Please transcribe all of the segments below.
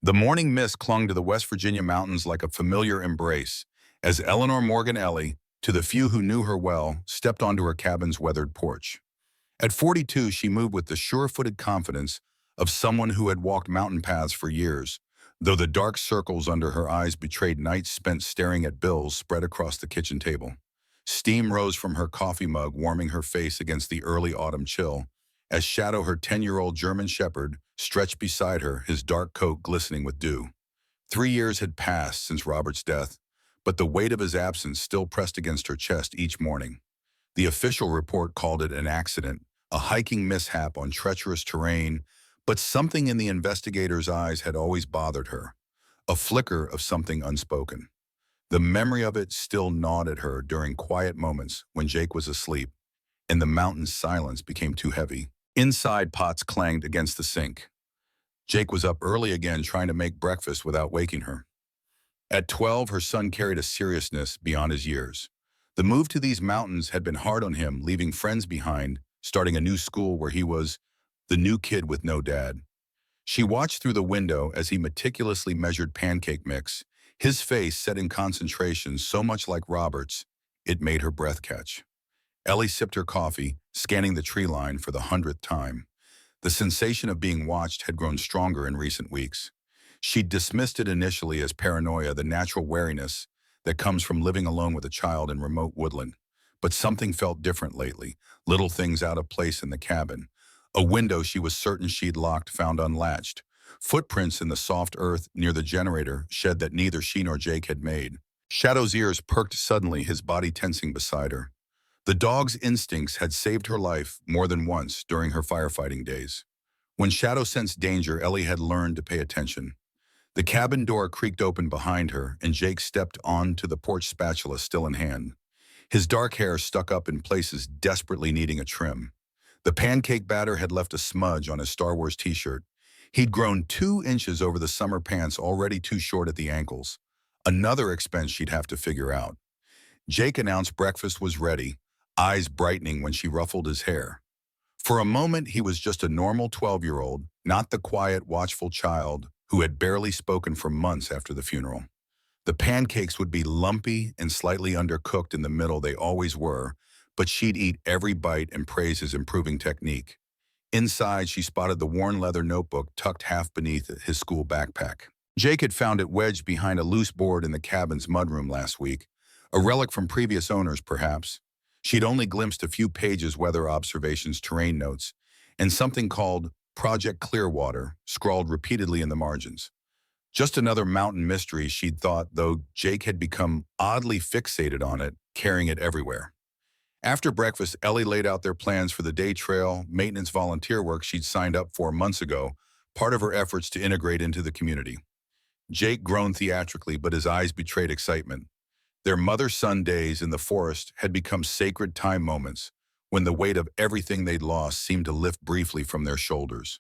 The morning mist clung to the West Virginia mountains like a familiar embrace, as Eleanor Morgan Ellie, to the few who knew her well, stepped onto her cabin's weathered porch. At 42, she moved with the sure-footed confidence of someone who had walked mountain paths for years, though the dark circles under her eyes betrayed nights spent staring at bills spread across the kitchen table. Steam rose from her coffee mug, warming her face against the early autumn chill, as Shadow, her 10-year-old German shepherd, stretched beside her, his dark coat glistening with dew. 3 years had passed since Robert's death, but the weight of his absence still pressed against her chest each morning. The official report called it an accident, a hiking mishap on treacherous terrain, but something in the investigator's eyes had always bothered her, a flicker of something unspoken. The memory of it still gnawed at her during quiet moments when Jake was asleep, and the mountain's silence became too heavy. Inside, pots clanged against the sink. Jake was up early again, trying to make breakfast without waking her. At 12, her son carried a seriousness beyond his years. The move to these mountains had been hard on him, leaving friends behind, starting a new school where he was the new kid with no dad. She watched through the window as he meticulously measured pancake mix, his face set in concentration so much like Robert's, it made her breath catch. Ellie sipped her coffee, scanning the tree line for the 100th time. The sensation of being watched had grown stronger in recent weeks. She'd dismissed it initially as paranoia, the natural wariness that comes from living alone with a child in remote woodland. But something felt different lately, little things out of place in the cabin. A window she was certain she'd locked found unlatched. Footprints in the soft earth near the generator shed that neither she nor Jake had made. Shadow's ears perked suddenly, his body tensing beside her. The dog's instincts had saved her life more than once during her firefighting days. When Shadow sensed danger, Ellie had learned to pay attention. The cabin door creaked open behind her, and Jake stepped onto the porch, spatula still in hand. His dark hair stuck up in places, desperately needing a trim. The pancake batter had left a smudge on his Star Wars t-shirt. He'd grown 2 inches over the summer pants, already too short at the ankles. Another expense she'd have to figure out. Jake announced breakfast was ready, eyes brightening when she ruffled his hair. For a moment, he was just a normal 12-year-old, not the quiet, watchful child who had barely spoken for months after the funeral. The pancakes would be lumpy and slightly undercooked in the middle, they always were, but she'd eat every bite and praise his improving technique. Inside, she spotted the worn leather notebook tucked half beneath his school backpack. Jake had found it wedged behind a loose board in the cabin's mudroom last week, a relic from previous owners, perhaps. She'd only glimpsed a few pages, weather observations, terrain notes, and something called Project Clearwater scrawled repeatedly in the margins. Just another mountain mystery, she'd thought, though Jake had become oddly fixated on it, carrying it everywhere. After breakfast, Ellie laid out their plans for the day trail, maintenance volunteer work she'd signed up for months ago, part of her efforts to integrate into the community. Jake groaned theatrically, but his eyes betrayed excitement. Their mother-son days in the forest had become sacred time moments, when the weight of everything they'd lost seemed to lift briefly from their shoulders.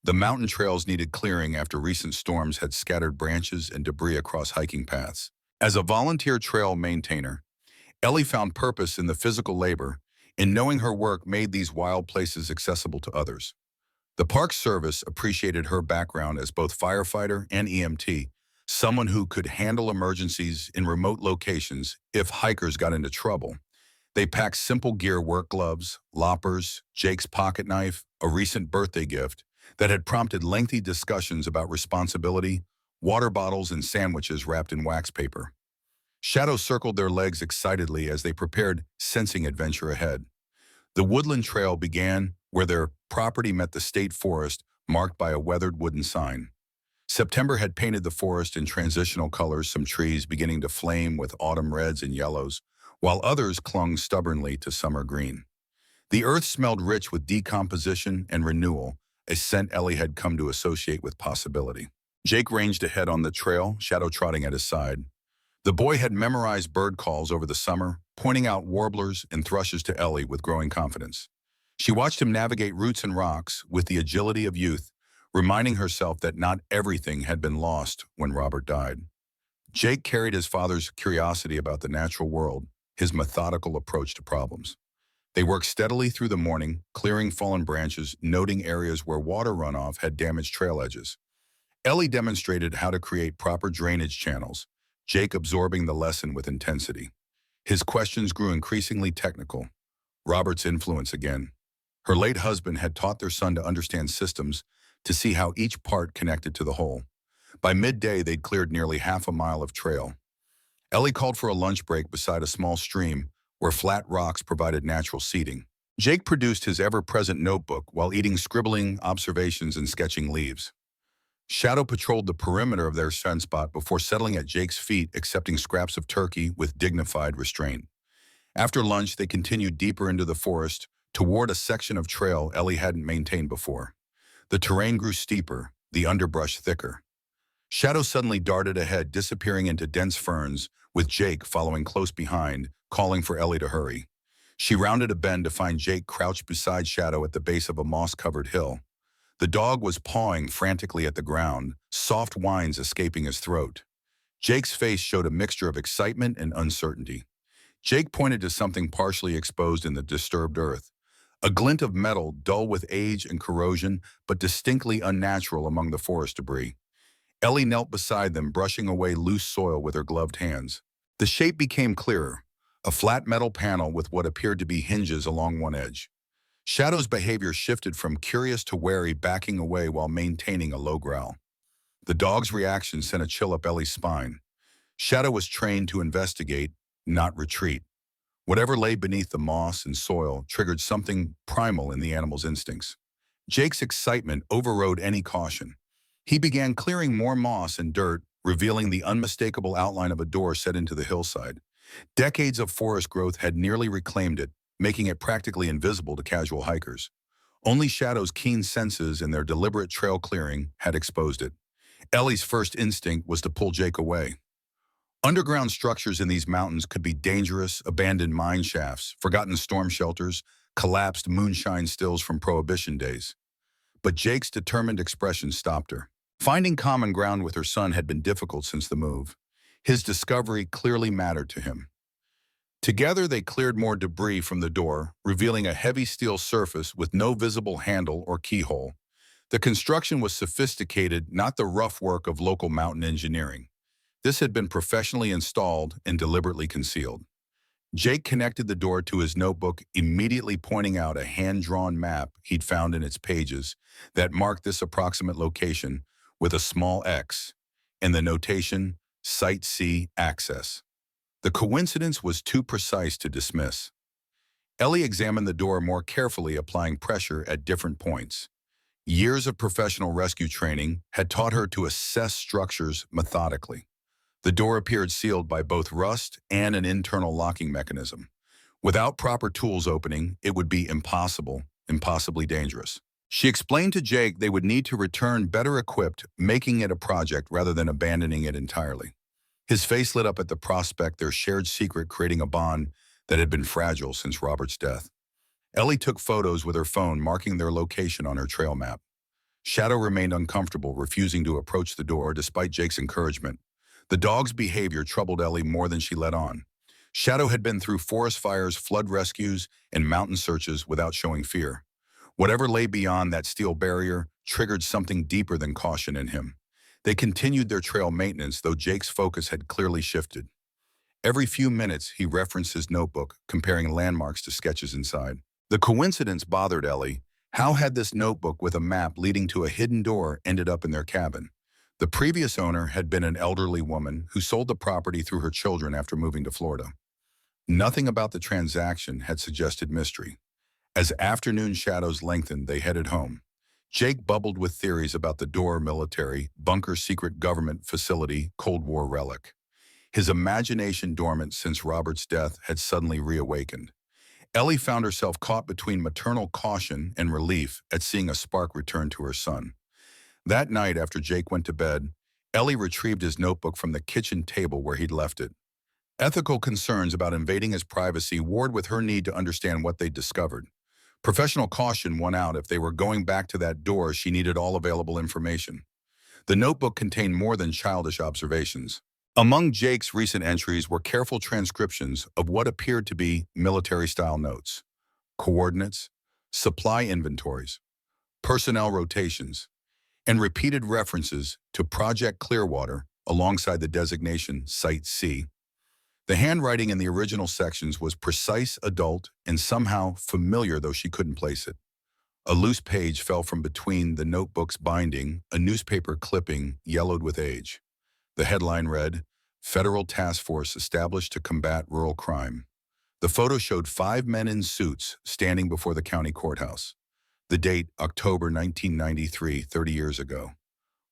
The mountain trails needed clearing after recent storms had scattered branches and debris across hiking paths. As a volunteer trail maintainer, Ellie found purpose in the physical labor, in knowing her work made these wild places accessible to others. The Park Service appreciated her background as both firefighter and EMT, someone who could handle emergencies in remote locations if hikers got into trouble. They packed simple gear, work gloves, loppers, Jake's pocket knife, a recent birthday gift that had prompted lengthy discussions about responsibility, water bottles and sandwiches wrapped in wax paper. Shadow circled their legs excitedly as they prepared sensing adventure ahead. The woodland trail began where their property met the state forest, marked by a weathered wooden sign. September had painted the forest in transitional colors, some trees beginning to flame with autumn reds and yellows, while others clung stubbornly to summer green. The earth smelled rich with decomposition and renewal, a scent Ellie had come to associate with possibility. Jake ranged ahead on the trail, Shadow trotting at his side. The boy had memorized bird calls over the summer, pointing out warblers and thrushes to Ellie with growing confidence. She watched him navigate roots and rocks with the agility of youth, reminding herself that not everything had been lost when Robert died. Jake carried his father's curiosity about the natural world, his methodical approach to problems. They worked steadily through the morning, clearing fallen branches, noting areas where water runoff had damaged trail edges. Ellie demonstrated how to create proper drainage channels, Jake absorbing the lesson with intensity. His questions grew increasingly technical. Robert's influence again. Her late husband had taught their son to understand systems, to see how each part connected to the whole. By midday, they'd cleared nearly half a mile of trail. Ellie called for a lunch break beside a small stream where flat rocks provided natural seating. Jake produced his ever-present notebook while eating, scribbling observations and sketching leaves. Shadow patrolled the perimeter of their sunspot before settling at Jake's feet, accepting scraps of turkey with dignified restraint. After lunch, they continued deeper into the forest toward a section of trail Ellie hadn't maintained before. The terrain grew steeper, the underbrush thicker. Shadow suddenly darted ahead, disappearing into dense ferns, with Jake following close behind, calling for Ellie to hurry. She rounded a bend to find Jake crouched beside Shadow at the base of a moss-covered hill. The dog was pawing frantically at the ground, soft whines escaping his throat. Jake's face showed a mixture of excitement and uncertainty. Jake pointed to something partially exposed in the disturbed earth, a glint of metal dull with age and corrosion, but distinctly unnatural among the forest debris. Ellie knelt beside them, brushing away loose soil with her gloved hands. The shape became clearer, a flat metal panel with what appeared to be hinges along one edge. Shadow's behavior shifted from curious to wary, backing away while maintaining a low growl. The dog's reaction sent a chill up Ellie's spine. Shadow was trained to investigate, not retreat. Whatever lay beneath the moss and soil triggered something primal in the animal's instincts. Jake's excitement overrode any caution. He began clearing more moss and dirt, revealing the unmistakable outline of a door set into the hillside. Decades of forest growth had nearly reclaimed it, making it practically invisible to casual hikers. Only Shadow's keen senses and their deliberate trail clearing had exposed it. Ellie's first instinct was to pull Jake away. Underground structures in these mountains could be dangerous, abandoned mine shafts, forgotten storm shelters, collapsed moonshine stills from Prohibition days. But Jake's determined expression stopped her. Finding common ground with her son had been difficult since the move. His discovery clearly mattered to him. Together, they cleared more debris from the door, revealing a heavy steel surface with no visible handle or keyhole. The construction was sophisticated, not the rough work of local mountain engineering. This had been professionally installed and deliberately concealed. Jake connected the door to his notebook, immediately pointing out a hand-drawn map he'd found in its pages that marked this approximate location with a small X and the notation, Site C Access. The coincidence was too precise to dismiss. Ellie examined the door more carefully, applying pressure at different points. Years of professional rescue training had taught her to assess structures methodically. The door appeared sealed by both rust and an internal locking mechanism. Without proper tools opening, it would be impossibly dangerous. She explained to Jake they would need to return better equipped, making it a project rather than abandoning it entirely. His face lit up at the prospect, their shared secret creating a bond that had been fragile since Robert's death. Ellie took photos with her phone, marking their location on her trail map. Shadow remained uncomfortable, refusing to approach the door despite Jake's encouragement. The dog's behavior troubled Ellie more than she let on. Shadow had been through forest fires, flood rescues, and mountain searches without showing fear. Whatever lay beyond that steel barrier triggered something deeper than caution in him. They continued their trail maintenance, though Jake's focus had clearly shifted. Every few minutes, he referenced his notebook, comparing landmarks to sketches inside. The coincidence bothered Ellie. How had this notebook with a map leading to a hidden door ended up in their cabin? The previous owner had been an elderly woman who sold the property through her children after moving to Florida. Nothing about the transaction had suggested mystery. As afternoon shadows lengthened, they headed home. Jake bubbled with theories about the door, military, bunker, secret government facility, Cold War relic. His imagination, dormant since Robert's death, had suddenly reawakened. Ellie found herself caught between maternal caution and relief at seeing a spark return to her son. That night, after Jake went to bed, Ellie retrieved his notebook from the kitchen table where he'd left it. Ethical concerns about invading his privacy warred with her need to understand what they'd discovered. Professional caution won out. If they were going back to that door, she needed all available information. The notebook contained more than childish observations. Among Jake's recent entries were careful transcriptions of what appeared to be military-style notes, coordinates, supply inventories, personnel rotations. and repeated references to Project Clearwater alongside the designation Site C. The handwriting in the original sections was precise, adult, and somehow familiar, though she couldn't place it. A loose page fell from between the notebook's binding, a newspaper clipping yellowed with age. The headline read, "Federal Task Force Established to Combat Rural Crime." The photo showed 5 men in suits standing before the county courthouse. The date, October 1993, 30 years ago.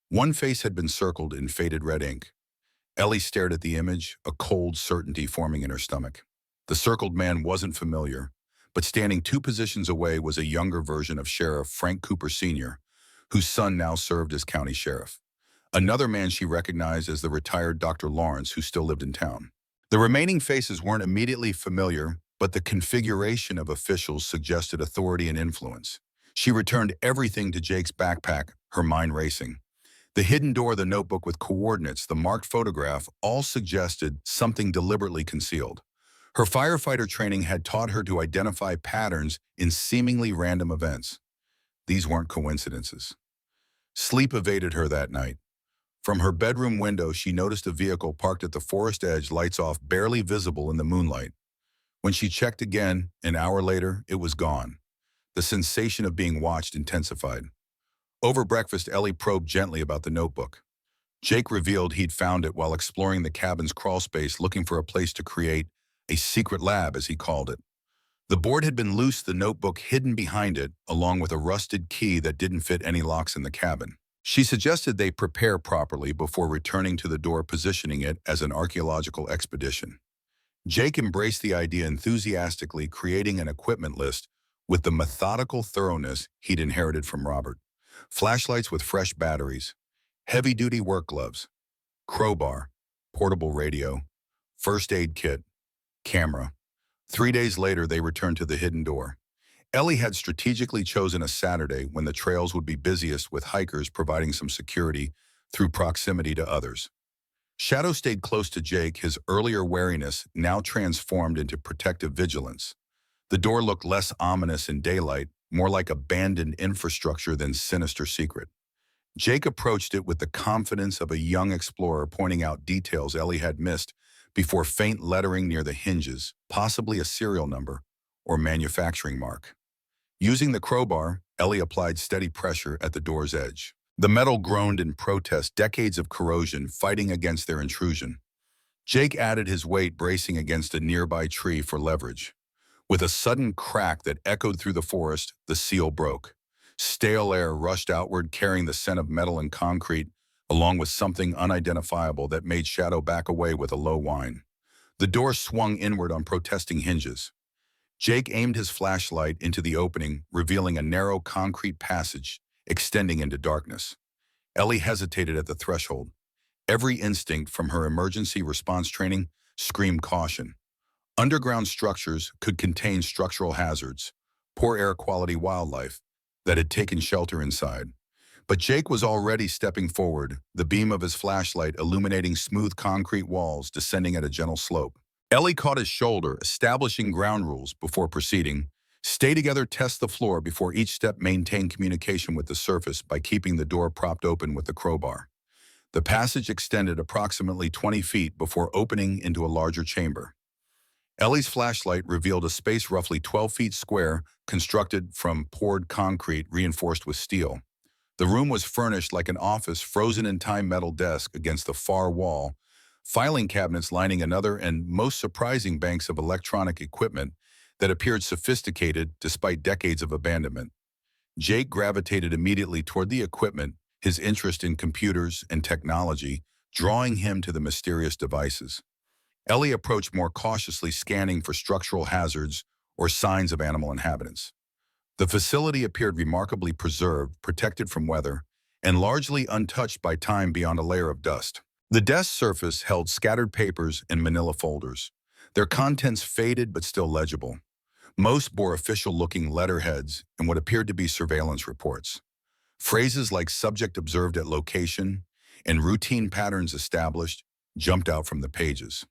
One face had been circled in faded red ink. Ellie stared at the image, a cold certainty forming in her stomach. The circled man wasn't familiar, but standing 2 positions away was a younger version of Sheriff Frank Cooper Sr., whose son now served as county sheriff. Another man she recognized as the retired Dr. Lawrence, who still lived in town. The remaining faces weren't immediately familiar, but the configuration of officials suggested authority and influence. She returned everything to Jake's backpack, her mind racing. The hidden door, the notebook with coordinates, the marked photograph, all suggested something deliberately concealed. Her firefighter training had taught her to identify patterns in seemingly random events. These weren't coincidences. Sleep evaded her that night. From her bedroom window, she noticed a vehicle parked at the forest edge, lights off, barely visible in the moonlight. When she checked again, an hour later, it was gone. The sensation of being watched intensified. Over breakfast, Ellie probed gently about the notebook. Jake revealed he'd found it while exploring the cabin's crawl space, looking for a place to create a secret lab, as he called it. The board had been loose, the notebook hidden behind it, along with a rusted key that didn't fit any locks in the cabin. She suggested they prepare properly before returning to the door, positioning it as an archaeological expedition. Jake embraced the idea enthusiastically, creating an equipment list with the methodical thoroughness he'd inherited from Robert. Flashlights with fresh batteries, heavy-duty work gloves, crowbar, portable radio, first aid kit, camera. 3 days later, they returned to the hidden door. Ellie had strategically chosen a Saturday when the trails would be busiest, with hikers providing some security through proximity to others. Shadow stayed close to Jake, his earlier wariness now transformed into protective vigilance. The door looked less ominous in daylight, more like abandoned infrastructure than sinister secret. Jake approached it with the confidence of a young explorer, pointing out details Ellie had missed before faint lettering near the hinges, possibly a serial number or manufacturing mark. Using the crowbar, Ellie applied steady pressure at the door's edge. The metal groaned in protest, decades of corrosion fighting against their intrusion. Jake added his weight, bracing against a nearby tree for leverage. With a sudden crack that echoed through the forest, the seal broke. Stale air rushed outward, carrying the scent of metal and concrete, along with something unidentifiable that made Shadow back away with a low whine. The door swung inward on protesting hinges. Jake aimed his flashlight into the opening, revealing a narrow concrete passage extending into darkness. Ellie hesitated at the threshold. Every instinct from her emergency response training screamed caution. Underground structures could contain structural hazards, poor air quality, wildlife that had taken shelter inside. But Jake was already stepping forward, the beam of his flashlight illuminating smooth concrete walls descending at a gentle slope. Ellie caught his shoulder, establishing ground rules before proceeding. Stay together, test the floor before each step, maintain communication with the surface by keeping the door propped open with the crowbar. The passage extended approximately 20 feet before opening into a larger chamber. Ellie's flashlight revealed a space roughly 12 feet square, constructed from poured concrete reinforced with steel. The room was furnished like an office, frozen in time metal desk against the far wall, filing cabinets lining another, and most surprising, banks of electronic equipment that appeared sophisticated despite decades of abandonment. Jake gravitated immediately toward the equipment, his interest in computers and technology drawing him to the mysterious devices. Ellie approached more cautiously, scanning for structural hazards or signs of animal inhabitants. The facility appeared remarkably preserved, protected from weather, and largely untouched by time beyond a layer of dust. The desk surface held scattered papers and manila folders, their contents faded but still legible. Most bore official-looking letterheads and what appeared to be surveillance reports. Phrases like "subject observed at location" and "routine patterns established" jumped out from the pages.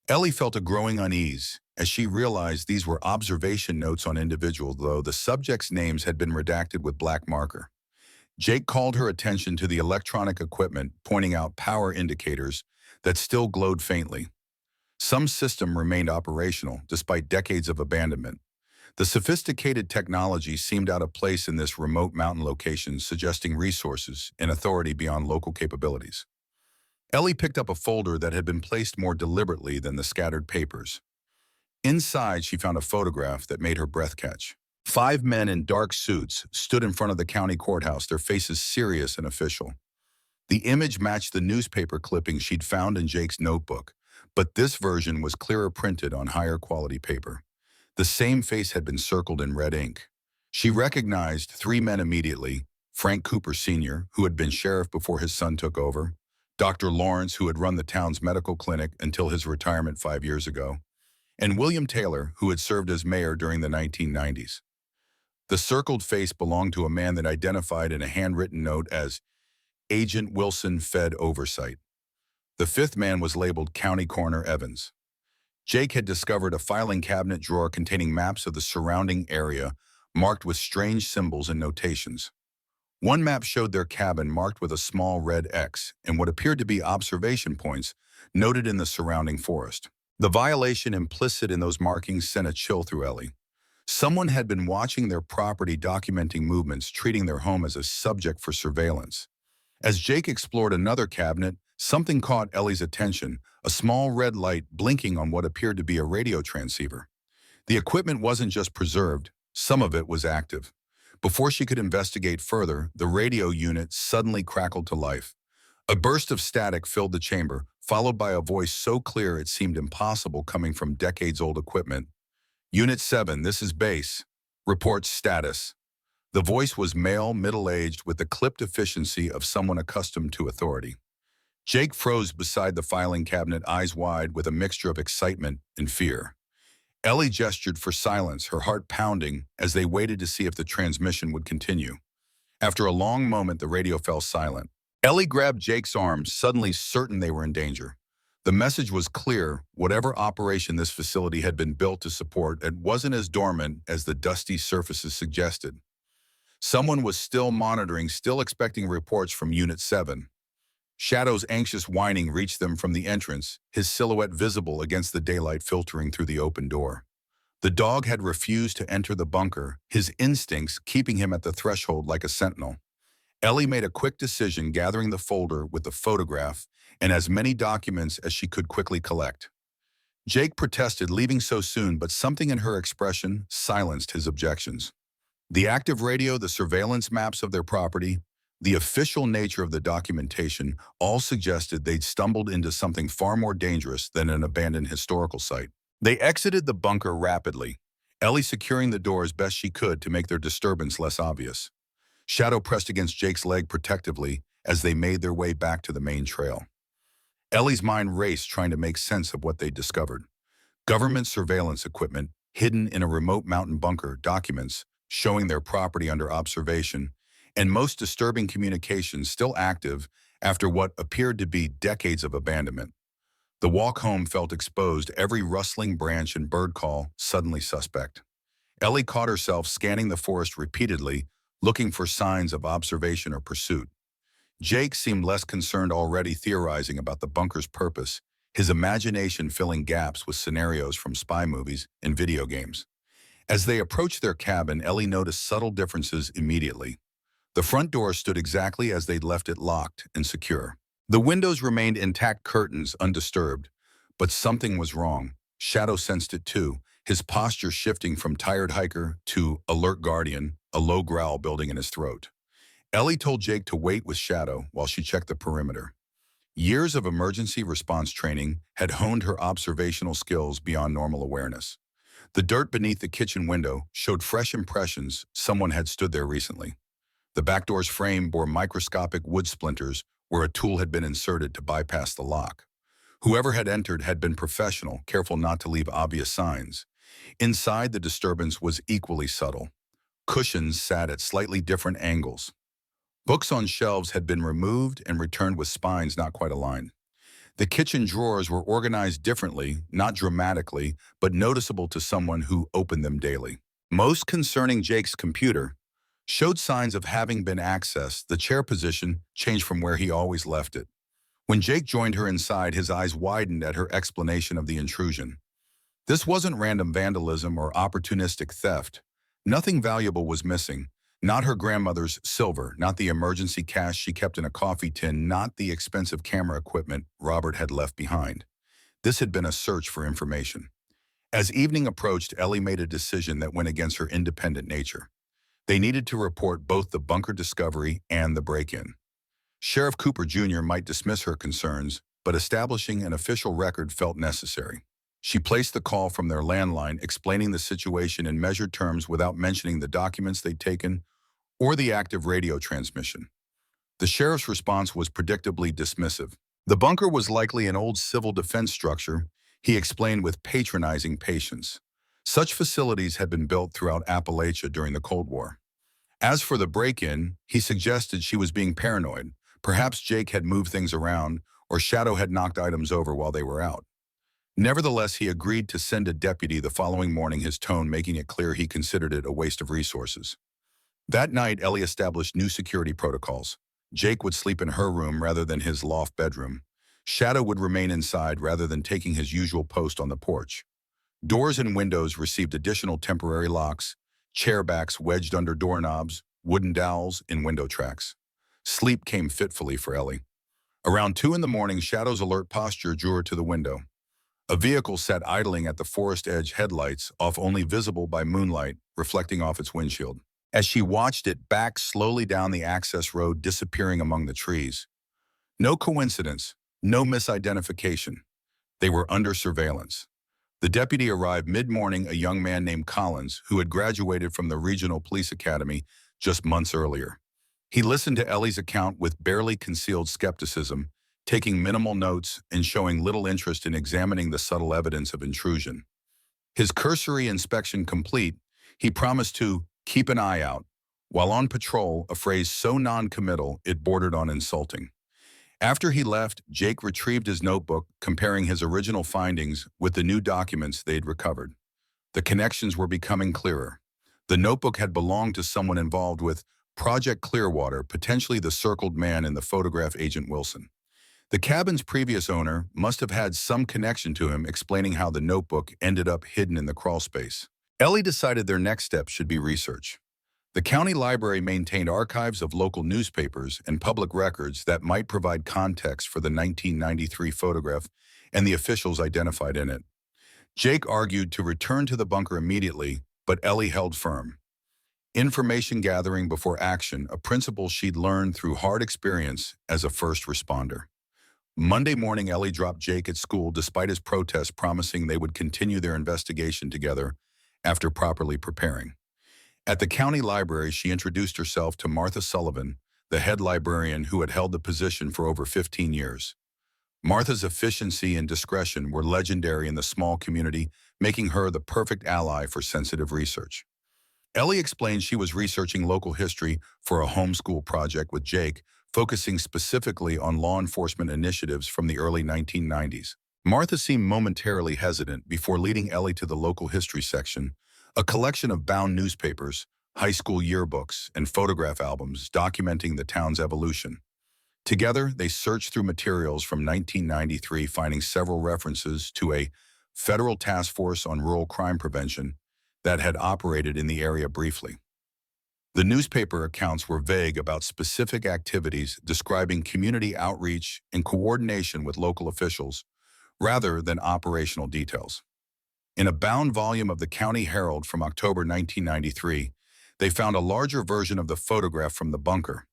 Ellie felt a growing unease as she realized these were observation notes on individuals, though the subjects' names had been redacted with black marker. Jake called her attention to the electronic equipment, pointing out power indicators that still glowed faintly. Some system remained operational, despite decades of abandonment. The sophisticated technology seemed out of place in this remote mountain location, suggesting resources and authority beyond local capabilities. Ellie picked up a folder that had been placed more deliberately than the scattered papers. Inside, she found a photograph that made her breath catch. 5 men in dark suits stood in front of the county courthouse, their faces serious and official. The image matched the newspaper clipping she'd found in Jake's notebook, but this version was clearer printed on higher quality paper. The same face had been circled in red ink. She recognized 3 men immediately: Frank Cooper Sr., who had been sheriff before his son took over; Dr. Lawrence, who had run the town's medical clinic until his retirement 5 years ago; and William Taylor, who had served as mayor during the 1990s. The circled face belonged to a man that identified in a handwritten note as Agent Wilson Fed Oversight. The 5th man was labeled County Coroner Evans. Jake had discovered a filing cabinet drawer containing maps of the surrounding area, marked with strange symbols and notations. One map showed their cabin marked with a small red X and what appeared to be observation points noted in the surrounding forest. The violation implicit in those markings sent a chill through Ellie. Someone had been watching their property, documenting movements, treating their home as a subject for surveillance. As Jake explored another cabinet, something caught Ellie's attention: a small red light blinking on what appeared to be a radio transceiver. The equipment wasn't just preserved, some of it was active. Before she could investigate further, the radio unit suddenly crackled to life. A burst of static filled the chamber, followed by a voice so clear it seemed impossible, coming from decades-old equipment. "Unit 7, this is base. Report status." The voice was male, middle-aged, with the clipped efficiency of someone accustomed to authority. Jake froze beside the filing cabinet, eyes wide with a mixture of excitement and fear. Ellie gestured for silence, her heart pounding as they waited to see if the transmission would continue. After a long moment, the radio fell silent. Ellie grabbed Jake's arm, suddenly certain they were in danger. The message was clear: whatever operation this facility had been built to support, it wasn't as dormant as the dusty surfaces suggested. Someone was still monitoring, still expecting reports from Unit 7. Shadow's anxious whining reached them from the entrance, his silhouette visible against the daylight filtering through the open door. The dog had refused to enter the bunker, his instincts keeping him at the threshold like a sentinel. Ellie made a quick decision, gathering the folder with the photograph and as many documents as she could quickly collect. Jake protested leaving so soon, but something in her expression silenced his objections. The active radio, the surveillance maps of their property, the official nature of the documentation all suggested they'd stumbled into something far more dangerous than an abandoned historical site. They exited the bunker rapidly, Ellie securing the door as best she could to make their disturbance less obvious. Shadow pressed against Jake's leg protectively as they made their way back to the main trail. Ellie's mind raced, trying to make sense of what they'd discovered. Government surveillance equipment hidden in a remote mountain bunker, documents showing their property under observation, and most disturbing, communications still active after what appeared to be decades of abandonment. The walk home felt exposed, every rustling branch and bird call suddenly suspect. Ellie caught herself scanning the forest repeatedly, looking for signs of observation or pursuit. Jake seemed less concerned, already theorizing about the bunker's purpose, his imagination filling gaps with scenarios from spy movies and video games. As they approached their cabin, Ellie noticed subtle differences immediately. The front door stood exactly as they'd left it, locked and secure. The windows remained intact, curtains undisturbed. But something was wrong. Shadow sensed it too, his posture shifting from tired hiker to alert guardian, a low growl building in his throat. Ellie told Jake to wait with Shadow while she checked the perimeter. Years of emergency response training had honed her observational skills beyond normal awareness. The dirt beneath the kitchen window showed fresh impressions someone had stood there recently. The back door's frame bore microscopic wood splinters where a tool had been inserted to bypass the lock. Whoever had entered had been professional, careful not to leave obvious signs. Inside, the disturbance was equally subtle. Cushions sat at slightly different angles. Books on shelves had been removed and returned with spines not quite aligned. The kitchen drawers were organized differently, not dramatically, but noticeable to someone who opened them daily. Most concerning, Jake's computer, showed signs of having been accessed. The chair position changed from where he always left it. When Jake joined her inside, his eyes widened at her explanation of the intrusion. This wasn't random vandalism or opportunistic theft. Nothing valuable was missing. Not her grandmother's silver, not the emergency cash she kept in a coffee tin, not the expensive camera equipment Robert had left behind. This had been a search for information. As evening approached, Ellie made a decision that went against her independent nature. They needed to report both the bunker discovery and the break-in. Sheriff Cooper Jr. might dismiss her concerns, but establishing an official record felt necessary. She placed the call from their landline, explaining the situation in measured terms without mentioning the documents they'd taken or the active radio transmission. The sheriff's response was predictably dismissive. The bunker was likely an old civil defense structure, he explained with patronizing patience. Such facilities had been built throughout Appalachia during the Cold War. As for the break-in, he suggested she was being paranoid. Perhaps Jake had moved things around, or Shadow had knocked items over while they were out. Nevertheless, he agreed to send a deputy the following morning, his tone making it clear he considered it a waste of resources. That night, Ellie established new security protocols. Jake would sleep in her room rather than his loft bedroom. Shadow would remain inside rather than taking his usual post on the porch. Doors and windows received additional temporary locks, chair backs wedged under doorknobs, wooden dowels in window tracks. Sleep came fitfully for Ellie. Around 2 in the morning, Shadow's alert posture drew her to the window. A vehicle sat idling at the forest edge, headlights off, only visible by moonlight reflecting off its windshield. As she watched it back slowly down the access road, disappearing among the trees. No coincidence, no misidentification. They were under surveillance. The deputy arrived mid-morning, a young man named Collins, who had graduated from the Regional Police Academy just months earlier. He listened to Ellie's account with barely concealed skepticism, taking minimal notes and showing little interest in examining the subtle evidence of intrusion. His cursory inspection complete, he promised to keep an eye out, while on patrol, a phrase so non-committal it bordered on insulting. After he left, Jake retrieved his notebook, comparing his original findings with the new documents they'd recovered. The connections were becoming clearer. The notebook had belonged to someone involved with Project Clearwater, potentially the circled man in the photograph, Agent Wilson. The cabin's previous owner must have had some connection to him, explaining how the notebook ended up hidden in the crawl space. Ellie decided their next step should be research. The county library maintained archives of local newspapers and public records that might provide context for the 1993 photograph and the officials identified in it. Jake argued to return to the bunker immediately, but Ellie held firm. Information gathering before action, a principle she'd learned through hard experience as a first responder. Monday morning, Ellie dropped Jake at school despite his protest, promising they would continue their investigation together after properly preparing. At the county library, she introduced herself to Martha Sullivan, the head librarian who had held the position for over 15 years. Martha's efficiency and discretion were legendary in the small community, making her the perfect ally for sensitive research. Ellie explained she was researching local history for a homeschool project with Jake, focusing specifically on law enforcement initiatives from the early 1990s. Martha seemed momentarily hesitant before leading Ellie to the local history section, a collection of bound newspapers, high school yearbooks, and photograph albums documenting the town's evolution. Together, they searched through materials from 1993, finding several references to a federal task force on rural crime prevention that had operated in the area briefly. The newspaper accounts were vague about specific activities, describing community outreach and coordination with local officials, rather than operational details. In a bound volume of the County Herald from October 1993, they found a larger version of the photograph from the bunker.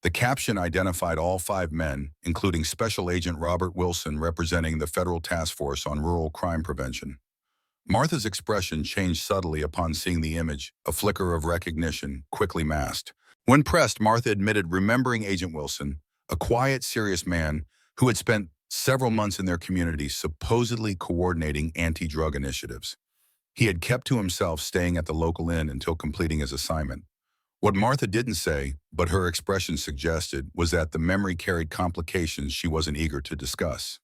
The caption identified all 5 men, including Special Agent Robert Wilson representing the Federal Task Force on Rural Crime Prevention. Martha's expression changed subtly upon seeing the image, a flicker of recognition, quickly masked. When pressed, Martha admitted remembering Agent Wilson, a quiet, serious man who had spent several months in their community supposedly coordinating anti-drug initiatives. He had kept to himself, staying at the local inn until completing his assignment. What Martha didn't say, but her expression suggested, was that the memory carried complications she wasn't eager to discuss.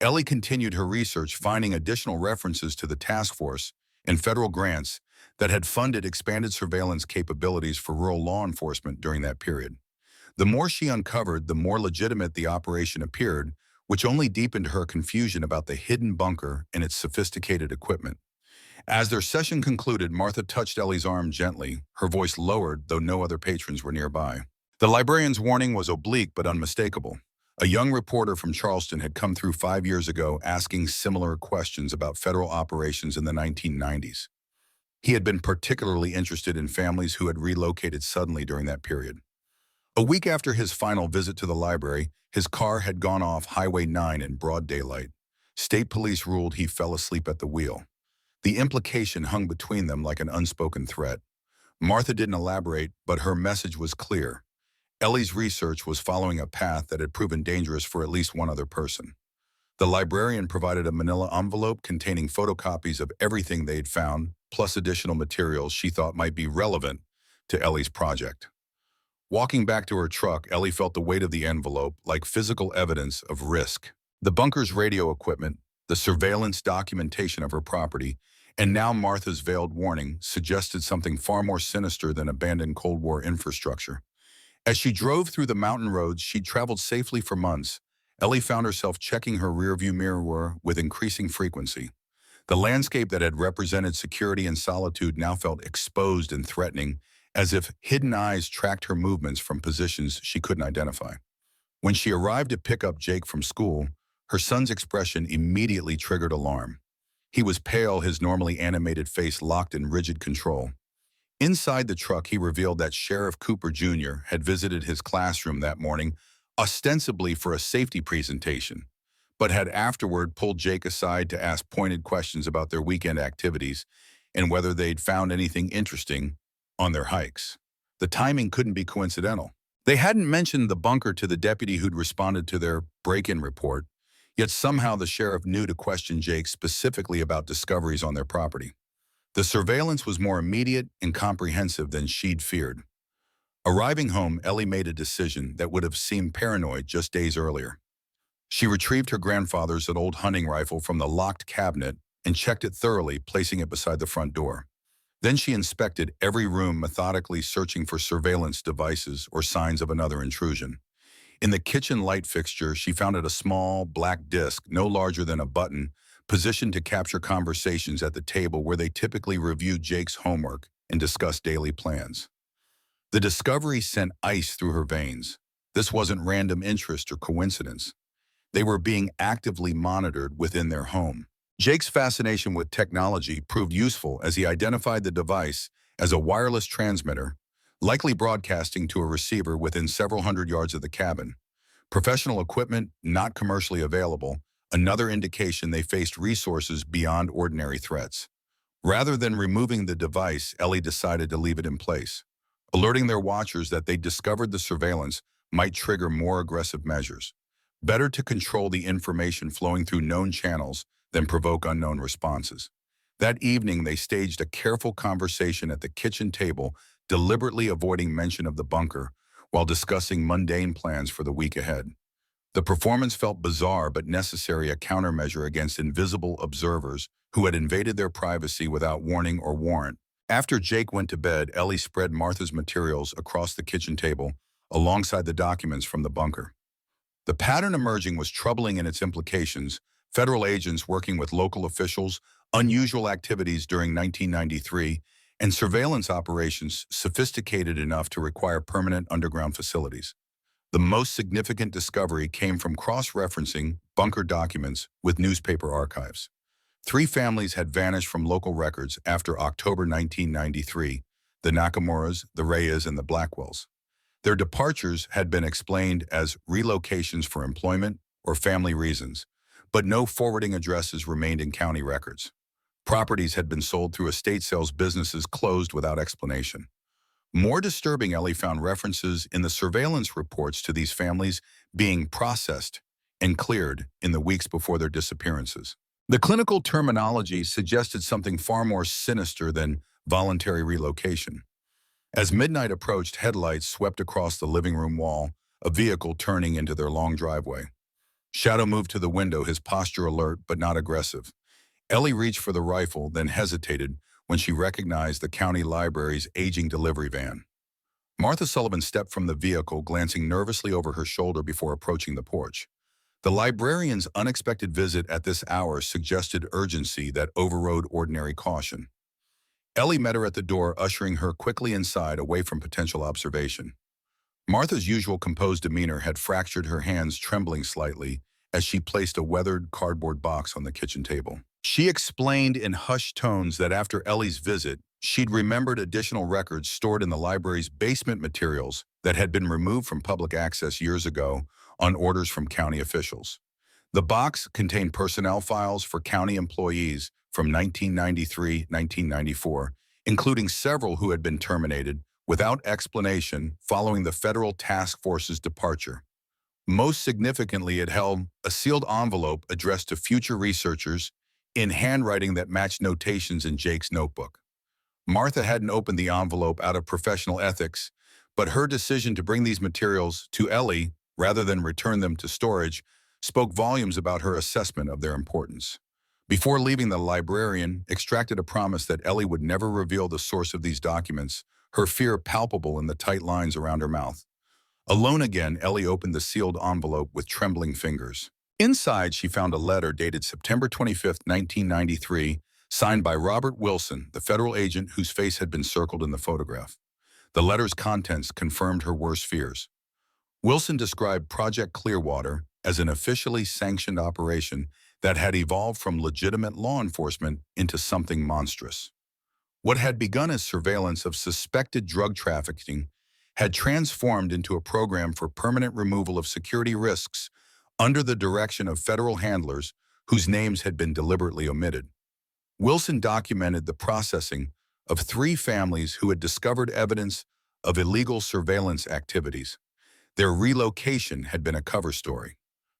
Ellie continued her research, finding additional references to the task force and federal grants that had funded expanded surveillance capabilities for rural law enforcement during that period. The more she uncovered, the more legitimate the operation appeared, which only deepened her confusion about the hidden bunker and its sophisticated equipment. As their session concluded, Martha touched Ellie's arm gently, her voice lowered, though no other patrons were nearby. The librarian's warning was oblique but unmistakable. A young reporter from Charleston had come through 5 years ago asking similar questions about federal operations in the 1990s. He had been particularly interested in families who had relocated suddenly during that period. A week after his final visit to the library, his car had gone off Highway 9 in broad daylight. State police ruled he fell asleep at the wheel. The implication hung between them like an unspoken threat. Martha didn't elaborate, but her message was clear. Ellie's research was following a path that had proven dangerous for at least one other person. The librarian provided a manila envelope containing photocopies of everything they'd found, plus additional materials she thought might be relevant to Ellie's project. Walking back to her truck, Ellie felt the weight of the envelope like physical evidence of risk. The bunker's radio equipment, the surveillance documentation of her property, and now Martha's veiled warning suggested something far more sinister than abandoned Cold War infrastructure. As she drove through the mountain roads she'd traveled safely for months, Ellie found herself checking her rearview mirror with increasing frequency. The landscape that had represented security and solitude now felt exposed and threatening, as if hidden eyes tracked her movements from positions she couldn't identify. When she arrived to pick up Jake from school, her son's expression immediately triggered alarm. He was pale, his normally animated face locked in rigid control. Inside the truck, he revealed that Sheriff Cooper Jr. had visited his classroom that morning, ostensibly for a safety presentation, but had afterward pulled Jake aside to ask pointed questions about their weekend activities and whether they'd found anything interesting on their hikes. The timing couldn't be coincidental. They hadn't mentioned the bunker to the deputy who'd responded to their break-in report, yet somehow the sheriff knew to question Jake specifically about discoveries on their property. The surveillance was more immediate and comprehensive than she'd feared. Arriving home, Ellie made a decision that would have seemed paranoid just days earlier. She retrieved her grandfather's old hunting rifle from the locked cabinet and checked it thoroughly, placing it beside the front door. Then she inspected every room, methodically searching for surveillance devices or signs of another intrusion. In the kitchen light fixture, she found a small, black disc, no larger than a button, positioned to capture conversations at the table where they typically reviewed Jake's homework and discussed daily plans. The discovery sent ice through her veins. This wasn't random interest or coincidence. They were being actively monitored within their home. Jake's fascination with technology proved useful as he identified the device as a wireless transmitter, likely broadcasting to a receiver within several hundred yards of the cabin. Professional equipment not commercially available, another indication they faced resources beyond ordinary threats. Rather than removing the device, Ellie decided to leave it in place. Alerting their watchers that they'd discovered the surveillance might trigger more aggressive measures. Better to control the information flowing through known channels than provoke unknown responses. That evening, they staged a careful conversation at the kitchen table, deliberately avoiding mention of the bunker while discussing mundane plans for the week ahead. The performance felt bizarre but necessary, a countermeasure against invisible observers who had invaded their privacy without warning or warrant. After Jake went to bed, Ellie spread Martha's materials across the kitchen table alongside the documents from the bunker. The pattern emerging was troubling in its implications. Federal agents working with local officials, unusual activities during 1993, and surveillance operations sophisticated enough to require permanent underground facilities. The most significant discovery came from cross-referencing bunker documents with newspaper archives. 3 families had vanished from local records after October 1993, the Nakamuras, the Reyes, and the Blackwells. Their departures had been explained as relocations for employment or family reasons, but no forwarding addresses remained in county records. Properties had been sold through estate sales, businesses closed without explanation. More disturbing, Ellie found references in the surveillance reports to these families being processed and cleared in the weeks before their disappearances. The clinical terminology suggested something far more sinister than voluntary relocation. As midnight approached, headlights swept across the living room wall, a vehicle turning into their long driveway. Shadow moved to the window, his posture alert but not aggressive. Ellie reached for the rifle, then hesitated when she recognized the county library's aging delivery van. Martha Sullivan stepped from the vehicle, glancing nervously over her shoulder before approaching the porch. The librarian's unexpected visit at this hour suggested urgency that overrode ordinary caution. Ellie met her at the door, ushering her quickly inside, away from potential observation. Martha's usual composed demeanor had fractured, her hands trembling slightly as she placed a weathered cardboard box on the kitchen table. She explained in hushed tones that after Ellie's visit, she'd remembered additional records stored in the library's basement materials that had been removed from public access years ago on orders from county officials. The box contained personnel files for county employees from 1993-1994, including several who had been terminated without explanation following the federal task force's departure. Most significantly, it held a sealed envelope addressed to future researchers in handwriting that matched notations in Jake's notebook. Martha hadn't opened the envelope out of professional ethics, but her decision to bring these materials to Ellie rather than return them to storage spoke volumes about her assessment of their importance. Before leaving, the librarian extracted a promise that Ellie would never reveal the source of these documents, her fear palpable in the tight lines around her mouth. Alone again, Ellie opened the sealed envelope with trembling fingers. Inside, she found a letter dated September 25, 1993, signed by Robert Wilson, the federal agent whose face had been circled in the photograph. The letter's contents confirmed her worst fears. Wilson described Project Clearwater as an officially sanctioned operation that had evolved from legitimate law enforcement into something monstrous. What had begun as surveillance of suspected drug trafficking had transformed into a program for permanent removal of security risks under the direction of federal handlers whose names had been deliberately omitted. Wilson documented the processing of 3 families who had discovered evidence of illegal surveillance activities. Their relocation had been a cover story.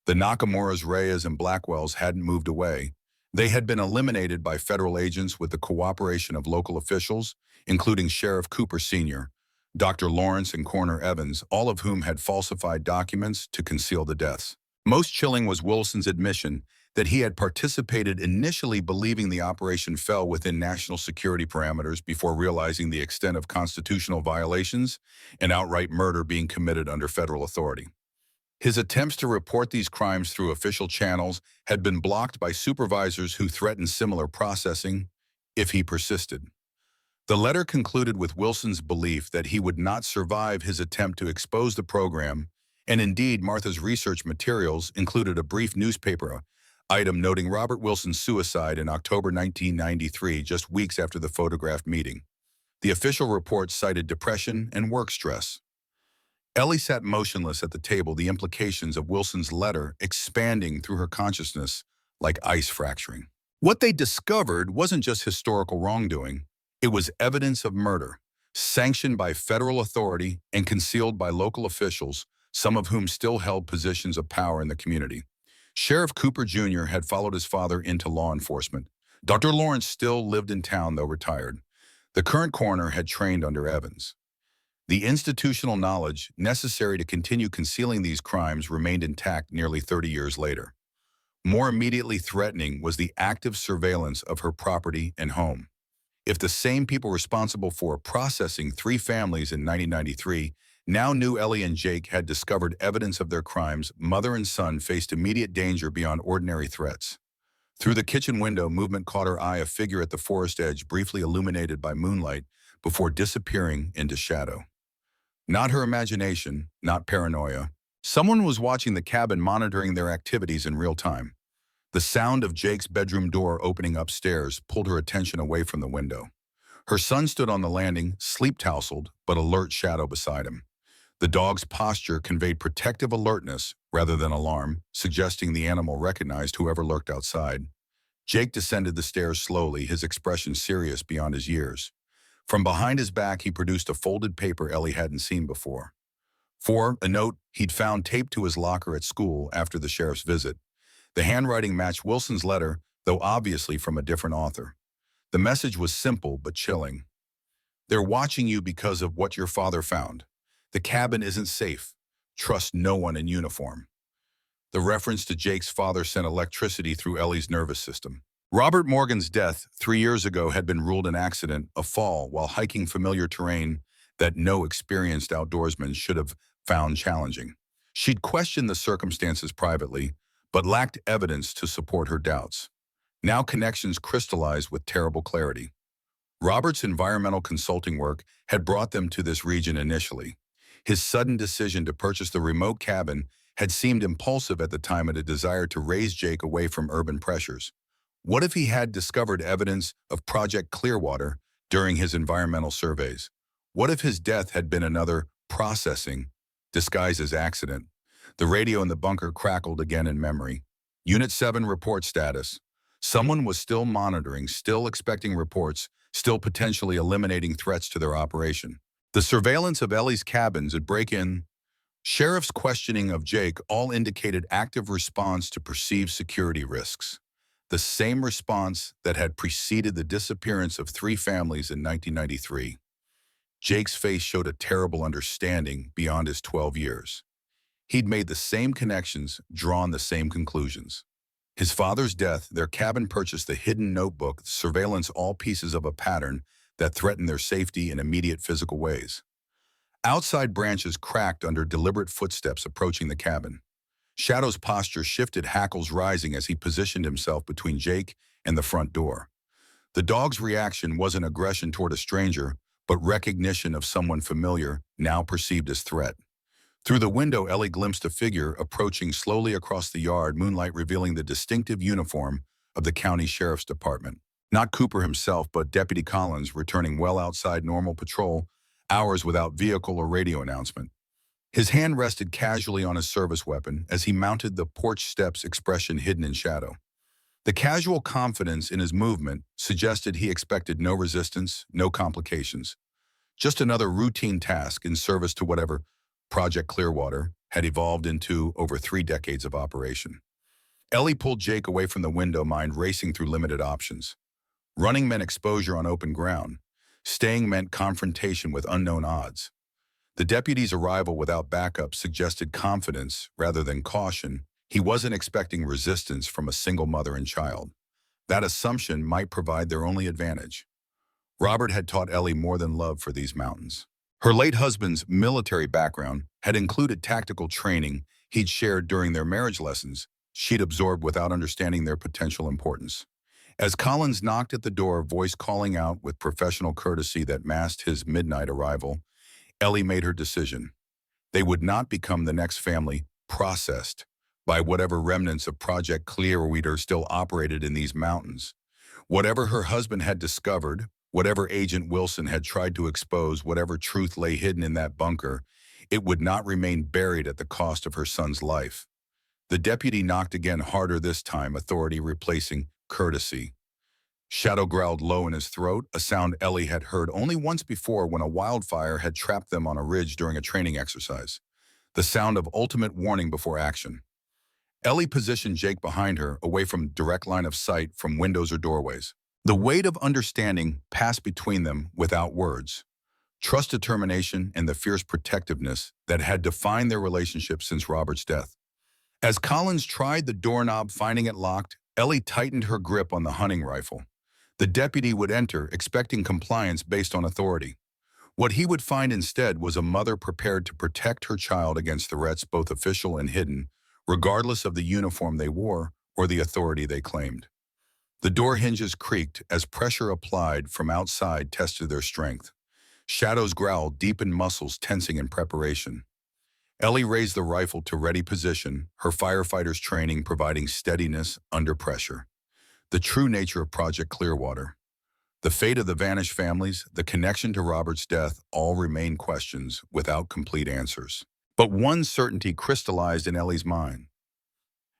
The Nakamuras, Reyes, and Blackwells hadn't moved away. They had been eliminated by federal agents with the cooperation of local officials, including Sheriff Cooper Sr., Dr. Lawrence, and Coroner Evans, all of whom had falsified documents to conceal the deaths. Most chilling was Wilson's admission that he had participated, initially believing the operation fell within national security parameters before realizing the extent of constitutional violations and outright murder being committed under federal authority. His attempts to report these crimes through official channels had been blocked by supervisors who threatened similar processing if he persisted. The letter concluded with Wilson's belief that he would not survive his attempt to expose the program, and indeed Martha's research materials included a brief newspaper item noting Robert Wilson's suicide in October 1993, just weeks after the photographed meeting. The official report cited depression and work stress. Ellie sat motionless at the table, the implications of Wilson's letter expanding through her consciousness like ice fracturing. What they discovered wasn't just historical wrongdoing. It was evidence of murder, sanctioned by federal authority and concealed by local officials, some of whom still held positions of power in the community. Sheriff Cooper Jr. had followed his father into law enforcement. Dr. Lawrence still lived in town, though retired. The current coroner had trained under Evans. The institutional knowledge necessary to continue concealing these crimes remained intact nearly 30 years later. More immediately threatening was the active surveillance of her property and home. If the same people responsible for processing 3 families in 1993 now knew Ellie and Jake had discovered evidence of their crimes, mother and son faced immediate danger beyond ordinary threats. Through the kitchen window, movement caught her eye, a figure at the forest edge, briefly illuminated by moonlight before disappearing into shadow. Not her imagination, not paranoia. Someone was watching the cabin, monitoring their activities in real time. The sound of Jake's bedroom door opening upstairs pulled her attention away from the window. Her son stood on the landing, sleep-tousled, but alert, shadow beside him. The dog's posture conveyed protective alertness rather than alarm, suggesting the animal recognized whoever lurked outside. Jake descended the stairs slowly, his expression serious beyond his years. From behind his back, he produced a folded paper Ellie hadn't seen before. A note he'd found taped to his locker at school after the sheriff's visit. The handwriting matched Wilson's letter, though obviously from a different author. The message was simple but chilling. "They're watching you because of what your father found. The cabin isn't safe. Trust no one in uniform." The reference to Jake's father sent electricity through Ellie's nervous system. Robert Morgan's death 3 years ago had been ruled an accident, a fall, while hiking familiar terrain that no experienced outdoorsman should have found challenging. She'd questioned the circumstances privately, but lacked evidence to support her doubts. Now connections crystallized with terrible clarity. Robert's environmental consulting work had brought them to this region initially. His sudden decision to purchase the remote cabin had seemed impulsive at the time, and a desire to raise Jake away from urban pressures. What if he had discovered evidence of Project Clearwater during his environmental surveys? What if his death had been another processing disguised as accident? The radio in the bunker crackled again in memory. Unit 7 report status. Someone was still monitoring, still expecting reports, still potentially eliminating threats to their operation. The surveillance of Ellie's cabins at break-in, sheriff's questioning of Jake all indicated active response to perceived security risks. The same response that had preceded the disappearance of 3 families in 1993. Jake's face showed a terrible understanding beyond his 12 years. He'd made the same connections, drawn the same conclusions. His father's death, their cabin purchase, the hidden notebook, surveillance, all pieces of a pattern that threatened their safety in immediate physical ways. Outside branches cracked under deliberate footsteps approaching the cabin. Shadow's posture shifted, hackles rising as he positioned himself between Jake and the front door. The dog's reaction wasn't aggression toward a stranger, but recognition of someone familiar, now perceived as threat. Through the window, Ellie glimpsed a figure approaching slowly across the yard, moonlight revealing the distinctive uniform of the county sheriff's department. Not Cooper himself, but Deputy Collins, returning well outside normal patrol, hours without vehicle or radio announcement. His hand rested casually on his service weapon as he mounted the porch steps, expression hidden in shadow. The casual confidence in his movement suggested he expected no resistance, no complications. Just another routine task in service to whatever Project Clearwater had evolved into over 3 decades of operation. Ellie pulled Jake away from the window, mind racing through limited options. Running meant exposure on open ground. Staying meant confrontation with unknown odds. The deputy's arrival without backup suggested confidence rather than caution. He wasn't expecting resistance from a single mother and child. That assumption might provide their only advantage. Robert had taught Ellie more than love for these mountains. Her late husband's military background had included tactical training he'd shared during their marriage lessons she'd absorbed without understanding their potential importance. As Collins knocked at the door, voice calling out with professional courtesy that masked his midnight arrival, Ellie made her decision. They would not become the next family processed by whatever remnants of Project Clearwater still operated in these mountains. Whatever her husband had discovered, whatever Agent Wilson had tried to expose, whatever truth lay hidden in that bunker, it would not remain buried at the cost of her son's life. The deputy knocked again, harder this time, authority replacing courtesy. Shadow growled low in his throat, a sound Ellie had heard only once before when a wildfire had trapped them on a ridge during a training exercise. The sound of ultimate warning before action. Ellie positioned Jake behind her, away from direct line of sight from windows or doorways. The weight of understanding passed between them without words. Trust, determination, and the fierce protectiveness that had defined their relationship since Robert's death. As Collins tried the doorknob, finding it locked, Ellie tightened her grip on the hunting rifle. The deputy would enter, expecting compliance based on authority. What he would find instead was a mother prepared to protect her child against threats, both official and hidden, regardless of the uniform they wore or the authority they claimed. The door hinges creaked as pressure applied from outside tested their strength. Shadows growled, deepened muscles tensing in preparation. Ellie raised the rifle to ready position, her firefighter's training providing steadiness under pressure. The true nature of Project Clearwater, the fate of the vanished families, the connection to Robert's death, all remain questions without complete answers. But one certainty crystallized in Ellie's mind.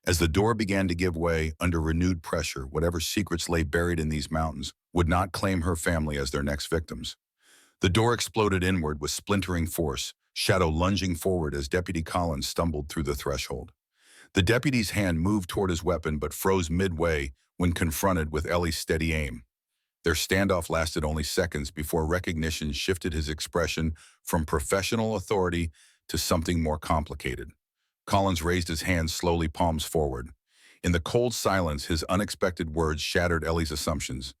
As the door began to give way under renewed pressure, whatever secrets lay buried in these mountains would not claim her family as their next victims. The door exploded inward with splintering force, Shadow lunging forward as Deputy Collins stumbled through the threshold. The deputy's hand moved toward his weapon but froze midway when confronted with Ellie's steady aim. Their standoff lasted only seconds before recognition shifted his expression from professional authority to something more complicated. Collins raised his hands slowly, palms forward. In the cold silence, his unexpected words shattered Ellie's assumptions.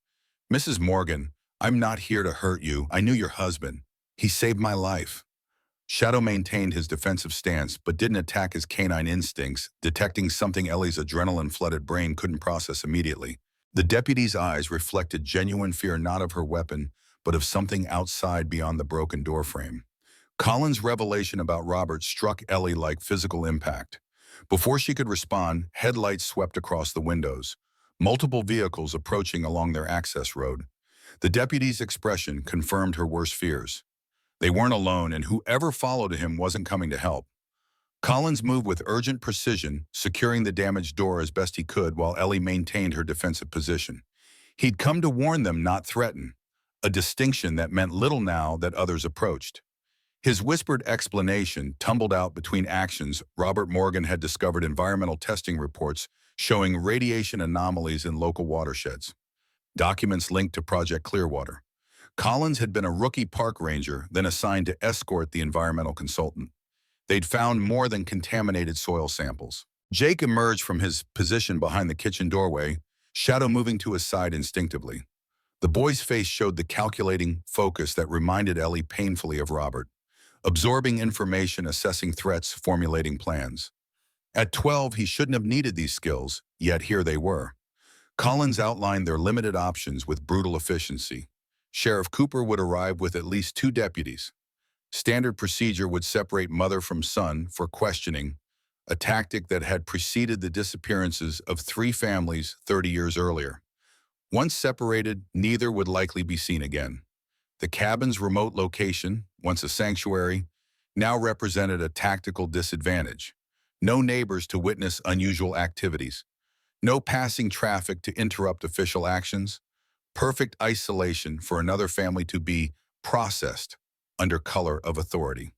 "Mrs. Morgan, I'm not here to hurt you. I knew your husband. He saved my life." Shadow maintained his defensive stance, but didn't attack his canine instincts, detecting something Ellie's adrenaline-flooded brain couldn't process immediately. The deputy's eyes reflected genuine fear not of her weapon, but of something outside beyond the broken doorframe. Colin's revelation about Robert struck Ellie like physical impact. Before she could respond, headlights swept across the windows, multiple vehicles approaching along their access road. The deputy's expression confirmed her worst fears. They weren't alone, and whoever followed him wasn't coming to help. Collins moved with urgent precision, securing the damaged door as best he could while Ellie maintained her defensive position. He'd come to warn them, not threaten, a distinction that meant little now that others approached. His whispered explanation tumbled out between actions. Robert Morgan had discovered environmental testing reports showing radiation anomalies in local watersheds. Documents linked to Project Clearwater. Collins had been a rookie park ranger, then assigned to escort the environmental consultant. They'd found more than contaminated soil samples. Jake emerged from his position behind the kitchen doorway, Shadow moving to his side instinctively. The boy's face showed the calculating focus that reminded Ellie painfully of Robert, absorbing information, assessing threats, formulating plans. At 12, he shouldn't have needed these skills, yet here they were. Collins outlined their limited options with brutal efficiency. Sheriff Cooper would arrive with at least 2 deputies. Standard procedure would separate mother from son for questioning, a tactic that had preceded the disappearances of 3 families 30 years earlier. Once separated, neither would likely be seen again. The cabin's remote location, once a sanctuary, now represented a tactical disadvantage. No neighbors to witness unusual activities. No passing traffic to interrupt official actions. Perfect isolation for another family to be processed under color of authority.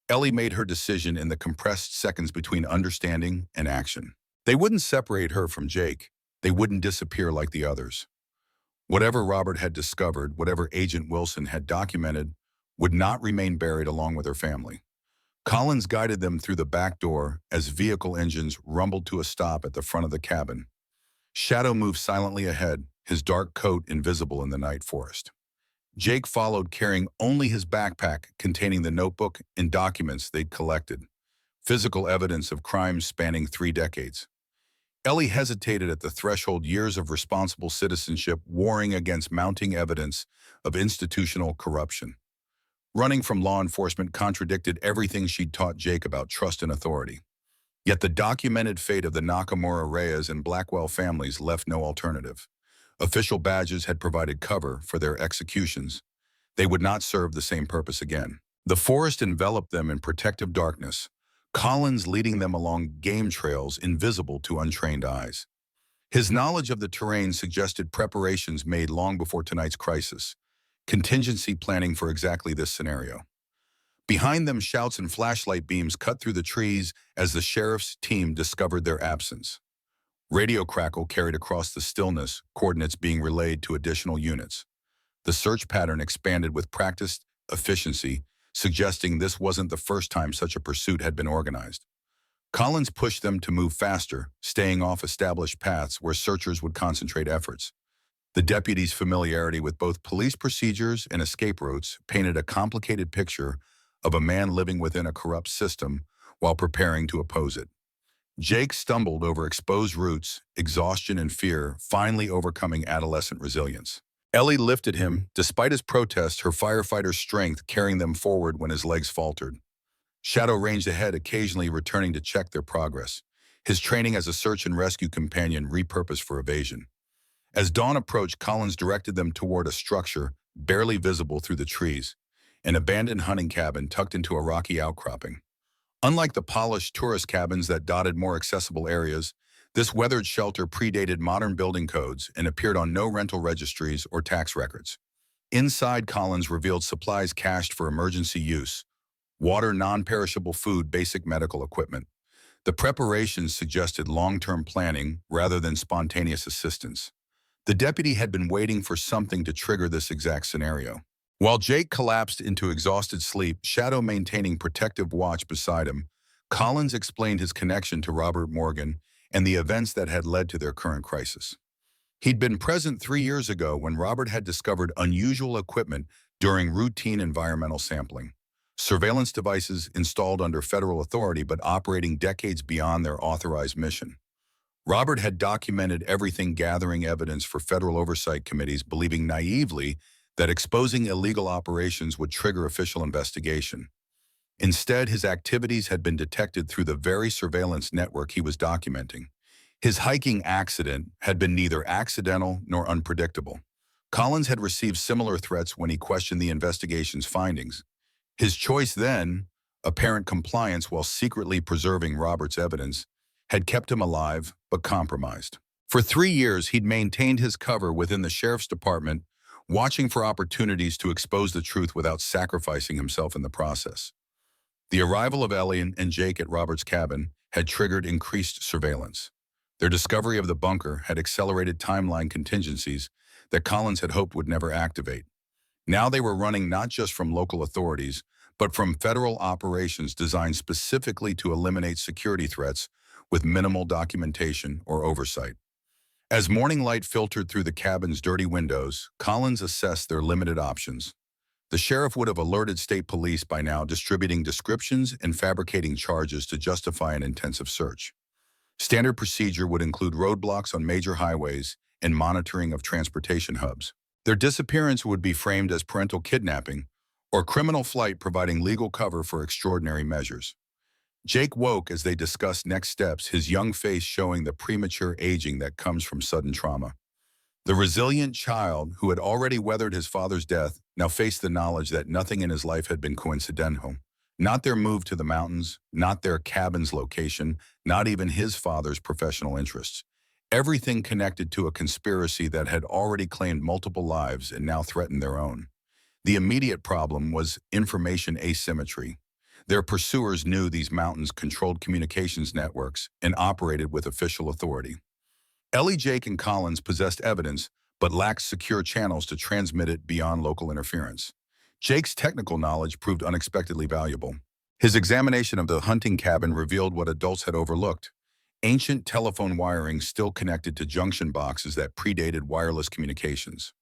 Ellie made her decision in the compressed seconds between understanding and action. They wouldn't separate her from Jake. They wouldn't disappear like the others. Whatever Robert had discovered, whatever Agent Wilson had documented, would not remain buried along with her family. Collins guided them through the back door as vehicle engines rumbled to a stop at the front of the cabin. Shadow moved silently ahead, his dark coat invisible in the night forest. Jake followed, carrying only his backpack containing the notebook and documents they'd collected, physical evidence of crimes spanning 3 decades. Ellie hesitated at the threshold, years of responsible citizenship warring against mounting evidence of institutional corruption. Running from law enforcement contradicted everything she'd taught Jake about trust and authority. Yet the documented fate of the Nakamura, Reyes, and Blackwell families left no alternative. Official badges had provided cover for their executions. They would not serve the same purpose again. The forest enveloped them in protective darkness, Collins leading them along game trails invisible to untrained eyes. His knowledge of the terrain suggested preparations made long before tonight's crisis, contingency planning for exactly this scenario. Behind them, shouts and flashlight beams cut through the trees as the sheriff's team discovered their absence. Radio crackle carried across the stillness, coordinates being relayed to additional units. The search pattern expanded with practiced efficiency, suggesting this wasn't the first time such a pursuit had been organized. Collins pushed them to move faster, staying off established paths where searchers would concentrate efforts. The deputy's familiarity with both police procedures and escape routes painted a complicated picture of a man living within a corrupt system while preparing to oppose it. Jake stumbled over exposed roots, exhaustion and fear, finally overcoming adolescent resilience. Ellie lifted him, despite his protest, her firefighter's strength carrying them forward when his legs faltered. Shadow ranged ahead, occasionally returning to check their progress, his training as a search and rescue companion repurposed for evasion. As dawn approached, Collins directed them toward a structure barely visible through the trees, an abandoned hunting cabin tucked into a rocky outcropping. Unlike the polished tourist cabins that dotted more accessible areas, this weathered shelter predated modern building codes and appeared on no rental registries or tax records. Inside, Collins revealed supplies cached for emergency use: water, non-perishable food, basic medical equipment. The preparations suggested long-term planning rather than spontaneous assistance. The deputy had been waiting for something to trigger this exact scenario. While Jake collapsed into exhausted sleep, Shadow maintaining protective watch beside him, Collins explained his connection to Robert Morgan and the events that had led to their current crisis. He'd been present 3 years ago when Robert had discovered unusual equipment during routine environmental sampling. Surveillance devices installed under federal authority but operating decades beyond their authorized mission. Robert had documented everything, gathering evidence for federal oversight committees, believing naively that exposing illegal operations would trigger official investigation. Instead, his activities had been detected through the very surveillance network he was documenting. His hiking accident had been neither accidental nor unpredictable. Collins had received similar threats when he questioned the investigation's findings. His choice then, apparent compliance while secretly preserving Robert's evidence, had kept him alive but compromised. For 3 years, he'd maintained his cover within the sheriff's department, watching for opportunities to expose the truth without sacrificing himself in the process. The arrival of Ellie and Jake at Robert's cabin had triggered increased surveillance. Their discovery of the bunker had accelerated timeline contingencies that Collins had hoped would never activate. Now they were running not just from local authorities, but from federal operations designed specifically to eliminate security threats with minimal documentation or oversight. As morning light filtered through the cabin's dirty windows, Collins assessed their limited options. The sheriff would have alerted state police by now, distributing descriptions and fabricating charges to justify an intensive search. Standard procedure would include roadblocks on major highways and monitoring of transportation hubs. Their disappearance would be framed as parental kidnapping or criminal flight, providing legal cover for extraordinary measures. Jake woke as they discussed next steps, his young face showing the premature aging that comes from sudden trauma. The resilient child, who had already weathered his father's death, now faced the knowledge that nothing in his life had been coincidental. Not their move to the mountains, not their cabin's location, not even his father's professional interests. Everything connected to a conspiracy that had already claimed multiple lives and now threatened their own. The immediate problem was information asymmetry. Their pursuers knew these mountains controlled communications networks and operated with official authority. Ellie, Jake, and Collins possessed evidence, but lacked secure channels to transmit it beyond local interference. Jake's technical knowledge proved unexpectedly valuable. His examination of the hunting cabin revealed what adults had overlooked: ancient telephone wiring still connected to junction boxes that predated wireless communications.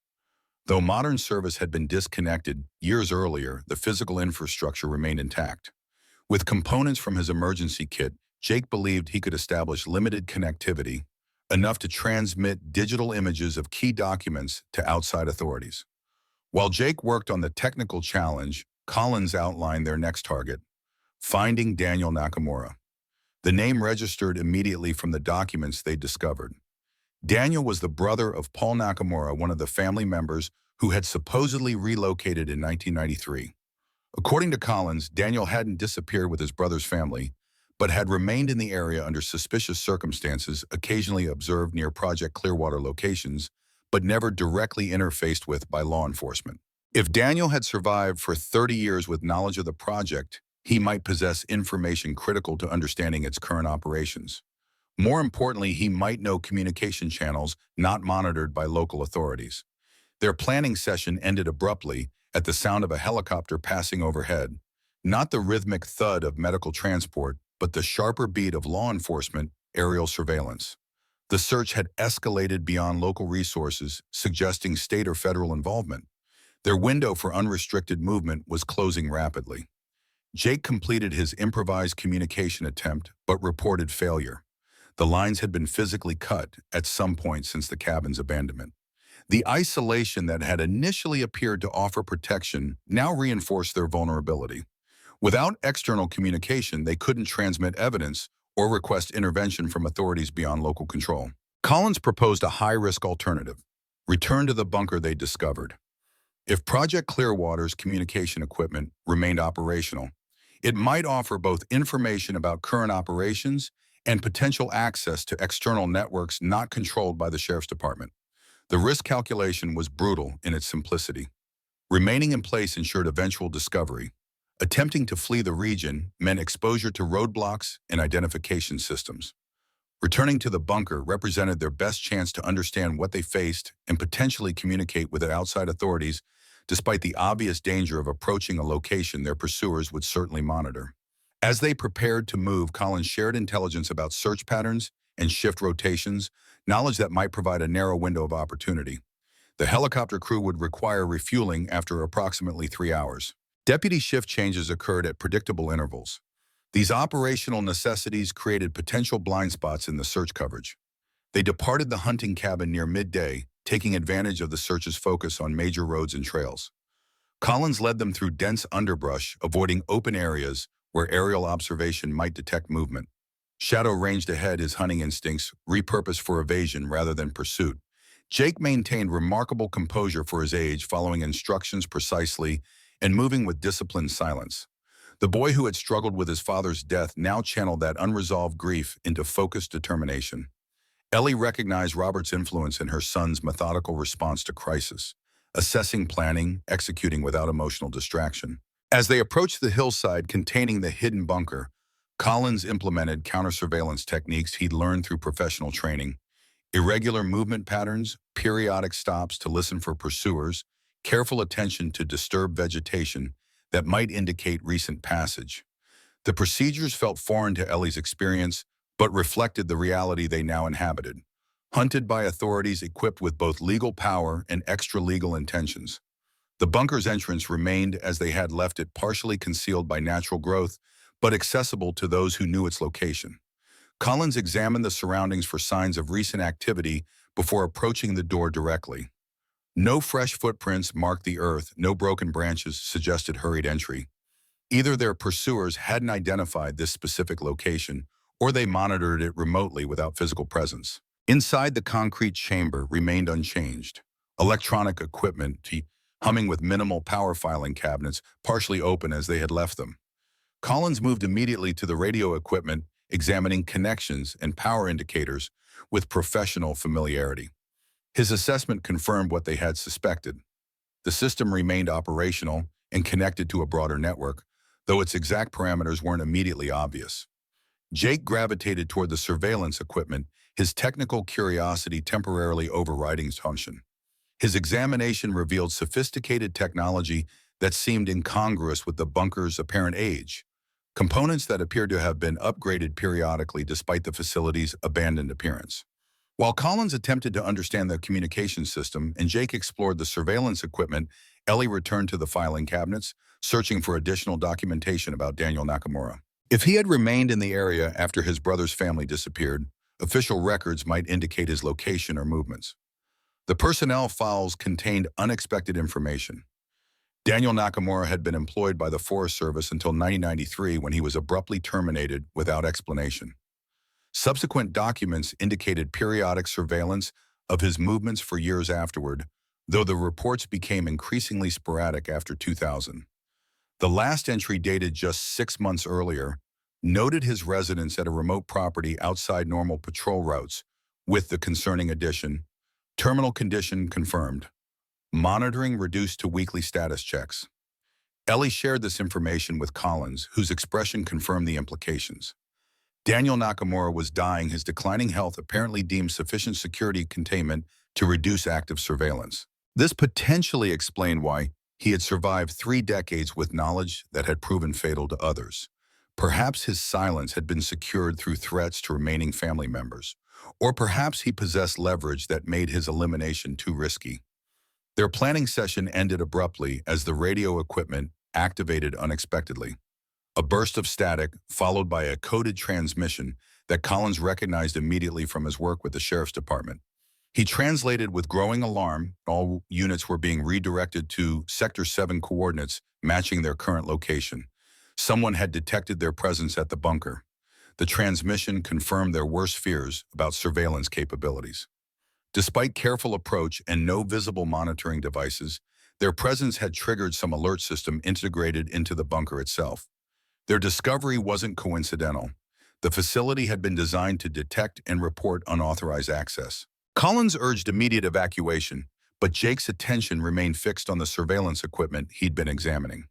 Though modern service had been disconnected years earlier, the physical infrastructure remained intact. With components from his emergency kit, Jake believed he could establish limited connectivity, enough to transmit digital images of key documents to outside authorities. While Jake worked on the technical challenge, Collins outlined their next target: finding Daniel Nakamura. The name registered immediately from the documents they discovered. Daniel was the brother of Paul Nakamura, one of the family members who had supposedly relocated in 1993. According to Collins, Daniel hadn't disappeared with his brother's family, but had remained in the area under suspicious circumstances, occasionally observed near Project Clearwater locations, but never directly interfaced with by law enforcement. If Daniel had survived for 30 years with knowledge of the project, he might possess information critical to understanding its current operations. More importantly, he might know communication channels not monitored by local authorities. Their planning session ended abruptly at the sound of a helicopter passing overhead. Not the rhythmic thud of medical transport, but the sharper beat of law enforcement aerial surveillance. The search had escalated beyond local resources, suggesting state or federal involvement. Their window for unrestricted movement was closing rapidly. Jake completed his improvised communication attempt, but reported failure. The lines had been physically cut at some point since the cabin's abandonment. The isolation that had initially appeared to offer protection now reinforced their vulnerability. Without external communication, they couldn't transmit evidence or request intervention from authorities beyond local control. Collins proposed a high-risk alternative: return to the bunker they discovered. If Project Clearwater's communication equipment remained operational, it might offer both information about current operations and potential access to external networks not controlled by the sheriff's department. The risk calculation was brutal in its simplicity. Remaining in place ensured eventual discovery. Attempting to flee the region meant exposure to roadblocks and identification systems. Returning to the bunker represented their best chance to understand what they faced and potentially communicate with outside authorities, despite the obvious danger of approaching a location their pursuers would certainly monitor. As they prepared to move, Collins shared intelligence about search patterns and shift rotations, knowledge that might provide a narrow window of opportunity. The helicopter crew would require refueling after approximately 3 hours. Deputy shift changes occurred at predictable intervals. These operational necessities created potential blind spots in the search coverage. They departed the hunting cabin near midday, taking advantage of the search's focus on major roads and trails. Collins led them through dense underbrush, avoiding open areas where aerial observation might detect movement. Shadow ranged ahead, his hunting instincts repurposed for evasion rather than pursuit. Jake maintained remarkable composure for his age, following instructions precisely and moving with disciplined silence. The boy who had struggled with his father's death now channeled that unresolved grief into focused determination. Ellie recognized Robert's influence in her son's methodical response to crisis, assessing, planning, executing without emotional distraction. As they approached the hillside containing the hidden bunker, Collins implemented counter-surveillance techniques he'd learned through professional training. Irregular movement patterns, periodic stops to listen for pursuers, careful attention to disturbed vegetation that might indicate recent passage. The procedures felt foreign to Ellie's experience, but reflected the reality they now inhabited, hunted by authorities equipped with both legal power and extra-legal intentions. The bunker's entrance remained as they had left it, partially concealed by natural growth, but accessible to those who knew its location. Collins examined the surroundings for signs of recent activity before approaching the door directly. No fresh footprints marked the earth, no broken branches suggested hurried entry. Either their pursuers hadn't identified this specific location, or they monitored it remotely without physical presence. Inside, the concrete chamber remained unchanged. Electronic equipment, humming with minimal power filing cabinets, partially open as they had left them. Collins moved immediately to the radio equipment, examining connections and power indicators with professional familiarity. His assessment confirmed what they had suspected. The system remained operational and connected to a broader network, though its exact parameters weren't immediately obvious. Jake gravitated toward the surveillance equipment, his technical curiosity temporarily overriding his function. His examination revealed sophisticated technology that seemed incongruous with the bunker's apparent age, components that appeared to have been upgraded periodically despite the facility's abandoned appearance. While Collins attempted to understand the communication system and Jake explored the surveillance equipment, Ellie returned to the filing cabinets, searching for additional documentation about Daniel Nakamura. If he had remained in the area after his brother's family disappeared, official records might indicate his location or movements. The personnel files contained unexpected information. Daniel Nakamura had been employed by the Forest Service until 1993, when he was abruptly terminated without explanation. Subsequent documents indicated periodic surveillance of his movements for years afterward, though the reports became increasingly sporadic after 2000. The last entry, dated just 6 months earlier, noted his residence at a remote property outside normal patrol routes, with the concerning addition: terminal condition confirmed. Monitoring reduced to weekly status checks. Ellie shared this information with Collins, whose expression confirmed the implications. Daniel Nakamura was dying, his declining health apparently deemed sufficient security containment to reduce active surveillance. This potentially explained why he had survived 3 decades with knowledge that had proven fatal to others. Perhaps his silence had been secured through threats to remaining family members, or perhaps he possessed leverage that made his elimination too risky. Their planning session ended abruptly as the radio equipment activated unexpectedly. A burst of static, followed by a coded transmission that Collins recognized immediately from his work with the Sheriff's Department. He translated with growing alarm. All units were being redirected to Sector 7 coordinates matching their current location. Someone had detected their presence at the bunker. The transmission confirmed their worst fears about surveillance capabilities. Despite careful approach and no visible monitoring devices, their presence had triggered some alert system integrated into the bunker itself. Their discovery wasn't coincidental. The facility had been designed to detect and report unauthorized access. Collins urged immediate evacuation, but Jake's attention remained fixed on the surveillance equipment he'd been examining.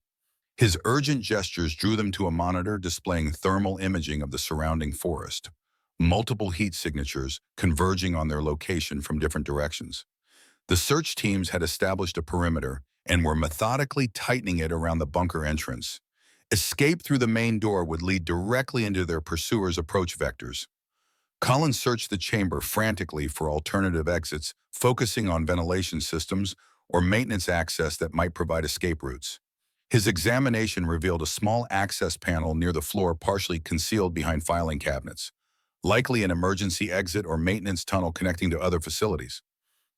His urgent gestures drew them to a monitor displaying thermal imaging of the surrounding forest, multiple heat signatures converging on their location from different directions. The search teams had established a perimeter and were methodically tightening it around the bunker entrance. Escape through the main door would lead directly into their pursuers' approach vectors. Collins searched the chamber frantically for alternative exits, focusing on ventilation systems or maintenance access that might provide escape routes. His examination revealed a small access panel near the floor partially concealed behind filing cabinets, likely an emergency exit or maintenance tunnel connecting to other facilities.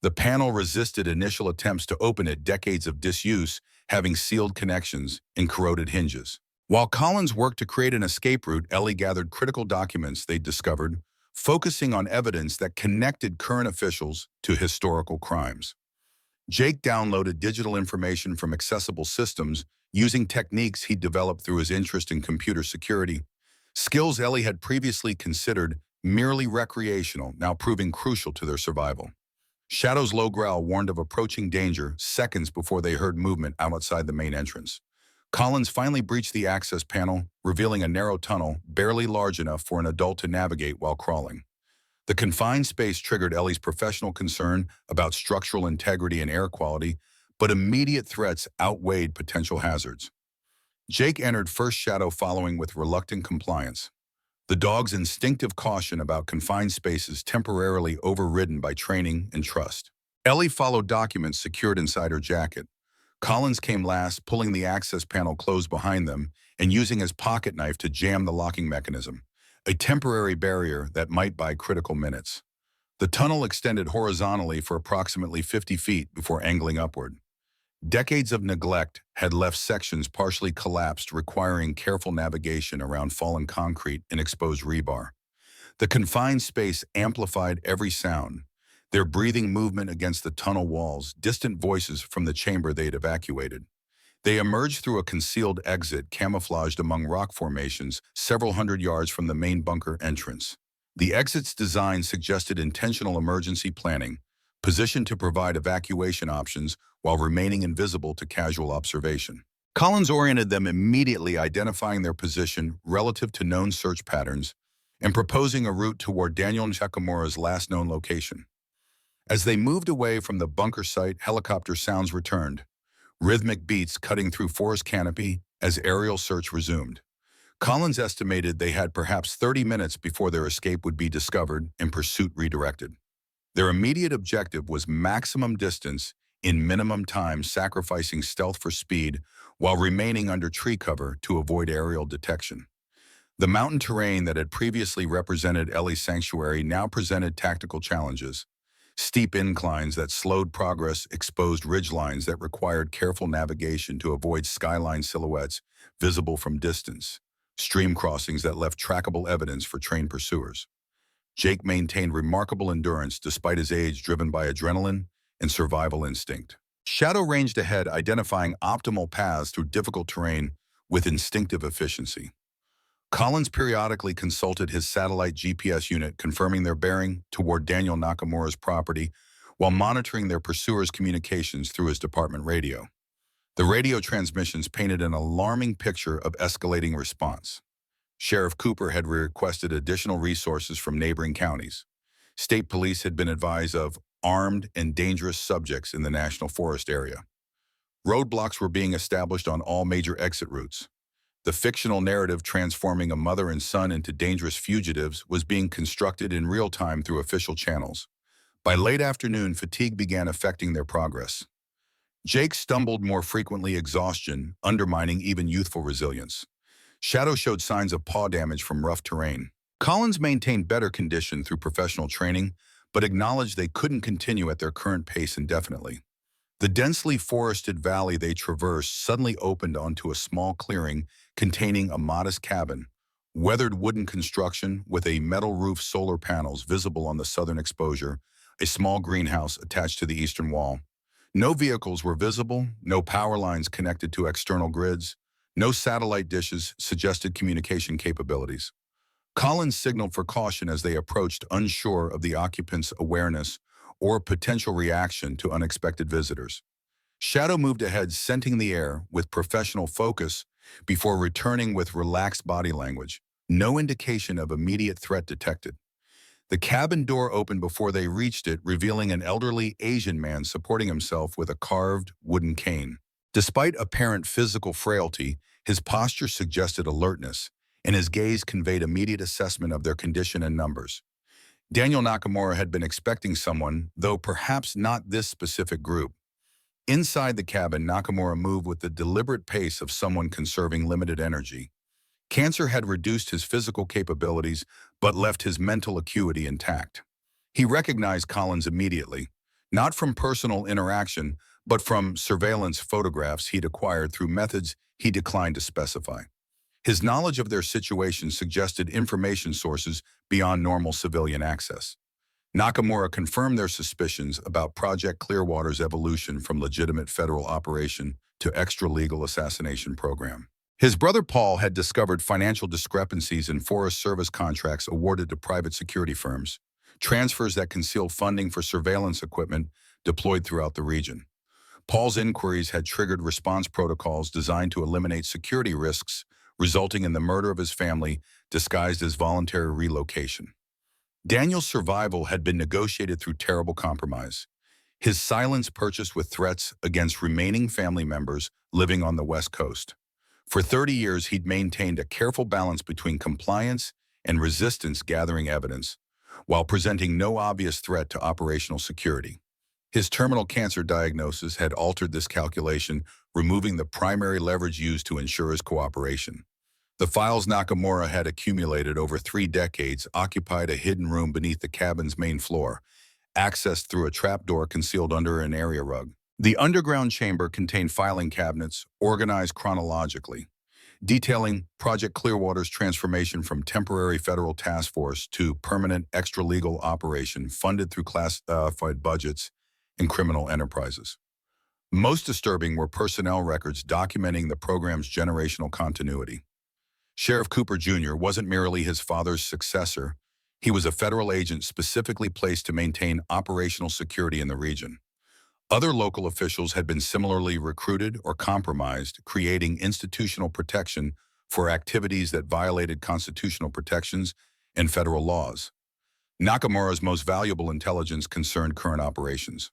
The panel resisted initial attempts to open it, decades of disuse having sealed connections and corroded hinges. While Collins worked to create an escape route, Ellie gathered critical documents they'd discovered, focusing on evidence that connected current officials to historical crimes. Jake downloaded digital information from accessible systems using techniques he'd developed through his interest in computer security, skills Ellie had previously considered merely recreational, now proving crucial to their survival. Shadow's low growl warned of approaching danger seconds before they heard movement outside the main entrance. Collins finally breached the access panel, revealing a narrow tunnel barely large enough for an adult to navigate while crawling. The confined space triggered Ellie's professional concern about structural integrity and air quality, but immediate threats outweighed potential hazards. Jake entered first, Shadow following with reluctant compliance. The dog's instinctive caution about confined spaces temporarily overridden by training and trust. Ellie followed, documents secured inside her jacket. Collins came last, pulling the access panel closed behind them and using his pocket knife to jam the locking mechanism, a temporary barrier that might buy critical minutes. The tunnel extended horizontally for approximately 50 feet before angling upward. Decades of neglect had left sections partially collapsed, requiring careful navigation around fallen concrete and exposed rebar. The confined space amplified every sound, their breathing movement against the tunnel walls, distant voices from the chamber they'd evacuated. They emerged through a concealed exit camouflaged among rock formations several hundred yards from the main bunker entrance. The exit's design suggested intentional emergency planning, positioned to provide evacuation options while remaining invisible to casual observation. Collins oriented them immediately, identifying their position relative to known search patterns and proposing a route toward Daniel Nakamura's last known location. As they moved away from the bunker site, helicopter sounds returned, rhythmic beats cutting through forest canopy as aerial search resumed. Collins estimated they had perhaps 30 minutes before their escape would be discovered and pursuit redirected. Their immediate objective was maximum distance in minimum time, sacrificing stealth for speed while remaining under tree cover to avoid aerial detection. The mountain terrain that had previously represented Ellie's sanctuary now presented tactical challenges. Steep inclines that slowed progress, exposed ridgelines that required careful navigation to avoid skyline silhouettes visible from distance, stream crossings that left trackable evidence for trained pursuers. Jake maintained remarkable endurance despite his age, driven by adrenaline and survival instinct. Shadow ranged ahead, identifying optimal paths through difficult terrain with instinctive efficiency. Collins periodically consulted his satellite GPS unit, confirming their bearing toward Daniel Nakamura's property while monitoring their pursuers' communications through his department radio. The radio transmissions painted an alarming picture of escalating response. Sheriff Cooper had requested additional resources from neighboring counties. State police had been advised of armed and dangerous subjects in the National Forest area. Roadblocks were being established on all major exit routes. The fictional narrative transforming a mother and son into dangerous fugitives was being constructed in real time through official channels. By late afternoon, fatigue began affecting their progress. Jake stumbled more frequently, exhaustion undermining even youthful resilience. Shadow showed signs of paw damage from rough terrain. Collins maintained better condition through professional training, but acknowledged they couldn't continue at their current pace indefinitely. The densely forested valley they traversed suddenly opened onto a small clearing containing a modest cabin, weathered wooden construction with a metal roof, solar panels visible on the southern exposure, a small greenhouse attached to the eastern wall. No vehicles were visible, no power lines connected to external grids, no satellite dishes suggested communication capabilities. Collins signaled for caution as they approached, unsure of the occupants' awareness or potential reaction to unexpected visitors. Shadow moved ahead, scenting the air with professional focus before returning with relaxed body language. No indication of immediate threat detected. The cabin door opened before they reached it, revealing an elderly Asian man supporting himself with a carved wooden cane. Despite apparent physical frailty, his posture suggested alertness, and his gaze conveyed immediate assessment of their condition and numbers. Daniel Nakamura had been expecting someone, though perhaps not this specific group. Inside the cabin, Nakamura moved with the deliberate pace of someone conserving limited energy. Cancer had reduced his physical capabilities, but left his mental acuity intact. He recognized Collins immediately, not from personal interaction, but from surveillance photographs he'd acquired through methods he declined to specify. His knowledge of their situation suggested information sources beyond normal civilian access. Nakamura confirmed their suspicions about Project Clearwater's evolution from legitimate federal operation to extra-legal assassination program. His brother Paul had discovered financial discrepancies in Forest Service contracts awarded to private security firms, transfers that concealed funding for surveillance equipment deployed throughout the region. Paul's inquiries had triggered response protocols designed to eliminate security risks, resulting in the murder of his family disguised as voluntary relocation. Daniel's survival had been negotiated through terrible compromise. His silence purchased with threats against remaining family members living on the West Coast. For 30 years, he'd maintained a careful balance between compliance and resistance, gathering evidence, while presenting no obvious threat to operational security. His terminal cancer diagnosis had altered this calculation, removing the primary leverage used to ensure his cooperation. The files Nakamura had accumulated over 3 decades occupied a hidden room beneath the cabin's main floor, accessed through a trapdoor concealed under an area rug. The underground chamber contained filing cabinets organized chronologically, detailing Project Clearwater's transformation from temporary federal task force to permanent extra-legal operation funded through classified budgets and criminal enterprises. Most disturbing were personnel records documenting the program's generational continuity. Sheriff Cooper Jr. wasn't merely his father's successor. He was a federal agent specifically placed to maintain operational security in the region. Other local officials had been similarly recruited or compromised, creating institutional protection for activities that violated constitutional protections and federal laws. Nakamura's most valuable intelligence concerned current operations.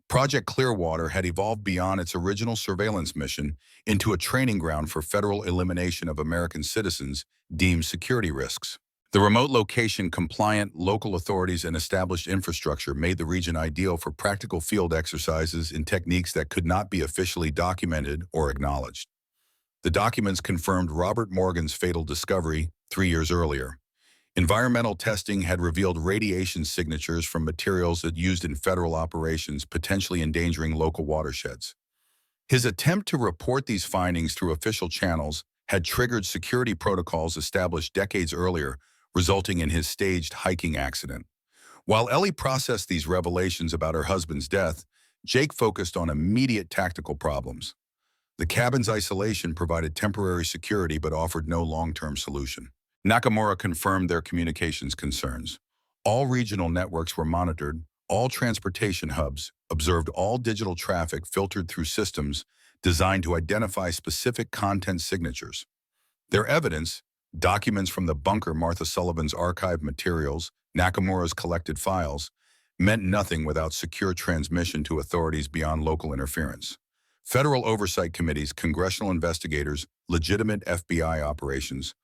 Project Clearwater had evolved beyond its original surveillance mission into a training ground for federal elimination of American citizens deemed security risks. The remote location, compliant local authorities, and established infrastructure made the region ideal for practical field exercises in techniques that could not be officially documented or acknowledged. The documents confirmed Robert Morgan's fatal discovery 3 years earlier. Environmental testing had revealed radiation signatures from materials that used in federal operations, potentially endangering local watersheds. His attempt to report these findings through official channels had triggered security protocols established decades earlier, resulting in his staged hiking accident. While Ellie processed these revelations about her husband's death, Jake focused on immediate tactical problems. The cabin's isolation provided temporary security but offered no long-term solution. Nakamura confirmed their communications concerns. All regional networks were monitored, all transportation hubs observed all digital traffic filtered through systems designed to identify specific content signatures. Their evidence, documents from the bunker, Martha Sullivan's archived materials, Nakamura's collected files, meant nothing without secure transmission to authorities beyond local interference. Federal oversight committees, congressional investigators, legitimate FBI operations,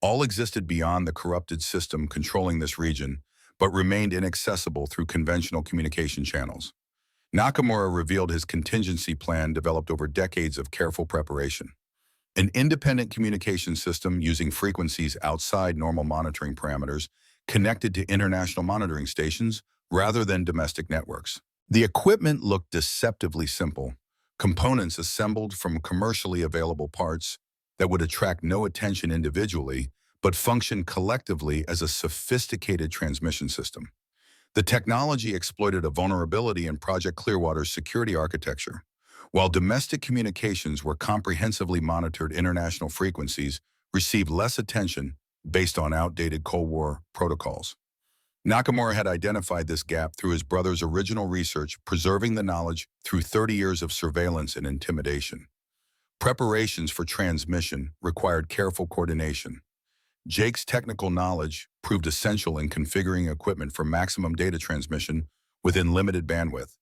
all existed beyond the corrupted system controlling this region, but remained inaccessible through conventional communication channels. Nakamura revealed his contingency plan developed over decades of careful preparation. An independent communication system using frequencies outside normal monitoring parameters connected to international monitoring stations rather than domestic networks. The equipment looked deceptively simple, components assembled from commercially available parts that would attract no attention individually, but function collectively as a sophisticated transmission system. The technology exploited a vulnerability in Project Clearwater's security architecture. While domestic communications were comprehensively monitored, international frequencies received less attention based on outdated Cold War protocols. Nakamura had identified this gap through his brother's original research, preserving the knowledge through 30 years of surveillance and intimidation. Preparations for transmission required careful coordination. Jake's technical knowledge proved essential in configuring equipment for maximum data transmission within limited bandwidth.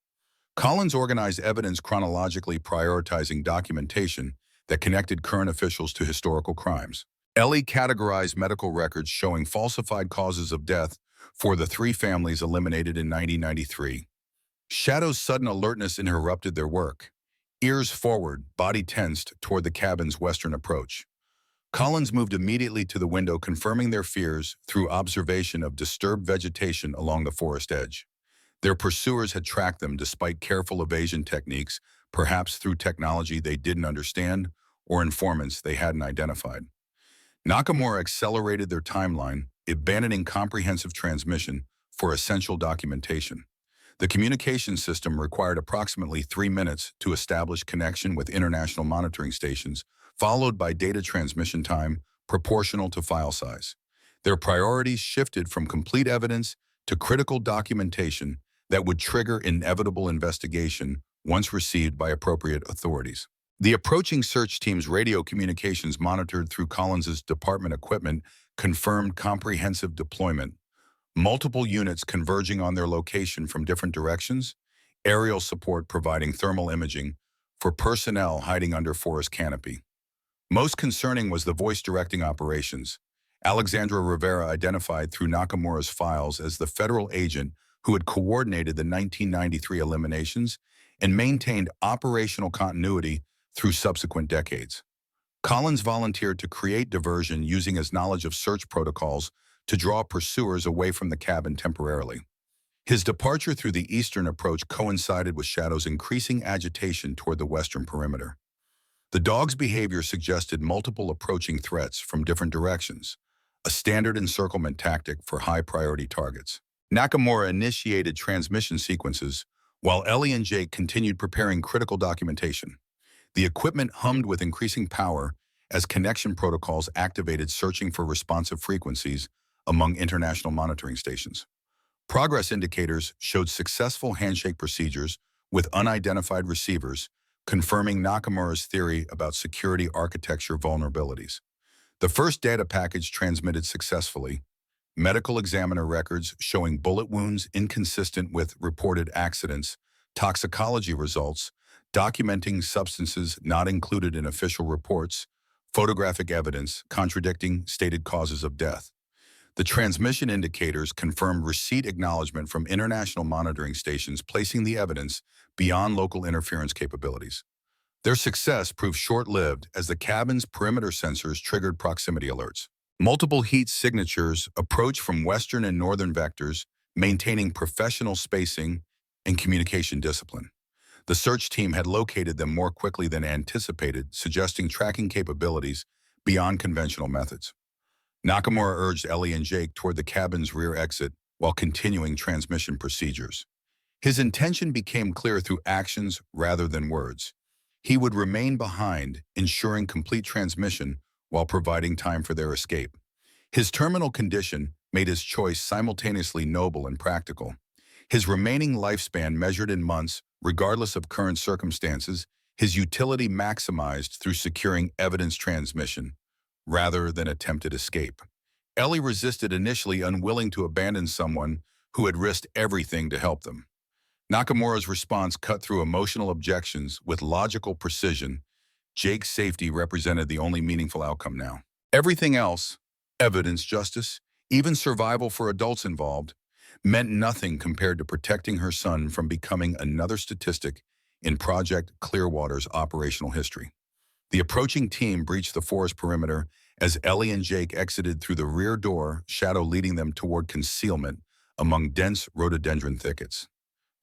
Collins organized evidence chronologically, prioritizing documentation that connected current officials to historical crimes. Ellie categorized medical records showing falsified causes of death for the three families eliminated in 1993. Shadow's sudden alertness interrupted their work. Ears forward, body tensed toward the cabin's western approach. Collins moved immediately to the window, confirming their fears through observation of disturbed vegetation along the forest edge. Their pursuers had tracked them despite careful evasion techniques, perhaps through technology they didn't understand or informants they hadn't identified. Nakamura accelerated their timeline, abandoning comprehensive transmission for essential documentation. The communication system required approximately 3 minutes to establish connection with international monitoring stations, followed by data transmission time proportional to file size. Their priorities shifted from complete evidence to critical documentation that would trigger inevitable investigation once received by appropriate authorities. The approaching search team's radio communications monitored through Collins's department equipment confirmed comprehensive deployment, multiple units converging on their location from different directions, aerial support providing thermal imaging for personnel hiding under forest canopy. Most concerning was the voice directing operations. Alexandra Rivera, identified through Nakamura's files as the federal agent who had coordinated the 1993 eliminations and maintained operational continuity through subsequent decades. Collins volunteered to create diversion using his knowledge of search protocols to draw pursuers away from the cabin temporarily. His departure through the eastern approach coincided with Shadow's increasing agitation toward the western perimeter. The dog's behavior suggested multiple approaching threats from different directions, a standard encirclement tactic for high-priority targets. Nakamura initiated transmission sequences, while Ellie and Jake continued preparing critical documentation. The equipment hummed with increasing power as connection protocols activated, searching for responsive frequencies among international monitoring stations. Progress indicators showed successful handshake procedures with unidentified receivers, confirming Nakamura's theory about security architecture vulnerabilities. The first data package transmitted successfully, medical examiner records showing bullet wounds inconsistent with reported accidents, toxicology results documenting substances not included in official reports, photographic evidence contradicting stated causes of death. The transmission indicators confirmed receipt acknowledgement from international monitoring stations, placing the evidence beyond local interference capabilities. Their success proved short-lived as the cabin's perimeter sensors triggered proximity alerts. Multiple heat signatures approached from western and northern vectors, maintaining professional spacing and communication discipline. The search team had located them more quickly than anticipated, suggesting tracking capabilities beyond conventional methods. Nakamura urged Ellie and Jake toward the cabin's rear exit while continuing transmission procedures. His intention became clear through actions rather than words. He would remain behind, ensuring complete transmission while providing time for their escape. His terminal condition made his choice simultaneously noble and practical. His remaining lifespan measured in months, regardless of current circumstances, his utility maximized through securing evidence transmission rather than attempted escape. Ellie resisted initially, unwilling to abandon someone who had risked everything to help them. Nakamura's response cut through emotional objections with logical precision. Jake's safety represented the only meaningful outcome now. Everything else, evidence, justice, even survival for adults involved, meant nothing compared to protecting her son from becoming another statistic in Project Clearwater's operational history. The approaching team breached the forest perimeter as Ellie and Jake exited through the rear door, Shadow leading them toward concealment among dense rhododendron thickets.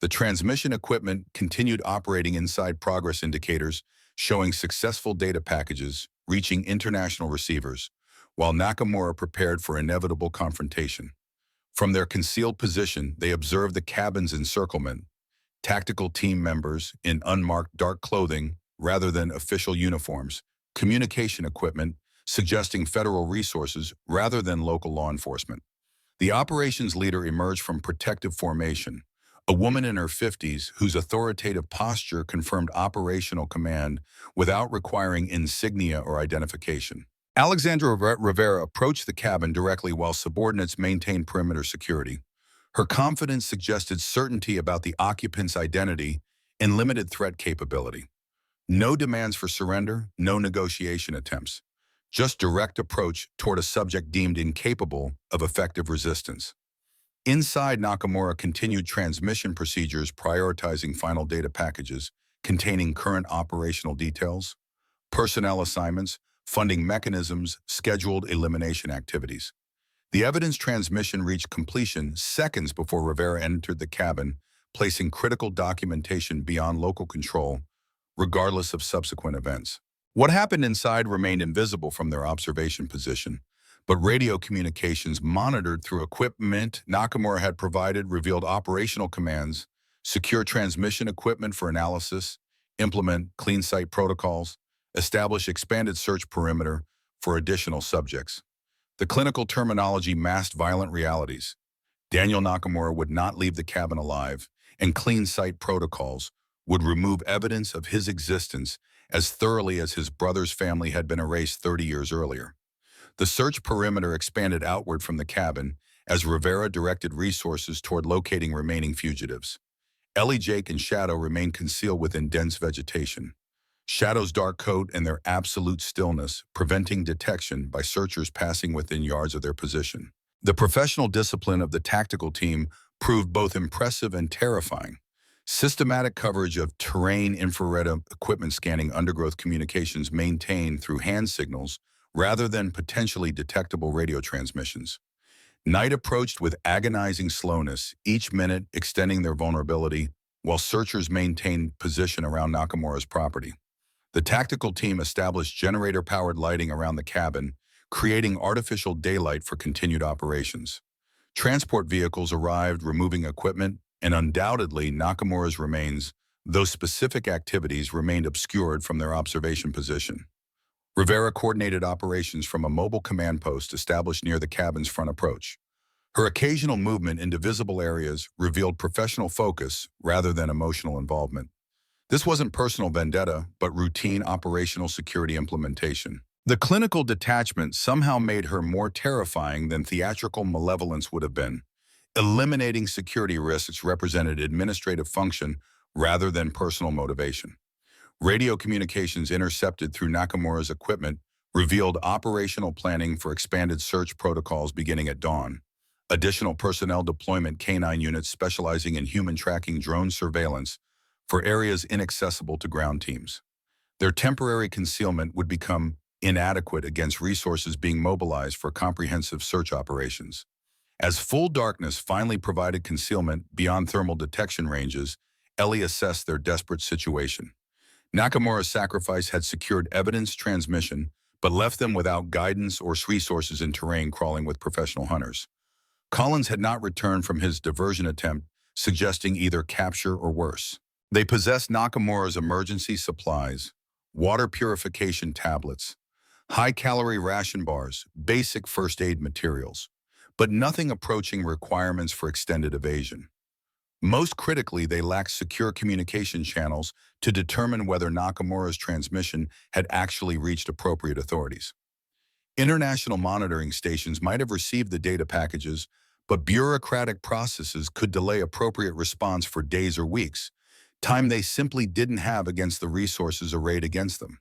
The transmission equipment continued operating inside, progress indicators showing successful data packages reaching international receivers, while Nakamura prepared for inevitable confrontation. From their concealed position, they observed the cabin's encirclement, tactical team members in unmarked dark clothing rather than official uniforms, communication equipment suggesting federal resources rather than local law enforcement. The operations leader emerged from protective formation, a woman in her 50s whose authoritative posture confirmed operational command without requiring insignia or identification. Alexandra Rivera approached the cabin directly while subordinates maintained perimeter security. Her confidence suggested certainty about the occupant's identity and limited threat capability. No demands for surrender, no negotiation attempts. Just direct approach toward a subject deemed incapable of effective resistance. Inside, Nakamura continued transmission procedures prioritizing final data packages containing current operational details, personnel assignments, funding mechanisms, scheduled elimination activities. The evidence transmission reached completion seconds before Rivera entered the cabin, placing critical documentation beyond local control, regardless of subsequent events. What happened inside remained invisible from their observation position, but radio communications monitored through equipment Nakamura had provided revealed operational commands, secure transmission equipment for analysis, implement clean site protocols, establish expanded search perimeter for additional subjects. The clinical terminology masked violent realities. Daniel Nakamura would not leave the cabin alive, and clean site protocols would remove evidence of his existence as thoroughly as his brother's family had been erased 30 years earlier. The search perimeter expanded outward from the cabin as Rivera directed resources toward locating remaining fugitives. Ellie, Jake, and Shadow remained concealed within dense vegetation. Shadow's dark coat and their absolute stillness preventing detection by searchers passing within yards of their position. The professional discipline of the tactical team proved both impressive and terrifying. Systematic coverage of terrain infrared equipment scanning undergrowth communications maintained through hand signals rather than potentially detectable radio transmissions. Night approached with agonizing slowness, each minute extending their vulnerability, while searchers maintained position around Nakamura's property. The tactical team established generator-powered lighting around the cabin, creating artificial daylight for continued operations. Transport vehicles arrived, removing equipment, and undoubtedly Nakamura's remains, though specific activities remained obscured from their observation position. Rivera coordinated operations from a mobile command post established near the cabin's front approach. Her occasional movement into visible areas revealed professional focus rather than emotional involvement. This wasn't personal vendetta, but routine operational security implementation. The clinical detachment somehow made her more terrifying than theatrical malevolence would have been. Eliminating security risks represented administrative function rather than personal motivation. Radio communications intercepted through Nakamura's equipment revealed operational planning for expanded search protocols beginning at dawn. Additional personnel deployment canine units specializing in human tracking drone surveillance for areas inaccessible to ground teams. Their temporary concealment would become inadequate against resources being mobilized for comprehensive search operations. As full darkness finally provided concealment beyond thermal detection ranges, Ellie assessed their desperate situation. Nakamura's sacrifice had secured evidence transmission, but left them without guidance or resources in terrain crawling with professional hunters. Collins had not returned from his diversion attempt, suggesting either capture or worse. They possessed Nakamura's emergency supplies, water purification tablets, high-calorie ration bars, basic first aid materials, but nothing approaching requirements for extended evasion. Most critically, they lacked secure communication channels to determine whether Nakamura's transmission had actually reached appropriate authorities. International monitoring stations might have received the data packages, but bureaucratic processes could delay appropriate response for days or weeks, time they simply didn't have against the resources arrayed against them.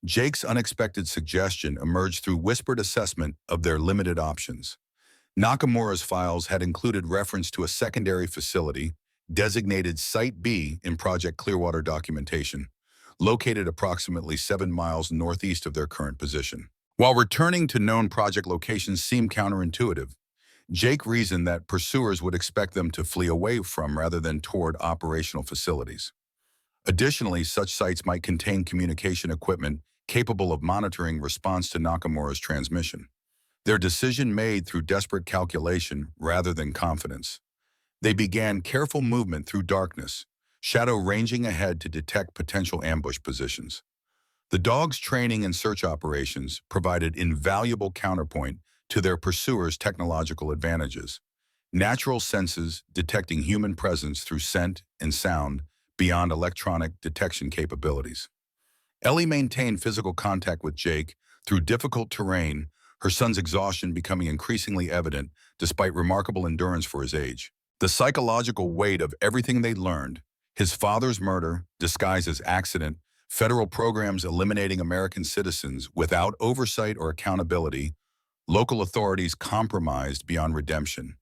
Jake's unexpected suggestion emerged through whispered assessment of their limited options. Nakamura's files had included reference to a secondary facility, designated Site B in Project Clearwater documentation, located approximately 7 miles northeast of their current position. While returning to known project locations seemed counterintuitive, Jake reasoned that pursuers would expect them to flee away from rather than toward operational facilities. Additionally, such sites might contain communication equipment capable of monitoring response to Nakamura's transmission. Their decision made through desperate calculation rather than confidence. They began careful movement through darkness, Shadow ranging ahead to detect potential ambush positions. The dog's training and search operations provided invaluable counterpoint to their pursuers' technological advantages. Natural senses detecting human presence through scent and sound beyond electronic detection capabilities. Ellie maintained physical contact with Jake through difficult terrain, her son's exhaustion becoming increasingly evident despite remarkable endurance for his age. The psychological weight of everything they'd learned, his father's murder disguised as accident, federal programs eliminating American citizens without oversight or accountability, local authorities compromised beyond redemption,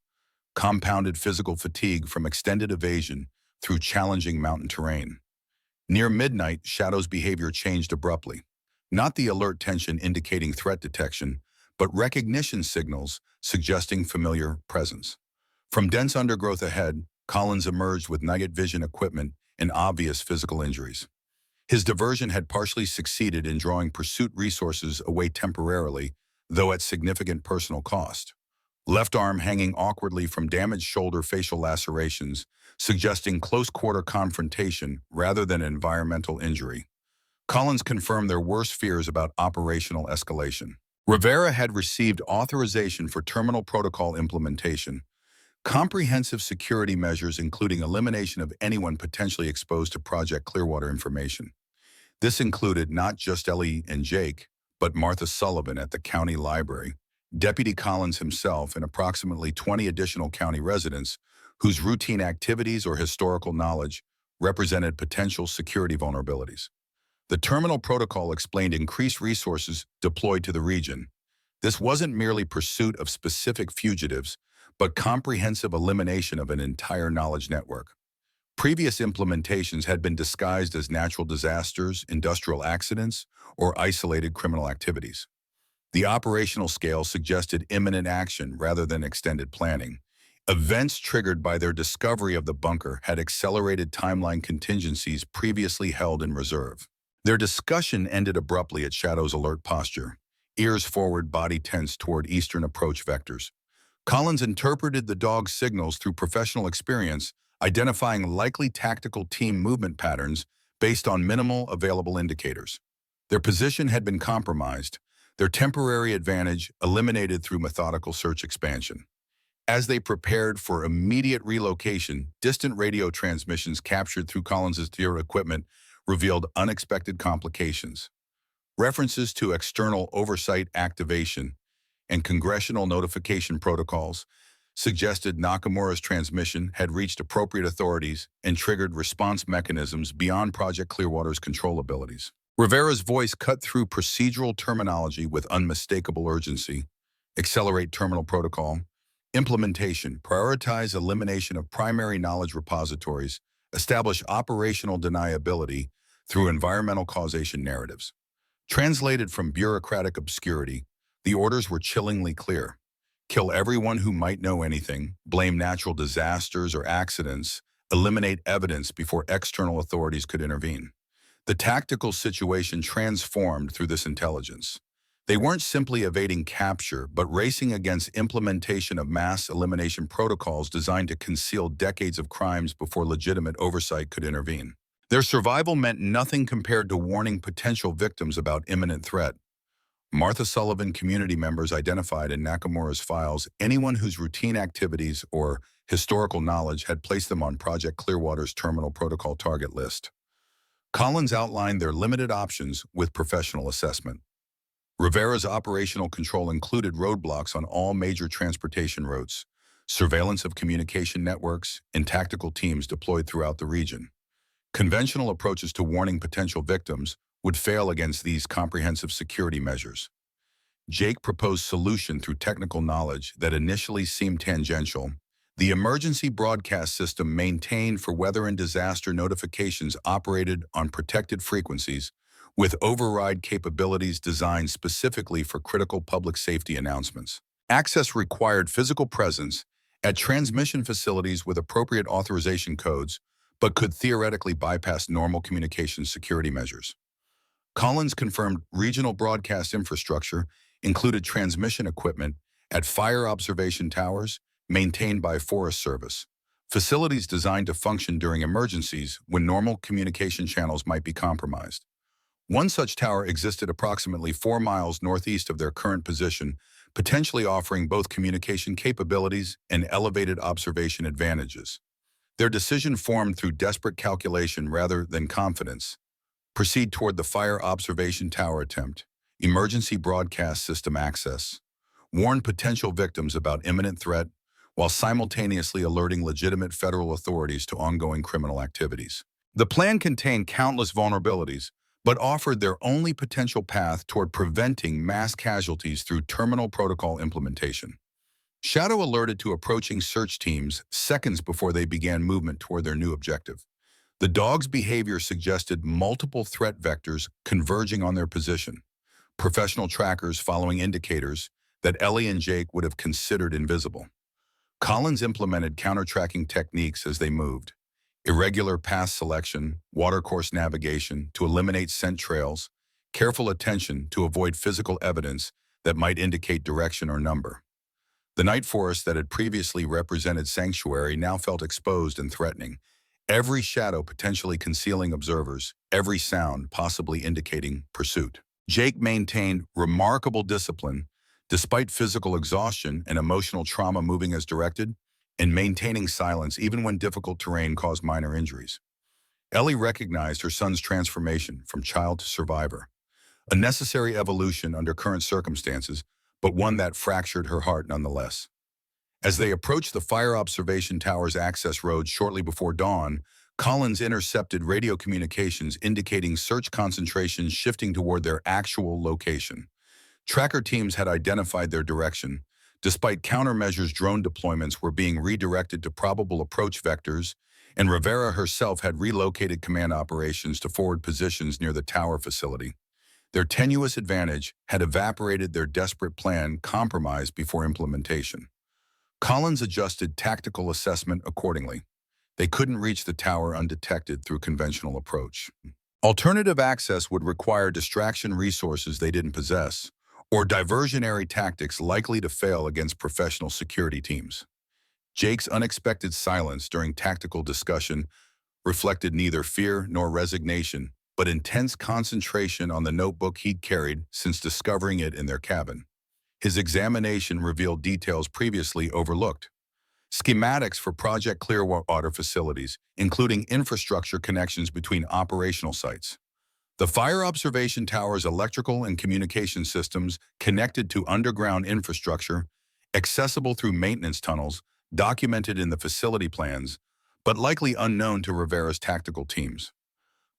compounded physical fatigue from extended evasion through challenging mountain terrain. Near midnight, Shadow's behavior changed abruptly. Not the alert tension indicating threat detection, but recognition signals suggesting familiar presence. From dense undergrowth ahead, Collins emerged with night vision equipment and obvious physical injuries. His diversion had partially succeeded in drawing pursuit resources away temporarily, though at significant personal cost. Left arm hanging awkwardly from damaged shoulder facial lacerations, suggesting close-quarter confrontation rather than environmental injury. Collins confirmed their worst fears about operational escalation. Rivera had received authorization for terminal protocol implementation, comprehensive security measures including elimination of anyone potentially exposed to Project Clearwater information. This included not just Ellie and Jake, but Martha Sullivan at the county library, Deputy Collins himself, and approximately 20 additional county residents whose routine activities or historical knowledge represented potential security vulnerabilities. The terminal protocol explained increased resources deployed to the region. This wasn't merely pursuit of specific fugitives, but comprehensive elimination of an entire knowledge network. Previous implementations had been disguised as natural disasters, industrial accidents, or isolated criminal activities. The operational scale suggested imminent action rather than extended planning. Events triggered by their discovery of the bunker had accelerated timeline contingencies previously held in reserve. Their discussion ended abruptly at Shadow's alert posture, ears forward, body tense toward eastern approach vectors. Collins interpreted the dog's signals through professional experience, identifying likely tactical team movement patterns based on minimal available indicators. Their position had been compromised, their temporary advantage eliminated through methodical search expansion. As they prepared for immediate relocation, distant radio transmissions captured through Collins's theater equipment revealed unexpected complications. References to external oversight activation and congressional notification protocols suggested Nakamura's transmission had reached appropriate authorities and triggered response mechanisms beyond Project Clearwater's control abilities. Rivera's voice cut through procedural terminology with unmistakable urgency. Accelerate terminal protocol. Implementation. Prioritize elimination of primary knowledge repositories. Establish operational deniability through environmental causation narratives. Translated from bureaucratic obscurity, the orders were chillingly clear. Kill everyone who might know anything, blame natural disasters or accidents, eliminate evidence before external authorities could intervene. The tactical situation transformed through this intelligence. They weren't simply evading capture, but racing against implementation of mass elimination protocols designed to conceal decades of crimes before legitimate oversight could intervene. Their survival meant nothing compared to warning potential victims about imminent threat. Martha Sullivan community members identified in Nakamura's files anyone whose routine activities or historical knowledge had placed them on Project Clearwater's terminal protocol target list. Collins outlined their limited options with professional assessment. Rivera's operational control included roadblocks on all major transportation routes, surveillance of communication networks, and tactical teams deployed throughout the region. Conventional approaches to warning potential victims would fail against these comprehensive security measures. Jake proposed solution through technical knowledge that initially seemed tangential. The emergency broadcast system maintained for weather and disaster notifications operated on protected frequencies with override capabilities designed specifically for critical public safety announcements. Access required physical presence at transmission facilities with appropriate authorization codes, but could theoretically bypass normal communications security measures. Collins confirmed regional broadcast infrastructure included transmission equipment at fire observation towers maintained by Forest Service, facilities designed to function during emergencies when normal communication channels might be compromised. One such tower existed approximately 4 miles northeast of their current position, potentially offering both communication capabilities and elevated observation advantages. Their decision formed through desperate calculation rather than confidence. Proceed toward the fire observation tower attempt. Emergency broadcast system access. Warn potential victims about imminent threat while simultaneously alerting legitimate federal authorities to ongoing criminal activities. The plan contained countless vulnerabilities, but offered their only potential path toward preventing mass casualties through terminal protocol implementation. Shadow alerted to approaching search teams seconds before they began movement toward their new objective. The dog's behavior suggested multiple threat vectors converging on their position, professional trackers following indicators that Ellie and Jake would have considered invisible. Collins implemented counter-tracking techniques as they moved, irregular path selection, watercourse navigation to eliminate scent trails, careful attention to avoid physical evidence that might indicate direction or number. The night forest that had previously represented sanctuary now felt exposed and threatening, every shadow potentially concealing observers, every sound possibly indicating pursuit. Jake maintained remarkable discipline despite physical exhaustion and emotional trauma moving as directed, and maintaining silence even when difficult terrain caused minor injuries. Ellie recognized her son's transformation from child to survivor, a necessary evolution under current circumstances, but one that fractured her heart nonetheless. As they approached the fire observation tower's access road shortly before dawn, Collins intercepted radio communications indicating search concentrations shifting toward their actual location. Tracker teams had identified their direction. Despite countermeasures, drone deployments were being redirected to probable approach vectors, and Rivera herself had relocated command operations to forward positions near the tower facility. Their tenuous advantage had evaporated, their desperate plan compromised before implementation. Collins adjusted tactical assessment accordingly. They couldn't reach the tower undetected through conventional approach. Alternative access would require distraction resources they didn't possess, or diversionary tactics likely to fail against professional security teams. Jake's unexpected silence during tactical discussion reflected neither fear nor resignation, but intense concentration on the notebook he'd carried since discovering it in their cabin. His examination revealed details previously overlooked. Schematics for Project Clearwater facilities, including infrastructure connections between operational sites. The fire observation tower's electrical and communication systems connected to underground infrastructure, accessible through maintenance tunnels, documented in the facility plans, but likely unknown to Rivera's tactical teams.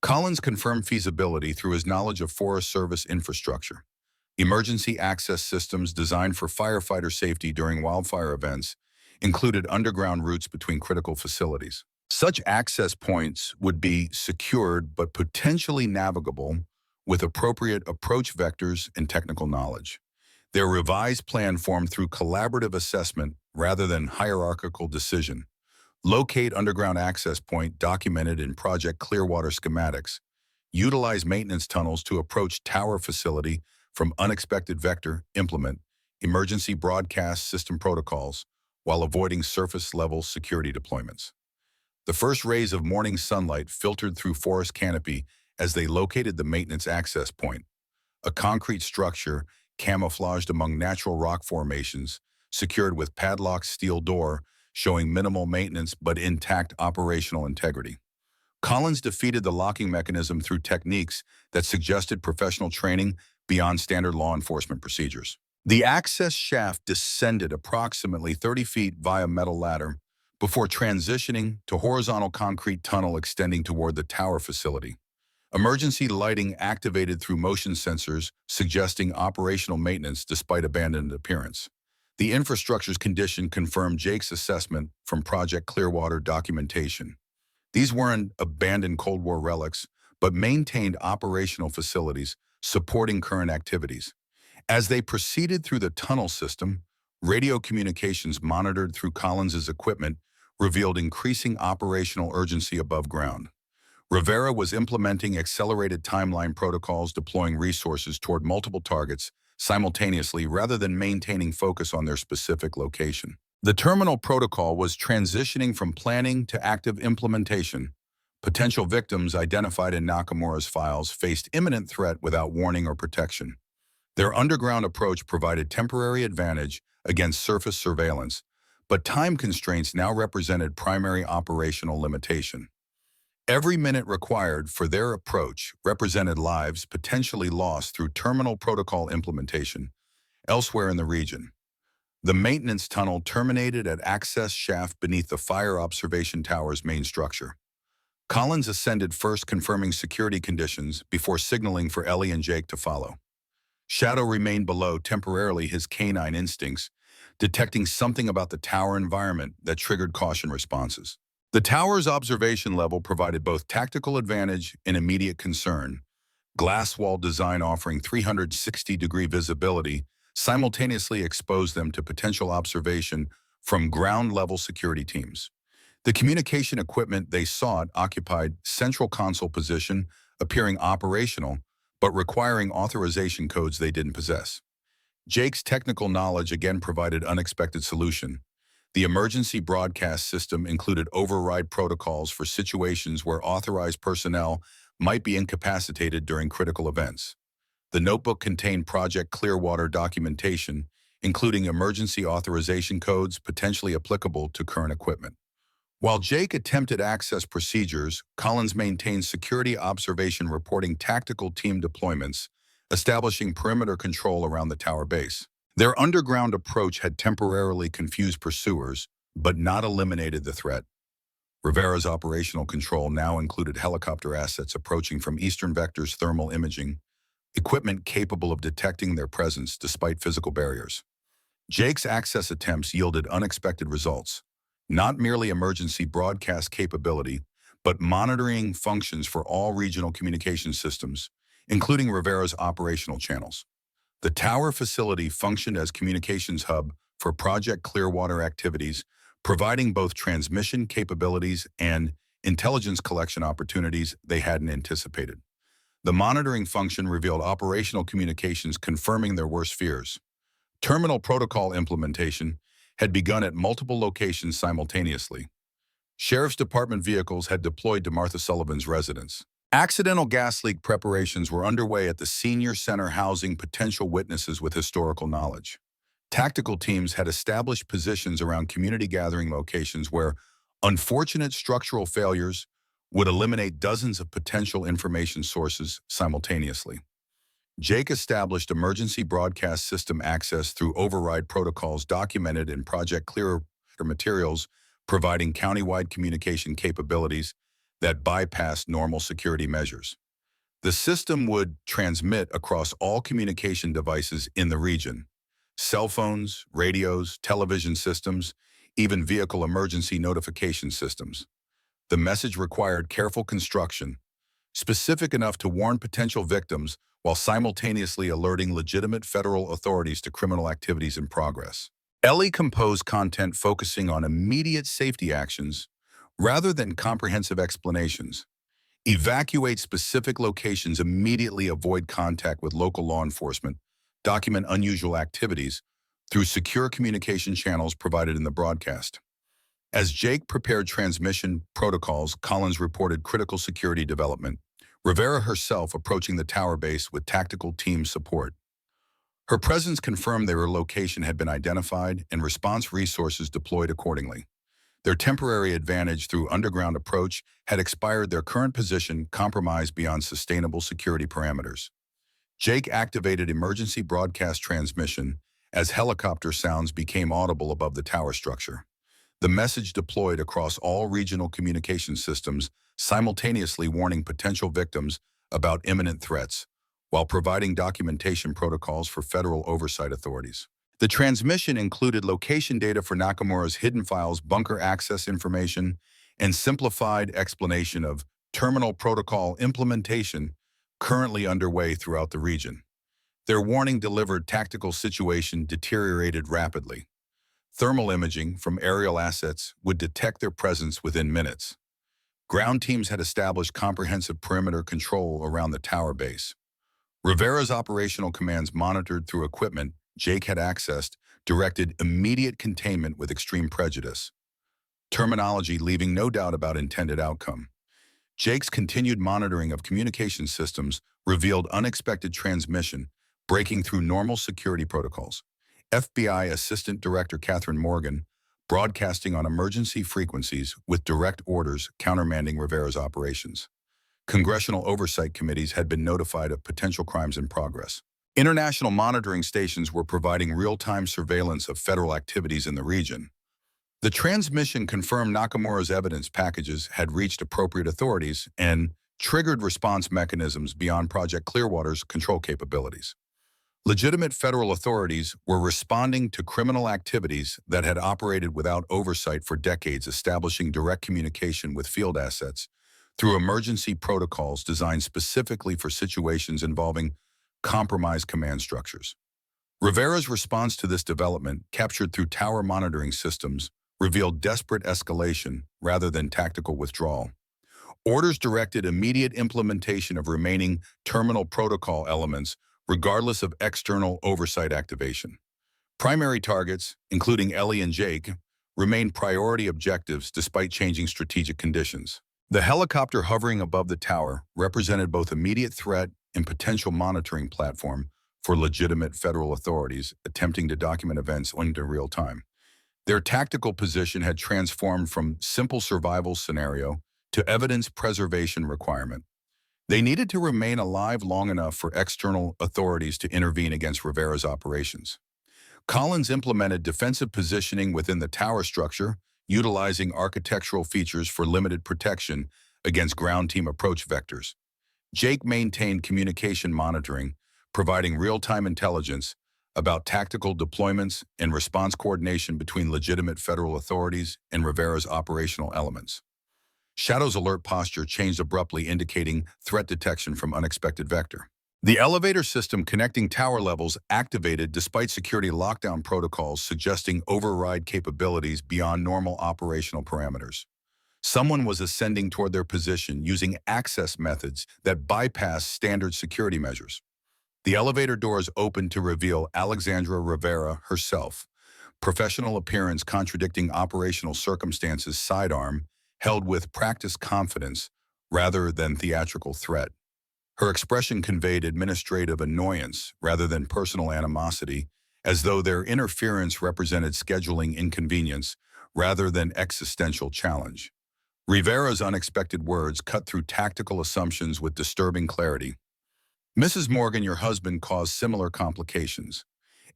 Collins confirmed feasibility through his knowledge of Forest Service infrastructure. Emergency access systems designed for firefighter safety during wildfire events included underground routes between critical facilities. Such access points would be secured but potentially navigable with appropriate approach vectors and technical knowledge. Their revised plan formed through collaborative assessment rather than hierarchical decision. Locate underground access point documented in Project Clearwater schematics. Utilize maintenance tunnels to approach tower facility from unexpected vector. Implement emergency broadcast system protocols while avoiding surface-level security deployments. The first rays of morning sunlight filtered through forest canopy as they located the maintenance access point, a concrete structure camouflaged among natural rock formations, secured with padlocked steel door, showing minimal maintenance but intact operational integrity. Collins defeated the locking mechanism through techniques that suggested professional training beyond standard law enforcement procedures. The access shaft descended approximately 30 feet via metal ladder before transitioning to horizontal concrete tunnel extending toward the tower facility. Emergency lighting activated through motion sensors, suggesting operational maintenance despite abandoned appearance. The infrastructure's condition confirmed Jake's assessment from Project Clearwater documentation. These weren't abandoned Cold War relics, but maintained operational facilities supporting current activities. As they proceeded through the tunnel system, radio communications monitored through Collins's equipment revealed increasing operational urgency above ground. Rivera was implementing accelerated timeline protocols, deploying resources toward multiple targets simultaneously rather than maintaining focus on their specific location. The terminal protocol was transitioning from planning to active implementation. Potential victims identified in Nakamura's files faced imminent threat without warning or protection. Their underground approach provided temporary advantage against surface surveillance, but time constraints now represented primary operational limitation. Every minute required for their approach represented lives potentially lost through terminal protocol implementation elsewhere in the region. The maintenance tunnel terminated at access shaft beneath the fire observation tower's main structure. Collins ascended first, confirming security conditions before signaling for Ellie and Jake to follow. Shadow remained below temporarily, his canine instincts detecting something about the tower environment that triggered caution responses. The tower's observation level provided both tactical advantage and immediate concern. Glass wall design offering 360-degree visibility simultaneously exposed them to potential observation from ground-level security teams. The communication equipment they sought occupied central console position, appearing operational, but requiring authorization codes they didn't possess. Jake's technical knowledge again provided unexpected solution. The emergency broadcast system included override protocols for situations where authorized personnel might be incapacitated during critical events. The notebook contained Project Clearwater documentation, including emergency authorization codes potentially applicable to current equipment. While Jake attempted access procedures, Collins maintained security observation reporting tactical team deployments, establishing perimeter control around the tower base. Their underground approach had temporarily confused pursuers, but not eliminated the threat. Rivera's operational control now included helicopter assets approaching from Eastern Vector's thermal imaging, equipment capable of detecting their presence despite physical barriers. Jake's access attempts yielded unexpected results, not merely emergency broadcast capability, but monitoring functions for all regional communication systems, including Rivera's operational channels. The tower facility functioned as communications hub for Project Clearwater activities, providing both transmission capabilities and intelligence collection opportunities they hadn't anticipated. The monitoring function revealed operational communications confirming their worst fears. Terminal protocol implementation had begun at multiple locations simultaneously. Sheriff's Department vehicles had deployed to Martha Sullivan's residence. Accidental gas leak preparations were underway at the senior center housing potential witnesses with historical knowledge. Tactical teams had established positions around community gathering locations where unfortunate structural failures would eliminate dozens of potential information sources simultaneously. Jake established emergency broadcast system access through override protocols documented in Project Clearwater materials, providing countywide communication capabilities that bypassed normal security measures. The system would transmit across all communication devices in the region: cell phones, radios, television systems, even vehicle emergency notification systems. The message required careful construction, specific enough to warn potential victims while simultaneously alerting legitimate federal authorities to criminal activities in progress. Ellie composed content focusing on immediate safety actions rather than comprehensive explanations. Evacuate specific locations, immediately avoid contact with local law enforcement, document unusual activities through secure communication channels provided in the broadcast. As Jake prepared transmission protocols, Collins reported critical security development, Rivera herself approaching the tower base with tactical team support. Her presence confirmed their location had been identified and response resources deployed accordingly. Their temporary advantage through underground approach had expired, their current position compromised beyond sustainable security parameters. Jake activated emergency broadcast transmission as helicopter sounds became audible above the tower structure. The message deployed across all regional communication systems, simultaneously warning potential victims about imminent threats, while providing documentation protocols for federal oversight authorities. The transmission included location data for Nakamura's hidden files, bunker access information, and simplified explanation of terminal protocol implementation currently underway throughout the region. Their warning delivered tactical situation deteriorated rapidly. Thermal imaging from aerial assets would detect their presence within minutes. Ground teams had established comprehensive perimeter control around the tower base. Rivera's operational commands, monitored through equipment Jake had accessed, directed immediate containment with extreme prejudice. Terminology leaving no doubt about intended outcome. Jake's continued monitoring of communication systems revealed unexpected transmission, breaking through normal security protocols. FBI Assistant Director Catherine Morgan, broadcasting on emergency frequencies with direct orders countermanding Rivera's operations. Congressional oversight committees had been notified of potential crimes in progress. International monitoring stations were providing real-time surveillance of federal activities in the region. The transmission confirmed Nakamura's evidence packages had reached appropriate authorities and triggered response mechanisms beyond Project Clearwater's control capabilities. Legitimate federal authorities were responding to criminal activities that had operated without oversight for decades, establishing direct communication with field assets through emergency protocols designed specifically for situations involving compromised command structures. Rivera's response to this development, captured through tower monitoring systems, revealed desperate escalation rather than tactical withdrawal. Orders directed immediate implementation of remaining terminal protocol elements regardless of external oversight activation. Primary targets, including Ellie and Jake, remained priority objectives despite changing strategic conditions. The helicopter hovering above the tower represented both immediate threat and potential monitoring platform for legitimate federal authorities attempting to document events into real time. Their tactical position had transformed from simple survival scenario to evidence preservation requirement. They needed to remain alive long enough for external authorities to intervene against Rivera's operations. Collins implemented defensive positioning within the tower structure, utilizing architectural features for limited protection against ground team approach vectors. Jake maintained communication monitoring, providing real-time intelligence about tactical deployments and response coordination between legitimate federal authorities and Rivera's operational elements. Shadow's alert posture changed abruptly, indicating threat detection from unexpected vector. The elevator system connecting tower levels activated despite security lockdown protocols suggesting override capabilities beyond normal operational parameters. Someone was ascending toward their position using access methods that bypassed standard security measures. The elevator doors opened to reveal Alexandra Rivera herself, professional appearance contradicting operational circumstances, sidearm, held with practiced confidence rather than theatrical threat. Her expression conveyed administrative annoyance rather than personal animosity, as though their interference represented scheduling inconvenience rather than existential challenge. Rivera's unexpected words cut through tactical assumptions with disturbing clarity. "Mrs. Morgan, your husband caused similar complications.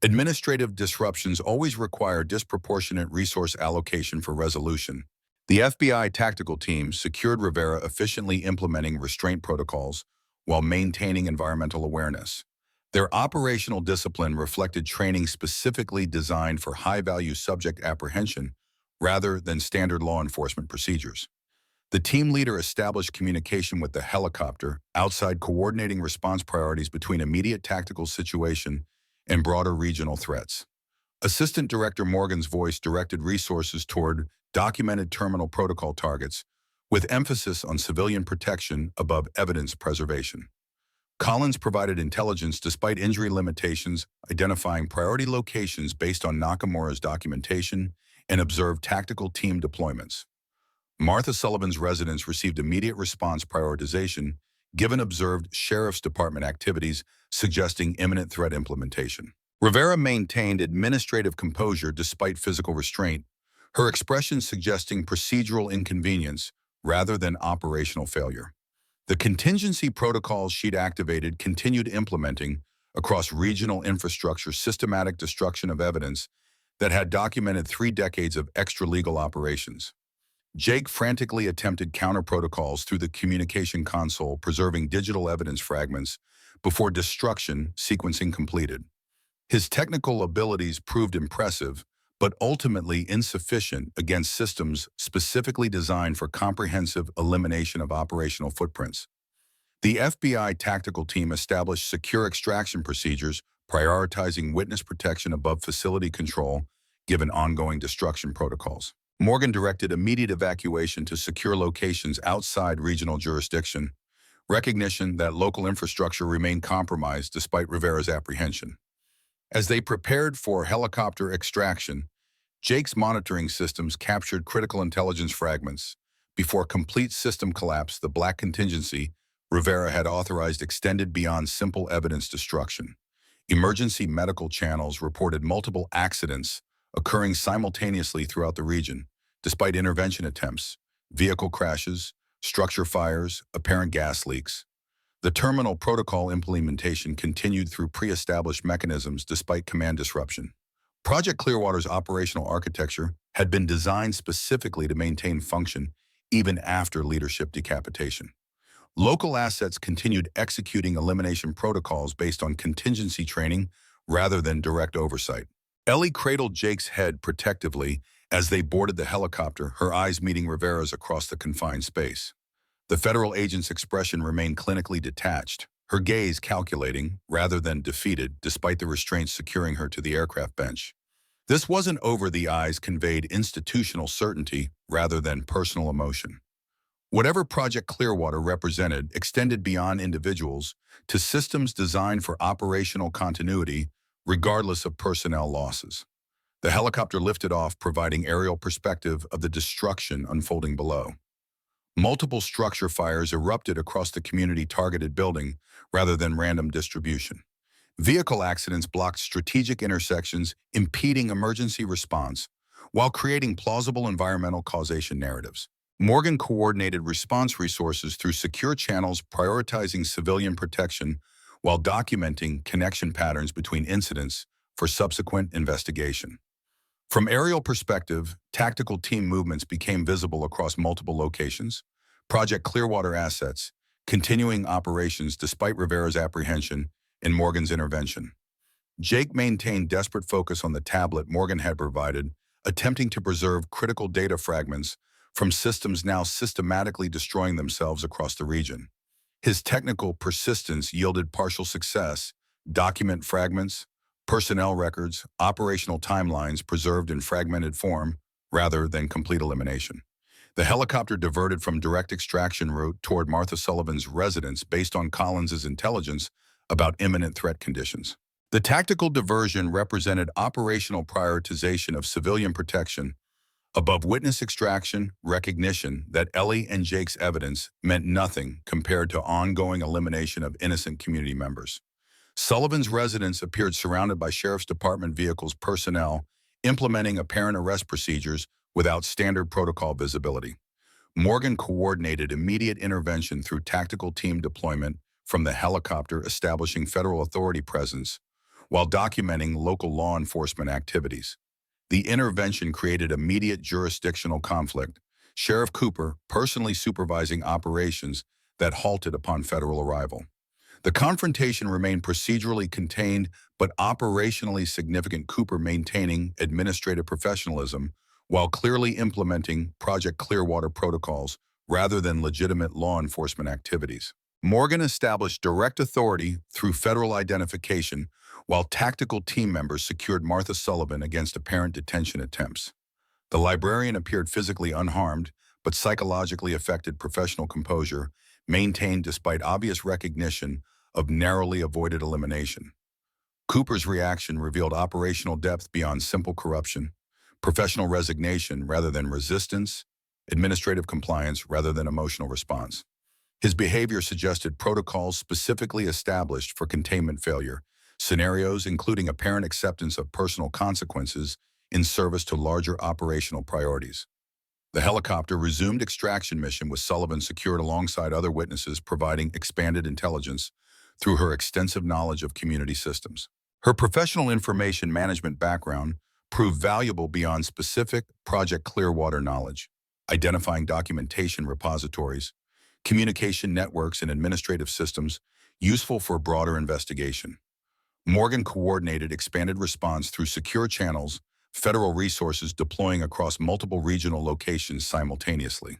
Administrative disruptions always require disproportionate resource allocation for resolution." The FBI tactical team secured Rivera, efficiently implementing restraint protocols while maintaining environmental awareness. Their operational discipline reflected training specifically designed for high-value subject apprehension rather than standard law enforcement procedures. The team leader established communication with the helicopter outside, coordinating response priorities between immediate tactical situation and broader regional threats. Assistant Director Morgan's voice directed resources toward documented terminal protocol targets, with emphasis on civilian protection above evidence preservation. Collins provided intelligence despite injury limitations, identifying priority locations based on Nakamura's documentation and observed tactical team deployments. Martha Sullivan's residence received immediate response prioritization, given observed Sheriff's Department activities suggesting imminent threat implementation. Rivera maintained administrative composure despite physical restraint, her expression suggesting procedural inconvenience rather than operational failure. The contingency protocols she'd activated continued implementing across regional infrastructure, systematic destruction of evidence that had documented 3 decades of extra-legal operations. Jake frantically attempted counter-protocols through the communication console, preserving digital evidence fragments before destruction sequencing completed. His technical abilities proved impressive, but ultimately insufficient against systems specifically designed for comprehensive elimination of operational footprints. The FBI tactical team established secure extraction procedures, prioritizing witness protection above facility control, given ongoing destruction protocols. Morgan directed immediate evacuation to secure locations outside regional jurisdiction, recognition that local infrastructure remained compromised despite Rivera's apprehension. As they prepared for helicopter extraction, Jake's monitoring systems captured critical intelligence fragments. Before complete system collapse, the black contingency Rivera had authorized extended beyond simple evidence destruction. Emergency medical channels reported multiple accidents occurring simultaneously throughout the region, despite intervention attempts, vehicle crashes, structure fires, apparent gas leaks. The terminal protocol implementation continued through pre-established mechanisms despite command disruption. Project Clearwater's operational architecture had been designed specifically to maintain function even after leadership decapitation. Local assets continued executing elimination protocols based on contingency training rather than direct oversight. Ellie cradled Jake's head protectively as they boarded the helicopter, her eyes meeting Rivera's across the confined space. The federal agent's expression remained clinically detached, her gaze calculating rather than defeated despite the restraints securing her to the aircraft bench. This wasn't over the eyes conveyed institutional certainty rather than personal emotion. Whatever Project Clearwater represented extended beyond individuals to systems designed for operational continuity, regardless of personnel losses. The helicopter lifted off, providing aerial perspective of the destruction unfolding below. Multiple structure fires erupted across the community-targeted building rather than random distribution. Vehicle accidents blocked strategic intersections, impeding emergency response, while creating plausible environmental causation narratives. Morgan coordinated response resources through secure channels, prioritizing civilian protection while documenting connection patterns between incidents for subsequent investigation. From aerial perspective, tactical team movements became visible across multiple locations. Project Clearwater assets, continuing operations despite Rivera's apprehension and Morgan's intervention. Jake maintained desperate focus on the tablet Morgan had provided, attempting to preserve critical data fragments from systems now systematically destroying themselves across the region. His technical persistence yielded partial success, document fragments, personnel records, operational timelines preserved in fragmented form rather than complete elimination. The helicopter diverted from direct extraction route toward Martha Sullivan's residence based on Collins's intelligence about imminent threat conditions. The tactical diversion represented operational prioritization of civilian protection above witness extraction, recognition that Ellie and Jake's evidence meant nothing compared to ongoing elimination of innocent community members. Sullivan's residence appeared surrounded by Sheriff's Department vehicles personnel implementing apparent arrest procedures without standard protocol visibility. Morgan coordinated immediate intervention through tactical team deployment from the helicopter, establishing federal authority presence while documenting local law enforcement activities. The intervention created immediate jurisdictional conflict, Sheriff Cooper personally supervising operations that halted upon federal arrival. The confrontation remained procedurally contained but operationally significant, Cooper maintaining administrative professionalism while clearly implementing Project Clearwater protocols rather than legitimate law enforcement activities. Morgan established direct authority through federal identification while tactical team members secured Martha Sullivan against apparent detention attempts. The librarian appeared physically unharmed, but psychologically affected professional composure, maintained despite obvious recognition of narrowly avoided elimination. Cooper's reaction revealed operational depth beyond simple corruption, professional resignation rather than resistance, administrative compliance rather than emotional response. His behavior suggested protocols specifically established for containment failure, scenarios including apparent acceptance of personal consequences in service to larger operational priorities. The helicopter resumed extraction mission with Sullivan secured alongside other witnesses, providing expanded intelligence through her extensive knowledge of community systems. Her professional information management background proved valuable beyond specific Project Clearwater knowledge, identifying documentation repositories, communication networks, and administrative systems useful for broader investigation. Morgan coordinated expanded response through secure channels, federal resources deploying across multiple regional locations simultaneously.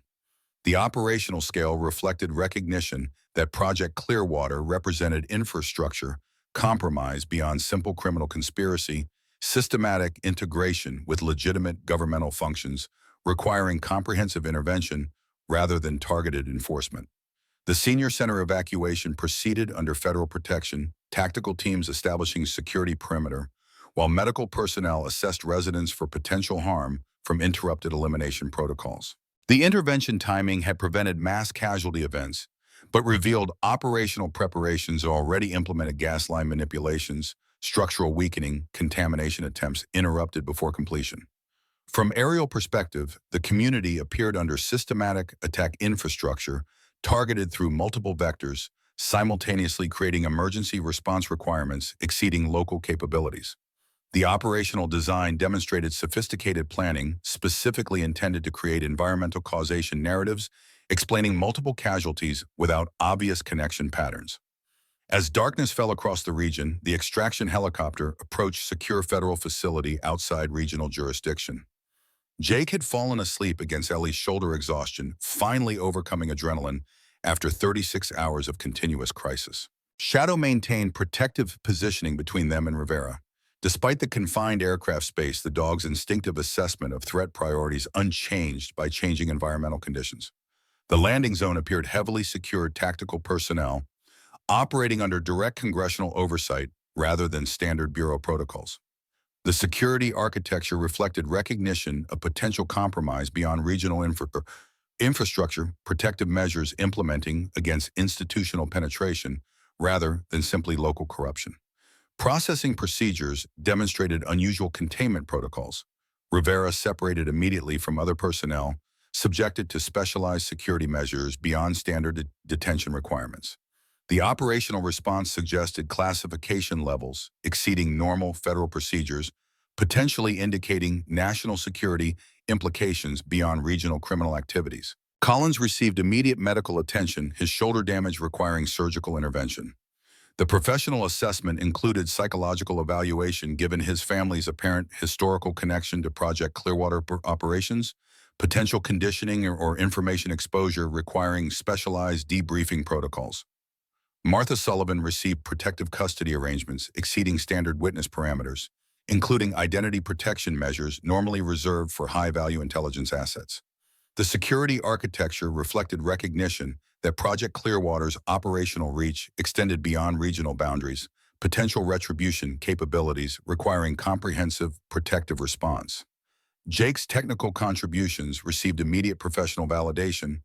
The operational scale reflected recognition that Project Clearwater represented infrastructure compromise beyond simple criminal conspiracy, systematic integration with legitimate governmental functions, requiring comprehensive intervention rather than targeted enforcement. The senior center evacuation proceeded under federal protection, tactical teams establishing security perimeter, while medical personnel assessed residents for potential harm from interrupted elimination protocols. The intervention timing had prevented mass casualty events, but revealed operational preparations already implemented gas line manipulations, structural weakening, contamination attempts interrupted before completion. From aerial perspective, the community appeared under systematic attack infrastructure targeted through multiple vectors, simultaneously creating emergency response requirements exceeding local capabilities. The operational design demonstrated sophisticated planning specifically intended to create environmental causation narratives explaining multiple casualties without obvious connection patterns. As darkness fell across the region, the extraction helicopter approached secure federal facility outside regional jurisdiction. Jake had fallen asleep against Ellie's shoulder exhaustion, finally overcoming adrenaline after 36 hours of continuous crisis. Shadow maintained protective positioning between them and Rivera. Despite the confined aircraft space, the dog's instinctive assessment of threat priorities unchanged by changing environmental conditions. The landing zone appeared heavily secured tactical personnel, operating under direct congressional oversight rather than standard Bureau protocols. The security architecture reflected recognition of potential compromise beyond regional infrastructure, protective measures implementing against institutional penetration rather than simply local corruption. Processing procedures demonstrated unusual containment protocols. Rivera separated immediately from other personnel, subjected to specialized security measures beyond standard detention requirements. The operational response suggested classification levels exceeding normal federal procedures, potentially indicating national security implications beyond regional criminal activities. Collins received immediate medical attention, his shoulder damage requiring surgical intervention. The professional assessment included psychological evaluation given his family's apparent historical connection to Project Clearwater operations, potential conditioning or information exposure requiring specialized debriefing protocols. Martha Sullivan received protective custody arrangements exceeding standard witness parameters, including identity protection measures normally reserved for high-value intelligence assets. The security architecture reflected recognition that Project Clearwater's operational reach extended beyond regional boundaries, potential retribution capabilities requiring comprehensive protective response. Jake's technical contributions received immediate professional validation,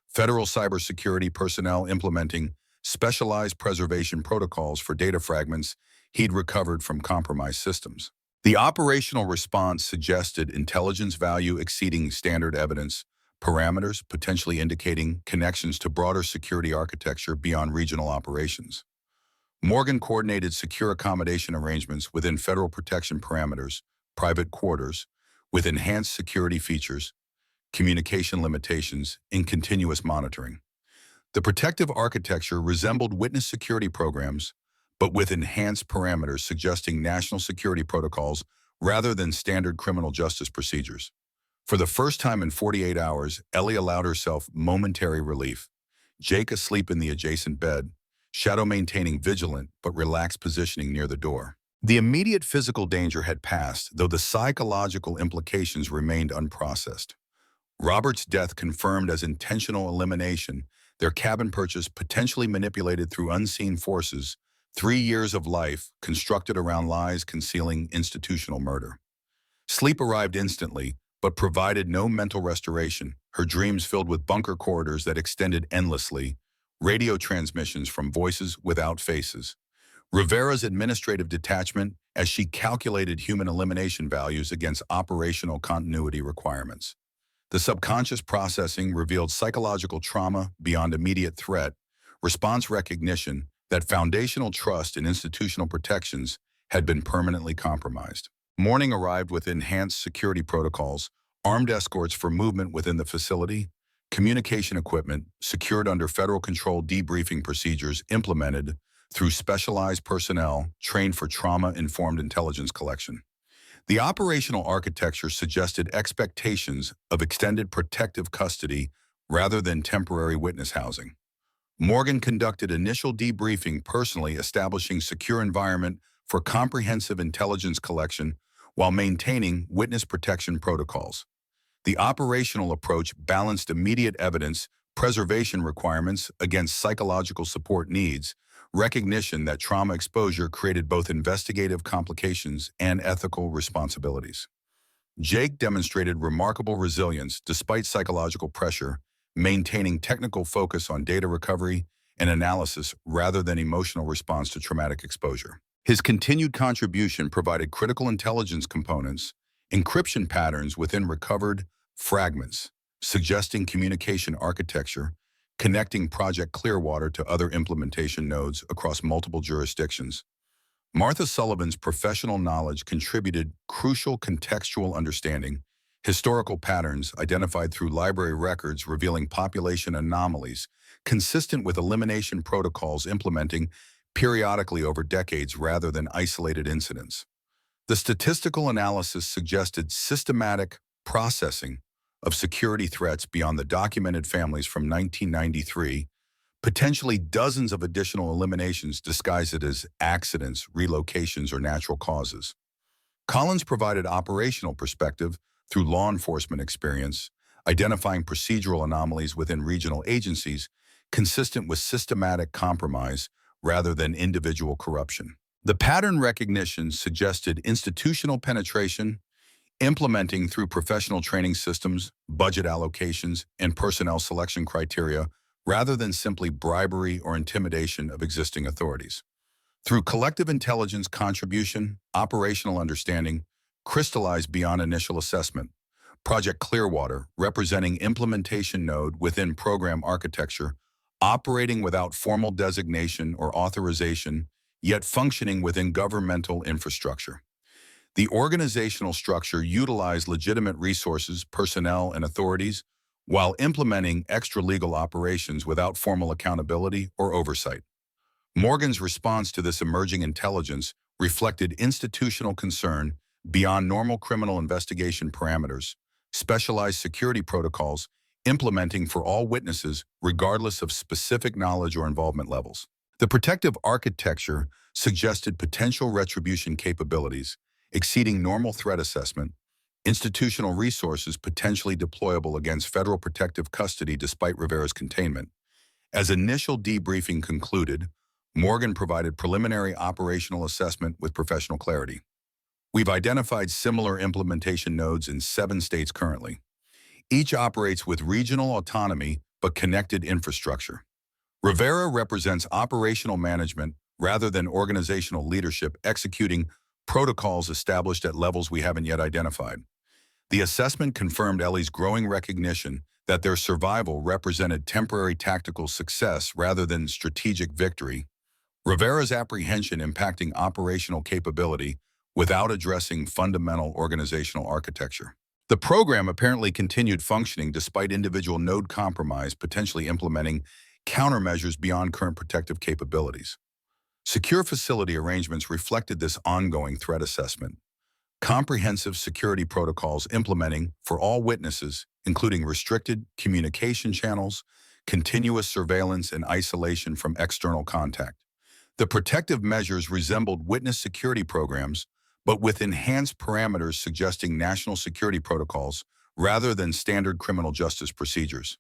federal cybersecurity personnel implementing specialized preservation protocols for data fragments he'd recovered from compromised systems. The operational response suggested intelligence value exceeding standard evidence, parameters potentially indicating connections to broader security architecture beyond regional operations. Morgan coordinated secure accommodation arrangements within federal protection parameters, private quarters, with enhanced security features, communication limitations, and continuous monitoring. The protective architecture resembled witness security programs, but with enhanced parameters suggesting national security protocols rather than standard criminal justice procedures. For the first time in 48 hours, Ellie allowed herself momentary relief. Jake asleep in the adjacent bed, Shadow maintaining vigilant but relaxed positioning near the door. The immediate physical danger had passed, though the psychological implications remained unprocessed. Robert's death confirmed as intentional elimination, their cabin purchase potentially manipulated through unseen forces, 3 years of life constructed around lies concealing institutional murder. Sleep arrived instantly, but provided no mental restoration, her dreams filled with bunker corridors that extended endlessly, radio transmissions from voices without faces. Rivera's administrative detachment as she calculated human elimination values against operational continuity requirements. The subconscious processing revealed psychological trauma beyond immediate threat, response recognition that foundational trust in institutional protections had been permanently compromised. Morning arrived with enhanced security protocols, armed escorts for movement within the facility, communication equipment secured under federal-controlled debriefing procedures implemented through specialized personnel trained for trauma-informed intelligence collection. The operational architecture suggested expectations of extended protective custody rather than temporary witness housing. Morgan conducted initial debriefing personally, establishing secure environment for comprehensive intelligence collection while maintaining witness protection protocols. The operational approach balanced immediate evidence preservation requirements against psychological support needs, recognition that trauma exposure created both investigative complications and ethical responsibilities. Jake demonstrated remarkable resilience despite psychological pressure, maintaining technical focus on data recovery and analysis rather than emotional response to traumatic exposure. His continued contribution provided critical intelligence components, encryption patterns within recovered fragments, suggesting communication architecture, connecting Project Clearwater to other implementation nodes across multiple jurisdictions. Martha Sullivan's professional knowledge contributed crucial contextual understanding, Historical patterns identified through library records revealing population anomalies consistent with elimination protocols implementing periodically over decades rather than isolated incidents. The statistical analysis suggested systematic processing of security threats beyond the documented families from 1993, potentially dozens of additional eliminations disguised as accidents, relocations, or natural causes. Collins provided operational perspective through law enforcement experience, identifying procedural anomalies within regional agencies consistent with systematic compromise rather than individual corruption. The pattern recognition suggested institutional penetration, implementing through professional training systems, budget allocations, and personnel selection criteria rather than simply bribery or intimidation of existing authorities. Through collective intelligence contribution, operational understanding, crystallized beyond initial assessment. Project Clearwater, representing implementation node within program architecture, operating without formal designation or authorization, yet functioning within governmental infrastructure. The organizational structure utilized legitimate resources, personnel, and authorities while implementing extra-legal operations without formal accountability or oversight. Morgan's response to this emerging intelligence reflected institutional concern beyond normal criminal investigation parameters, specialized security protocols, implementing for all witnesses regardless of specific knowledge or involvement levels. The protective architecture suggested potential retribution capabilities, exceeding normal threat assessment, institutional resources potentially deployable against federal protective custody despite Rivera's containment. As initial debriefing concluded, Morgan provided preliminary operational assessment with professional clarity. We've identified similar implementation nodes in 7 states currently. Each operates with regional autonomy but connected infrastructure. Rivera represents operational management rather than organizational leadership, executing protocols established at levels we haven't yet identified. The assessment confirmed Ellie's growing recognition that their survival represented temporary tactical success rather than strategic victory. Rivera's apprehension impacting operational capability without addressing fundamental organizational architecture. The program apparently continued functioning despite individual node compromise, potentially implementing countermeasures beyond current protective capabilities. Secure facility arrangements reflected this ongoing threat assessment. Comprehensive security protocols implementing for all witnesses, including restricted communication channels, continuous surveillance, and isolation from external contact. The protective measures resembled witness security programs, but with enhanced parameters suggesting national security protocols rather than standard criminal justice procedures.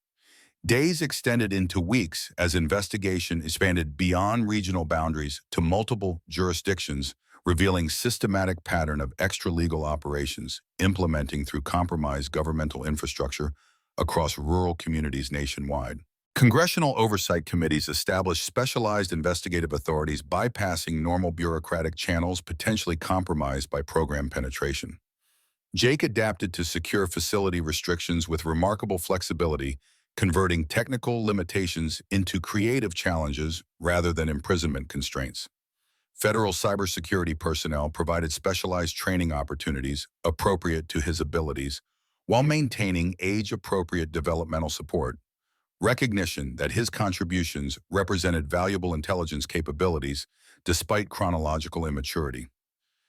Days extended into weeks as investigation expanded beyond regional boundaries to multiple jurisdictions, revealing systematic pattern of extra-legal operations implementing through compromised governmental infrastructure across rural communities nationwide. Congressional oversight committees established specialized investigative authorities bypassing normal bureaucratic channels potentially compromised by program penetration. Jake adapted to secure facility restrictions with remarkable flexibility, converting technical limitations into creative challenges rather than imprisonment constraints. Federal cybersecurity personnel provided specialized training opportunities appropriate to his abilities while maintaining age-appropriate developmental support. Recognition that his contributions represented valuable intelligence capabilities despite chronological immaturity.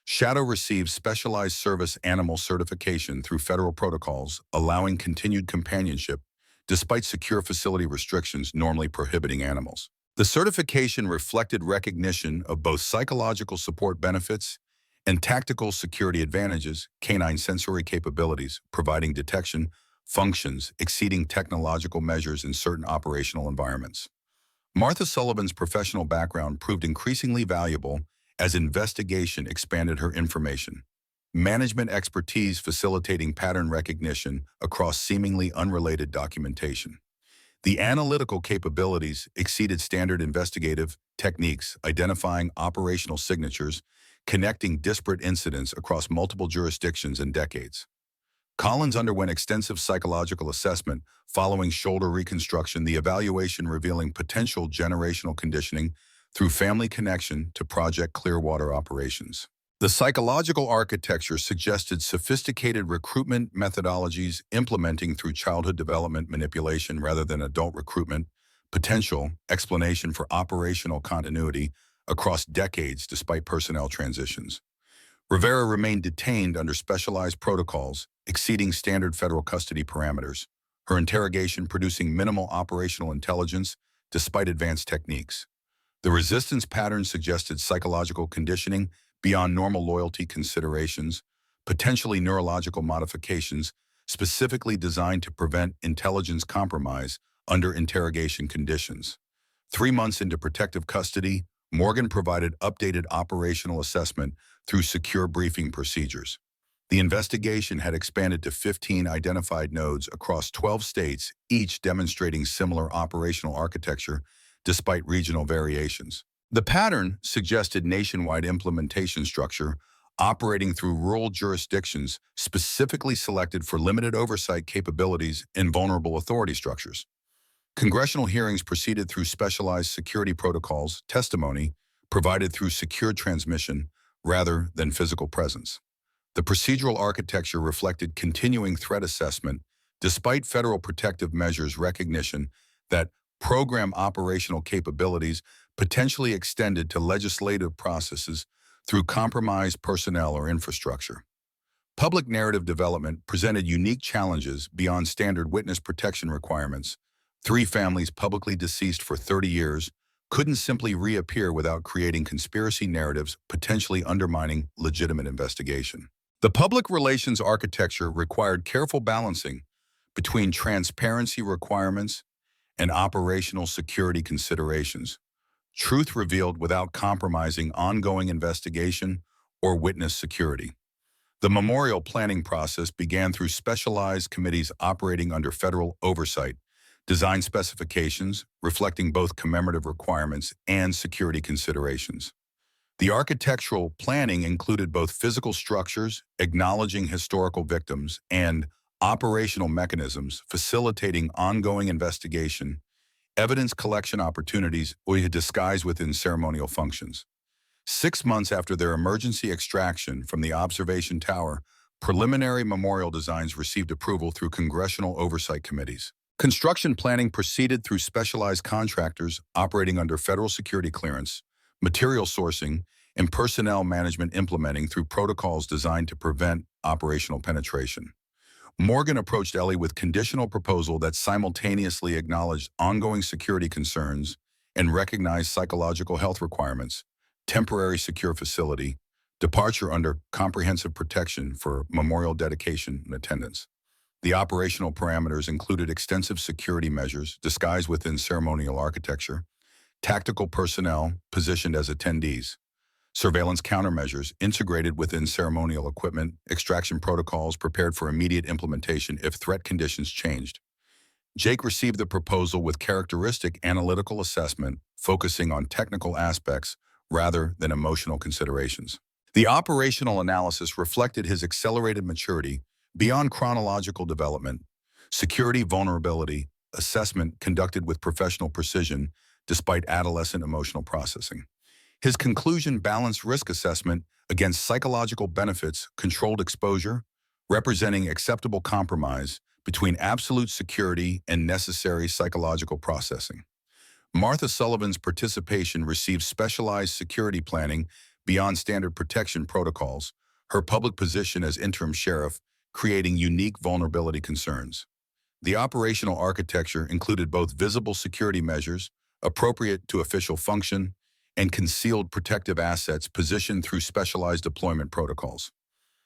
Shadow received specialized service animal certification through federal protocols, allowing continued companionship despite secure facility restrictions normally prohibiting animals. The certification reflected recognition of both psychological support benefits and tactical security advantages, canine sensory capabilities, providing detection functions exceeding technological measures in certain operational environments. Martha Sullivan's professional background proved increasingly valuable as investigation expanded her information. Management expertise facilitating pattern recognition across seemingly unrelated documentation. The analytical capabilities exceeded standard investigative techniques, identifying operational signatures, connecting disparate incidents across multiple jurisdictions and decades. Collins underwent extensive psychological assessment following shoulder reconstruction, the evaluation revealing potential generational conditioning through family connection to Project Clearwater operations. The psychological architecture suggested sophisticated recruitment methodologies implementing through childhood development manipulation rather than adult recruitment, potential explanation for operational continuity across decades despite personnel transitions. Rivera remained detained under specialized protocols, exceeding standard federal custody parameters, her interrogation producing minimal operational intelligence despite advanced techniques. The resistance pattern suggested psychological conditioning beyond normal loyalty considerations, potentially neurological modifications specifically designed to prevent intelligence compromise under interrogation conditions. 3 months into protective custody, Morgan provided updated operational assessment through secure briefing procedures. The investigation had expanded to 15 identified nodes across 12 states, each demonstrating similar operational architecture despite regional variations. The pattern suggested nationwide implementation structure operating through rural jurisdictions specifically selected for limited oversight capabilities in vulnerable authority structures. Congressional hearings proceeded through specialized security protocols, testimony provided through secure transmission rather than physical presence. The procedural architecture reflected continuing threat assessment despite federal protective measures recognition that program operational capabilities potentially extended to legislative processes through compromised personnel or infrastructure. Public narrative development presented unique challenges beyond standard witness protection requirements. 3 families publicly deceased for 30 years couldn't simply reappear without creating conspiracy narratives potentially undermining legitimate investigation. The public relations architecture required careful balancing between transparency requirements and operational security considerations. Truth revealed without compromising ongoing investigation or witness security. The memorial planning process began through specialized committees operating under federal oversight, design specifications reflecting both commemorative requirements and security considerations. The architectural planning included both physical structures, acknowledging historical victims, and operational mechanisms facilitating ongoing investigation, evidence collection opportunities disguised within ceremonial functions. 6 months after their emergency extraction from the observation tower, preliminary memorial designs received approval through congressional oversight committees. Construction planning proceeded through specialized contractors operating under federal security clearance, material sourcing, and personnel management implementing through protocols designed to prevent operational penetration. Morgan approached Ellie with conditional proposal that simultaneously acknowledged ongoing security concerns and recognized psychological health requirements, temporary secure facility, departure under comprehensive protection for memorial dedication and attendance. The operational parameters included extensive security measures disguised within ceremonial architecture, tactical personnel positioned as attendees, surveillance countermeasures integrated within ceremonial equipment, extraction protocols prepared for immediate implementation if threat conditions changed. Jake received the proposal with characteristic analytical assessment, focusing on technical aspects rather than emotional considerations. The operational analysis reflected his accelerated maturity beyond chronological development, security vulnerability, assessment conducted with professional precision despite adolescent emotional processing. His conclusion balanced risk assessment against psychological benefits, controlled exposure, representing acceptable compromise between absolute security and necessary psychological processing. Martha Sullivan's participation received specialized security planning beyond standard protection protocols, her public position as interim sheriff creating unique vulnerability concerns. The operational architecture included both visible security measures, appropriate to official function, and concealed protective assets positioned through specialized deployment protocols.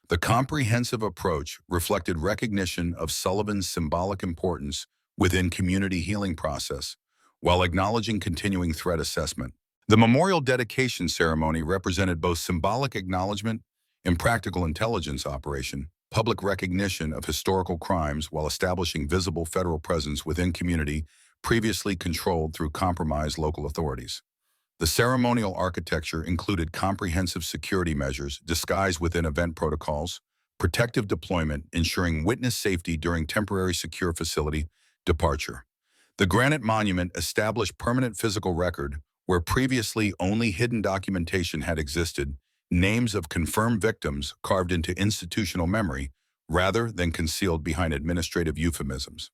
The comprehensive approach reflected recognition of Sullivan's symbolic importance within community healing process, while acknowledging continuing threat assessment. The memorial dedication ceremony represented both symbolic acknowledgement and practical intelligence operation, public recognition of historical crimes while establishing visible federal presence within community previously controlled through compromised local authorities. The ceremonial architecture included comprehensive security measures disguised within event protocols, protective deployment ensuring witness safety during temporary secure facility departure. The granite monument established permanent physical record where previously only hidden documentation had existed, names of confirmed victims carved into institutional memory rather than concealed behind administrative euphemisms.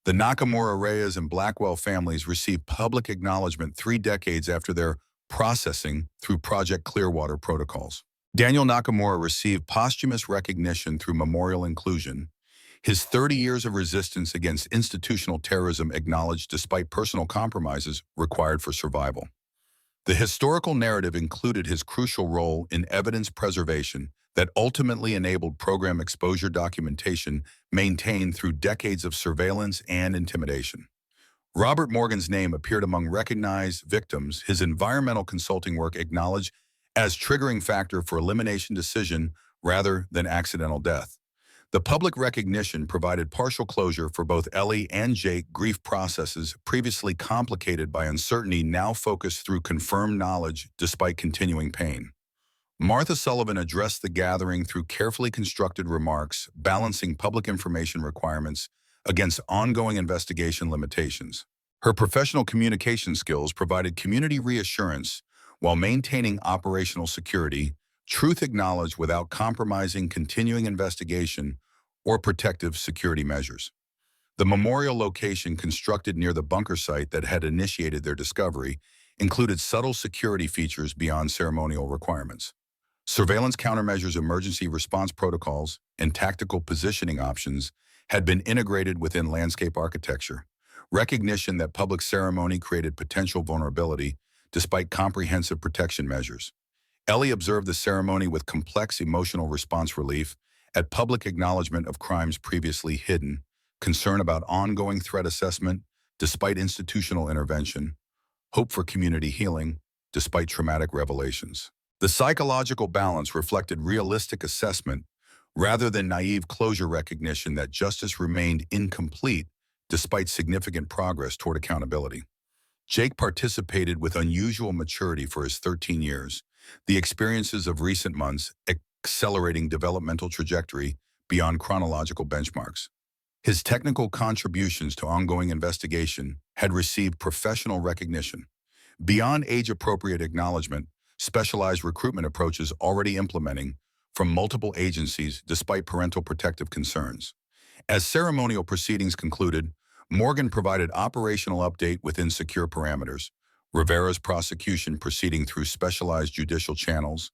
The Nakamura, Reyes, and Blackwell families received public acknowledgement 3 decades after their processing through Project Clearwater protocols. Daniel Nakamura received posthumous recognition through memorial inclusion, his 30 years of resistance against institutional terrorism acknowledged despite personal compromises required for survival. The historical narrative included his crucial role in evidence preservation that ultimately enabled program exposure documentation maintained through decades of surveillance and intimidation. Robert Morgan's name appeared among recognized victims, his environmental consulting work acknowledged as triggering factor for elimination decision rather than accidental death. The public recognition provided partial closure for both Ellie and Jake, grief processes previously complicated by uncertainty now focused through confirmed knowledge despite continuing pain. Martha Sullivan addressed the gathering through carefully constructed remarks, balancing public information requirements against ongoing investigation limitations. Her professional communication skills provided community reassurance while maintaining operational security, truth acknowledged without compromising continuing investigation or protective security measures. The memorial location constructed near the bunker site that had initiated their discovery included subtle security features beyond ceremonial requirements. Surveillance countermeasures, emergency response protocols, and tactical positioning options had been integrated within landscape architecture. Recognition that public ceremony created potential vulnerability despite comprehensive protection measures. Ellie observed the ceremony with complex emotional response relief at public acknowledgement of crimes previously hidden, concern about ongoing threat assessment despite institutional intervention, hope for community healing despite traumatic revelations. The psychological balance reflected realistic assessment rather than naive closure, recognition that justice remained incomplete despite significant progress toward accountability. Jake participated with unusual maturity for his 13 years, the experiences of recent months accelerating developmental trajectory beyond chronological benchmarks. His technical contributions to ongoing investigation had received professional recognition. Beyond age-appropriate acknowledgement, specialized recruitment approaches already implementing from multiple agencies despite parental protective concerns. As ceremonial proceedings concluded, Morgan provided operational update within secure parameters, Rivera's prosecution proceeding through specialized judicial channels,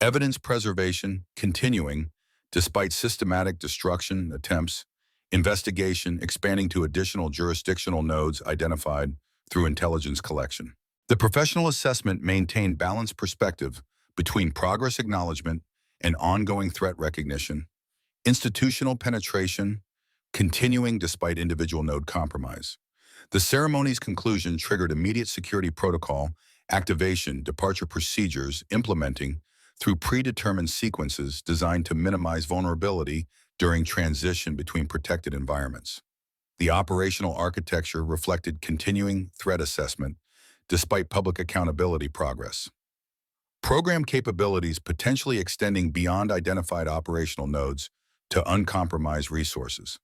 evidence preservation continuing despite systematic destruction attempts, investigation expanding to additional jurisdictional nodes identified through intelligence collection. The professional assessment maintained balanced perspective between progress acknowledgement and ongoing threat recognition, institutional penetration, continuing despite individual node compromise. The ceremony's conclusion triggered immediate security protocol activation, departure procedures implementing through predetermined sequences designed to minimize vulnerability during transition between protected environments. The operational architecture reflected continuing threat assessment despite public accountability progress. Program capabilities potentially extending beyond identified operational nodes to uncompromised resources.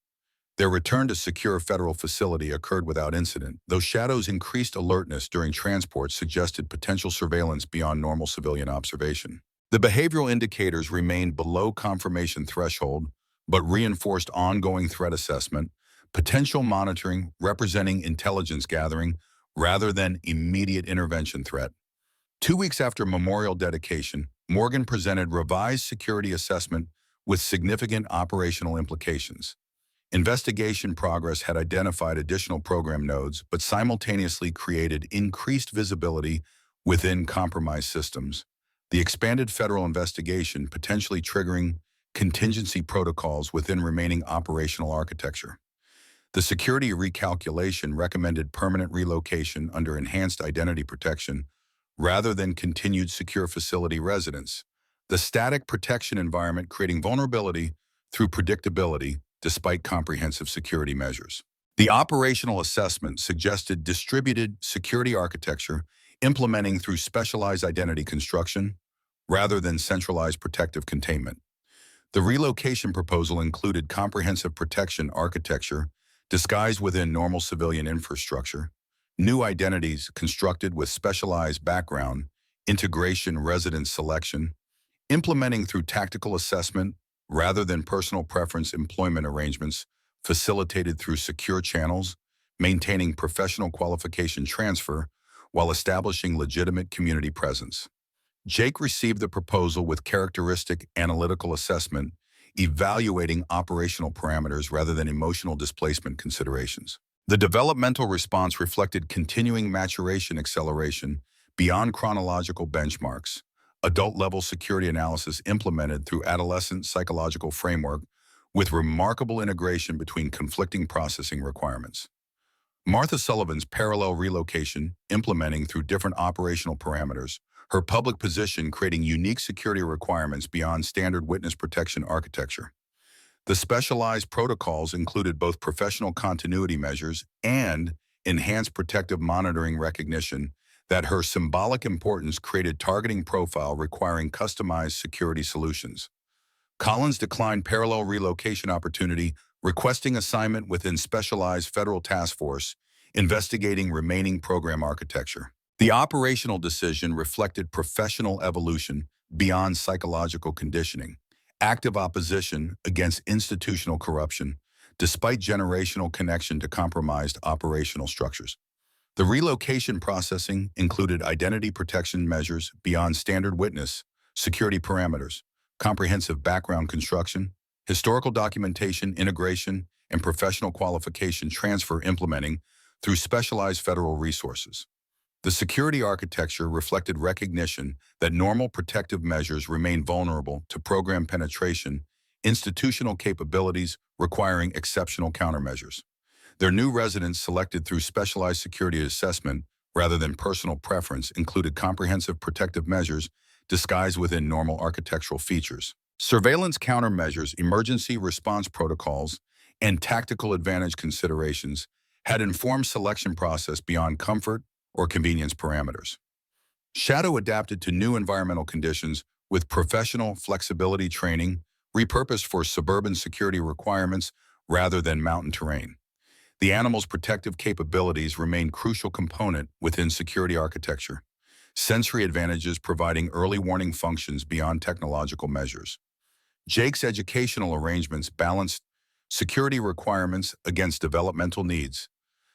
Their return to secure federal facility occurred without incident, though shadows increased alertness during transport suggested potential surveillance beyond normal civilian observation. The behavioral indicators remained below confirmation threshold, but reinforced ongoing threat assessment, potential monitoring representing intelligence gathering rather than immediate intervention threat. 2 weeks after memorial dedication, Morgan presented revised security assessment with significant operational implications. Investigation progress had identified additional program nodes, but simultaneously created increased visibility within compromised systems. The expanded federal investigation potentially triggering contingency protocols within remaining operational architecture. The security recalculation recommended permanent relocation under enhanced identity protection rather than continued secure facility residence. The static protection environment creating vulnerability through predictability despite comprehensive security measures. The operational assessment suggested distributed security architecture implementing through specialized identity construction rather than centralized protective containment. The relocation proposal included comprehensive protection architecture disguised within normal civilian infrastructure, new identities constructed with specialized background, integration residence selection, implementing through tactical assessment rather than personal preference employment arrangements facilitated through secure channels, maintaining professional qualification transfer while establishing legitimate community presence. Jake received the proposal with characteristic analytical assessment, evaluating operational parameters rather than emotional displacement considerations. The developmental response reflected continuing maturation acceleration beyond chronological benchmarks, adult-level security analysis implemented through adolescent psychological framework with remarkable integration between conflicting processing requirements. Martha Sullivan's parallel relocation, implementing through different operational parameters, her public position creating unique security requirements beyond standard witness protection architecture. The specialized protocols included both professional continuity measures and enhanced protective monitoring recognition that her symbolic importance created targeting profile requiring customized security solutions. Collins declined parallel relocation opportunity, requesting assignment within specialized federal task force, investigating remaining program architecture. The operational decision reflected professional evolution beyond psychological conditioning, active opposition against institutional corruption, despite generational connection to compromised operational structures. The relocation processing included identity protection measures beyond standard witness, security parameters, comprehensive background construction, historical documentation integration, and professional qualification transfer implementing through specialized federal resources. The security architecture reflected recognition that normal protective measures remain vulnerable to program penetration, institutional capabilities requiring exceptional countermeasures. Their new residents selected through specialized security assessment rather than personal preference included comprehensive protective measures disguised within normal architectural features. Surveillance countermeasures, emergency response protocols, and tactical advantage considerations had informed selection process beyond comfort or convenience parameters. Shadow adapted to new environmental conditions with professional flexibility training, repurposed for suburban security requirements rather than mountain terrain. The animal's protective capabilities remain crucial component within security architecture. Sensory advantages providing early warning functions beyond technological measures. Jake's educational arrangements balanced security requirements against developmental needs,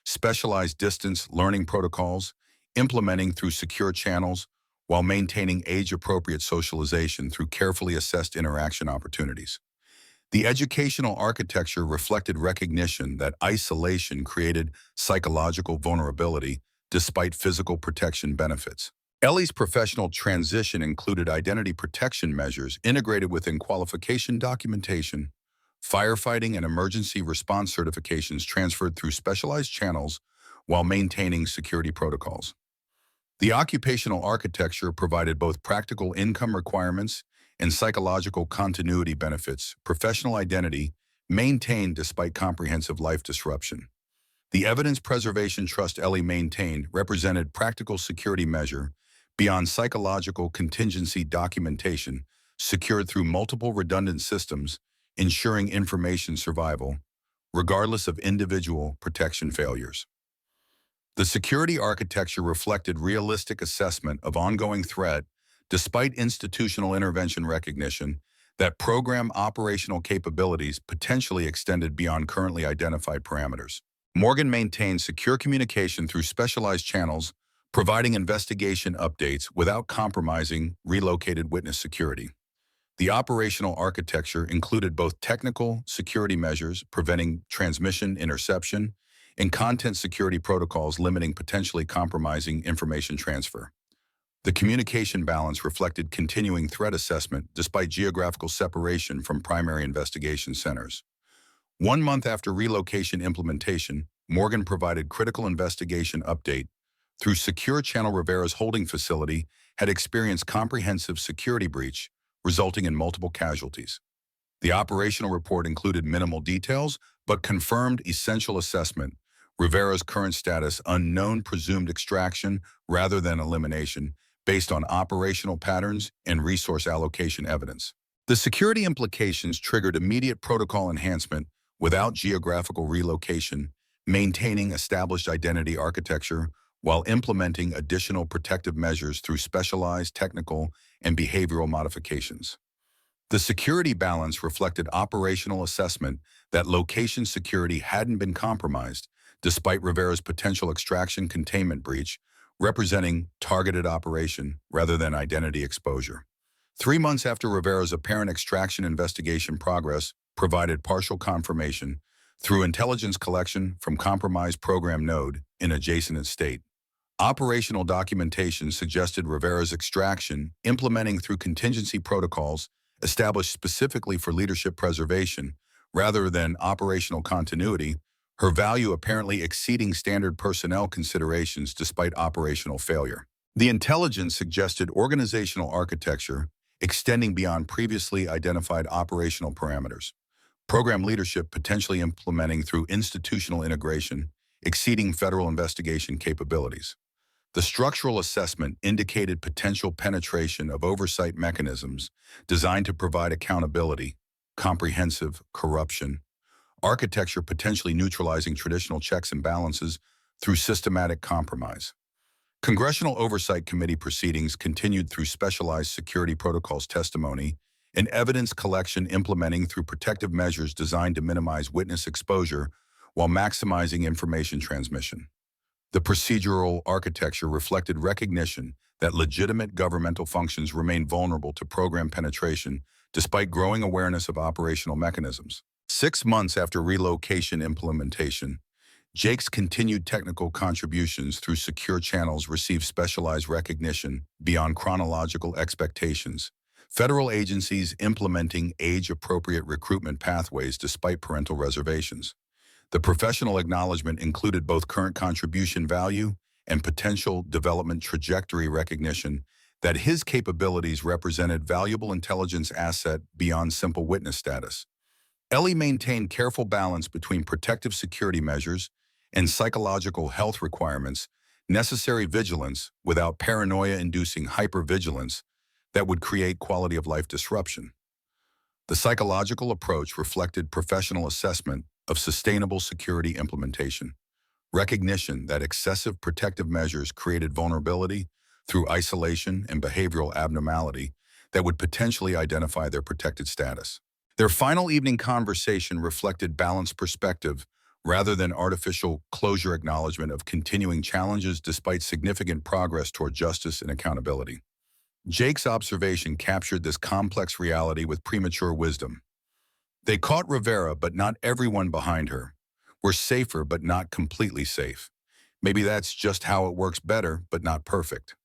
specialized distance learning protocols, implementing through secure channels while maintaining age-appropriate socialization through carefully assessed interaction opportunities. The educational architecture reflected recognition that isolation created psychological vulnerability despite physical protection benefits. Ellie's professional transition included identity protection measures integrated within qualification documentation, firefighting and emergency response certifications transferred through specialized channels while maintaining security protocols. The occupational architecture provided both practical income requirements and psychological continuity benefits, professional identity maintained despite comprehensive life disruption. The evidence preservation trust Ellie maintained represented practical security measure beyond psychological contingency documentation secured through multiple redundant systems, ensuring information survival, regardless of individual protection failures. The security architecture reflected realistic assessment of ongoing threat despite institutional intervention recognition that program operational capabilities potentially extended beyond currently identified parameters. Morgan maintained secure communication through specialized channels, providing investigation updates without compromising relocated witness security. The operational architecture included both technical security measures preventing transmission interception and content security protocols limiting potentially compromising information transfer. The communication balance reflected continuing threat assessment despite geographical separation from primary investigation centers. 1 month after relocation implementation, Morgan provided critical investigation update through Secure Channel. Rivera's holding facility had experienced comprehensive security breach, resulting in multiple casualties. The operational report included minimal details, but confirmed essential assessment. Rivera's current status unknown, presumed extraction rather than elimination, based on operational patterns and resource allocation evidence. The security implications triggered immediate protocol enhancement without geographical relocation, maintaining established identity architecture while implementing additional protective measures through specialized technical and behavioral modifications. The security balance reflected operational assessment that location security hadn't been compromised, despite Rivera's potential extraction containment breach, representing targeted operation rather than identity exposure. 3 months after Rivera's apparent extraction investigation progress provided partial confirmation through intelligence collection from compromised program node in adjacent state. Operational documentation suggested Rivera's extraction, implementing through contingency protocols established specifically for leadership preservation, rather than operational continuity, her value apparently exceeding standard personnel considerations despite operational failure. The intelligence suggested organizational architecture extending beyond previously identified operational parameters, program leadership potentially implementing through institutional integration, exceeding federal investigation capabilities. The structural assessment indicated potential penetration of oversight mechanisms designed to provide accountability, comprehensive corruption, architecture potentially neutralizing traditional checks and balances through systematic compromise. Congressional Oversight Committee proceedings continued through specialized security protocols testimony and evidence collection implementing through protective measures designed to minimize witness exposure while maximizing information transmission. The procedural architecture reflected recognition that legitimate governmental functions remain vulnerable to program penetration despite growing awareness of operational mechanisms. 6 months after relocation implementation, Jake's continued technical contributions through secure channels received specialized recognition beyond chronological expectations. Federal agencies implementing age-appropriate recruitment pathways despite parental reservations. The professional acknowledgement included both current contribution value and potential development trajectory recognition that his capabilities represented valuable intelligence asset beyond simple witness status. Ellie maintained careful balance between protective security measures and psychological health requirements, necessary vigilance without paranoia-inducing hypervigilance that would create quality-of-life disruption. The psychological approach reflected professional assessment of sustainable security implementation, recognition that excessive protective measures created vulnerability through isolation and behavioral abnormality that would potentially identify their protected status. Their final evening conversation reflected balanced perspective rather than artificial closure acknowledgement of continuing challenges despite significant progress toward justice and accountability. Jake's observation captured this complex reality with premature wisdom. They caught Rivera, but not everyone behind her. We're safer, but not completely safe. Maybe that's just how it works better, but not perfect.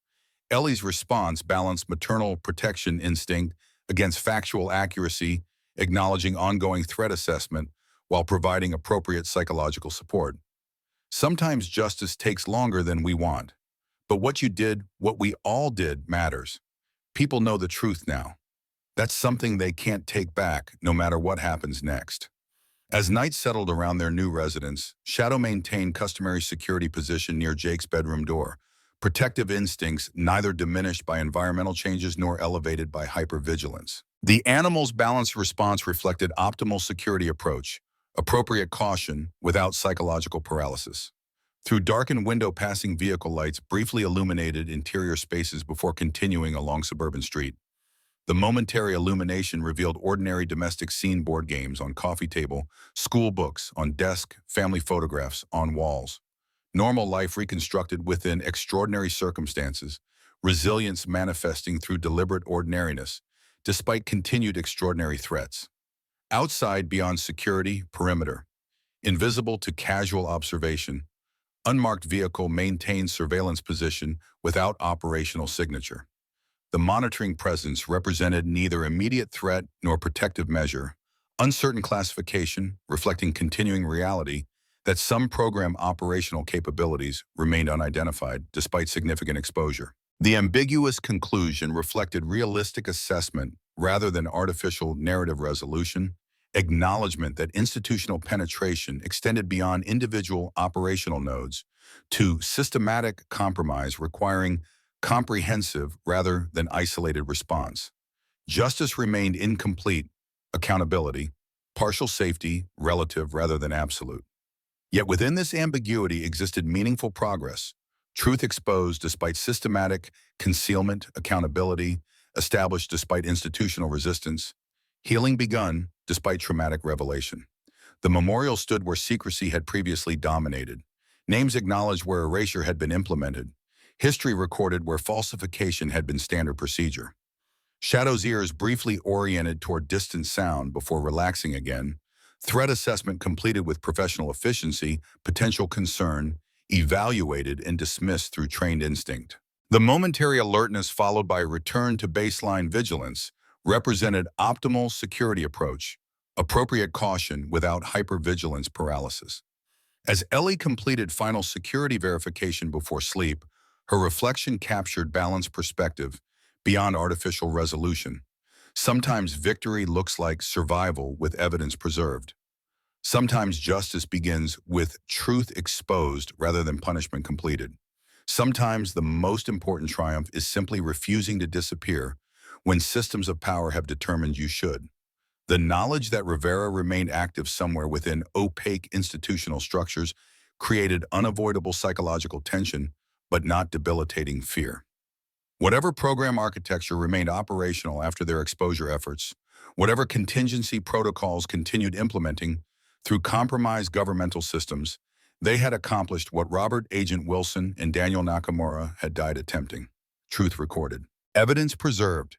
Ellie's response balanced maternal protection instinct against factual accuracy, acknowledging ongoing threat assessment while providing appropriate psychological support. Sometimes justice takes longer than we want. But what you did, what we all did, matters. People know the truth now. That's something they can't take back, no matter what happens next. As night settled around their new residence, Shadow maintained customary security position near Jake's bedroom door, protective instincts neither diminished by environmental changes nor elevated by hypervigilance. The animal's balanced response reflected optimal security approach, appropriate caution without psychological paralysis. Through darkened window-passing vehicle lights briefly illuminated interior spaces before continuing along suburban street. The momentary illumination revealed ordinary domestic scene board games on coffee table, school books on desk, family photographs on walls. Normal life reconstructed within extraordinary circumstances, resilience manifesting through deliberate ordinariness, despite continued extraordinary threats. Outside beyond security, perimeter. Invisible to casual observation, unmarked vehicle maintained surveillance position without operational signature. The monitoring presence represented neither immediate threat nor protective measure, uncertain classification reflecting continuing reality that some program operational capabilities remained unidentified despite significant exposure. The ambiguous conclusion reflected realistic assessment rather than artificial narrative resolution, acknowledgement that institutional penetration extended beyond individual operational nodes to systematic compromise requiring comprehensive rather than isolated response. Justice remained incomplete, accountability, partial safety, relative rather than absolute. Yet within this ambiguity existed meaningful progress, Truth exposed despite systematic concealment, accountability, established despite institutional resistance, healing begun despite traumatic revelation. The memorial stood where secrecy had previously dominated. Names acknowledged where erasure had been implemented. History recorded where falsification had been standard procedure. Shadow's ears briefly oriented toward distant sound before relaxing again. Threat assessment completed with professional efficiency, potential concern, evaluated and dismissed through trained instinct. The momentary alertness followed by a return to baseline vigilance represented optimal security approach, appropriate caution without hypervigilance paralysis. As Ellie completed final security verification before sleep, her reflection captured balanced perspective beyond artificial resolution. Sometimes victory looks like survival with evidence preserved. Sometimes justice begins with truth exposed rather than punishment completed. Sometimes the most important triumph is simply refusing to disappear when systems of power have determined you should. The knowledge that Rivera remained active somewhere within opaque institutional structures created unavoidable psychological tension, but not debilitating fear. Whatever program architecture remained operational after their exposure efforts, whatever contingency protocols continued implementing through compromised governmental systems, they had accomplished what Robert Agent Wilson and Daniel Nakamura had died attempting. Truth recorded. Evidence preserved.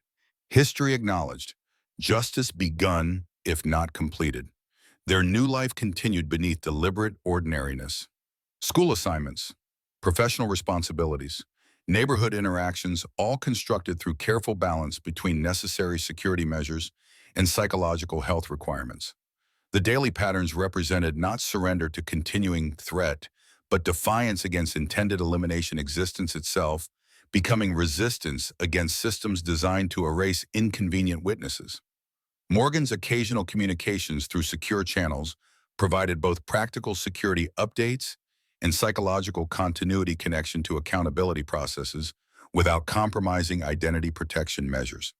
History acknowledged. Justice begun, if not completed. Their new life continued beneath deliberate ordinariness. School assignments, professional responsibilities, neighborhood interactions, all constructed through careful balance between necessary security measures and psychological health requirements. The daily patterns represented not surrender to continuing threat, but defiance against intended elimination existence itself, becoming resistance against systems designed to erase inconvenient witnesses. Morgan's occasional communications through secure channels provided both practical security updates and psychological continuity connection to accountability processes without compromising identity protection measures.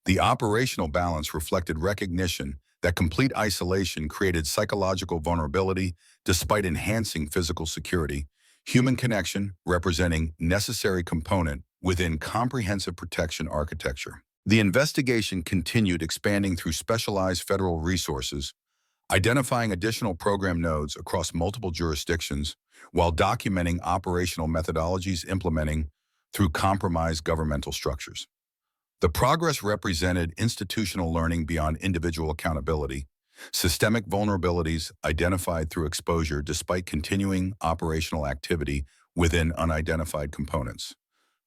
The operational balance reflected recognition that complete isolation created psychological vulnerability despite enhancing physical security, human connection representing necessary component within comprehensive protection architecture. The investigation continued expanding through specialized federal resources, identifying additional program nodes across multiple jurisdictions while documenting operational methodologies implementing through compromised governmental structures. The progress represented institutional learning beyond individual accountability, systemic vulnerabilities identified through exposure despite continuing operational activity within unidentified components.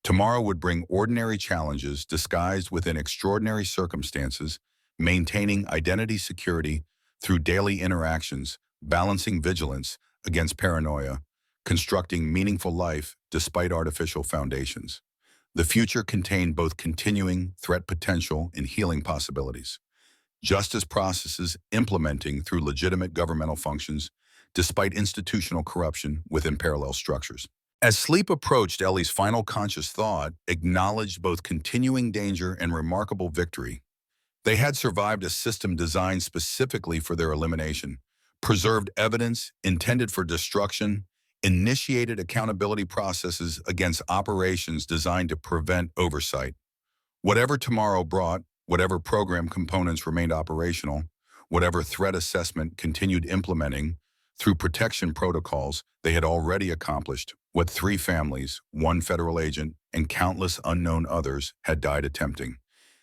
Tomorrow would bring ordinary challenges disguised within extraordinary circumstances, maintaining identity security through daily interactions, balancing vigilance against paranoia, constructing meaningful life despite artificial foundations. The future contained both continuing threat potential and healing possibilities. Justice processes implementing through legitimate governmental functions despite institutional corruption within parallel structures. As sleep approached, Ellie's final conscious thought acknowledged both continuing danger and remarkable victory. They had survived a system designed specifically for their elimination, preserved evidence intended for destruction, initiated accountability processes against operations designed to prevent oversight. Whatever tomorrow brought, whatever program components remained operational, whatever threat assessment continued implementing, through protection protocols, they had already accomplished what 3 families, 1 federal agent, and countless unknown others had died attempting.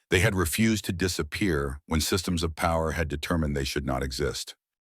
They had refused to disappear when systems of power had determined they should not exist.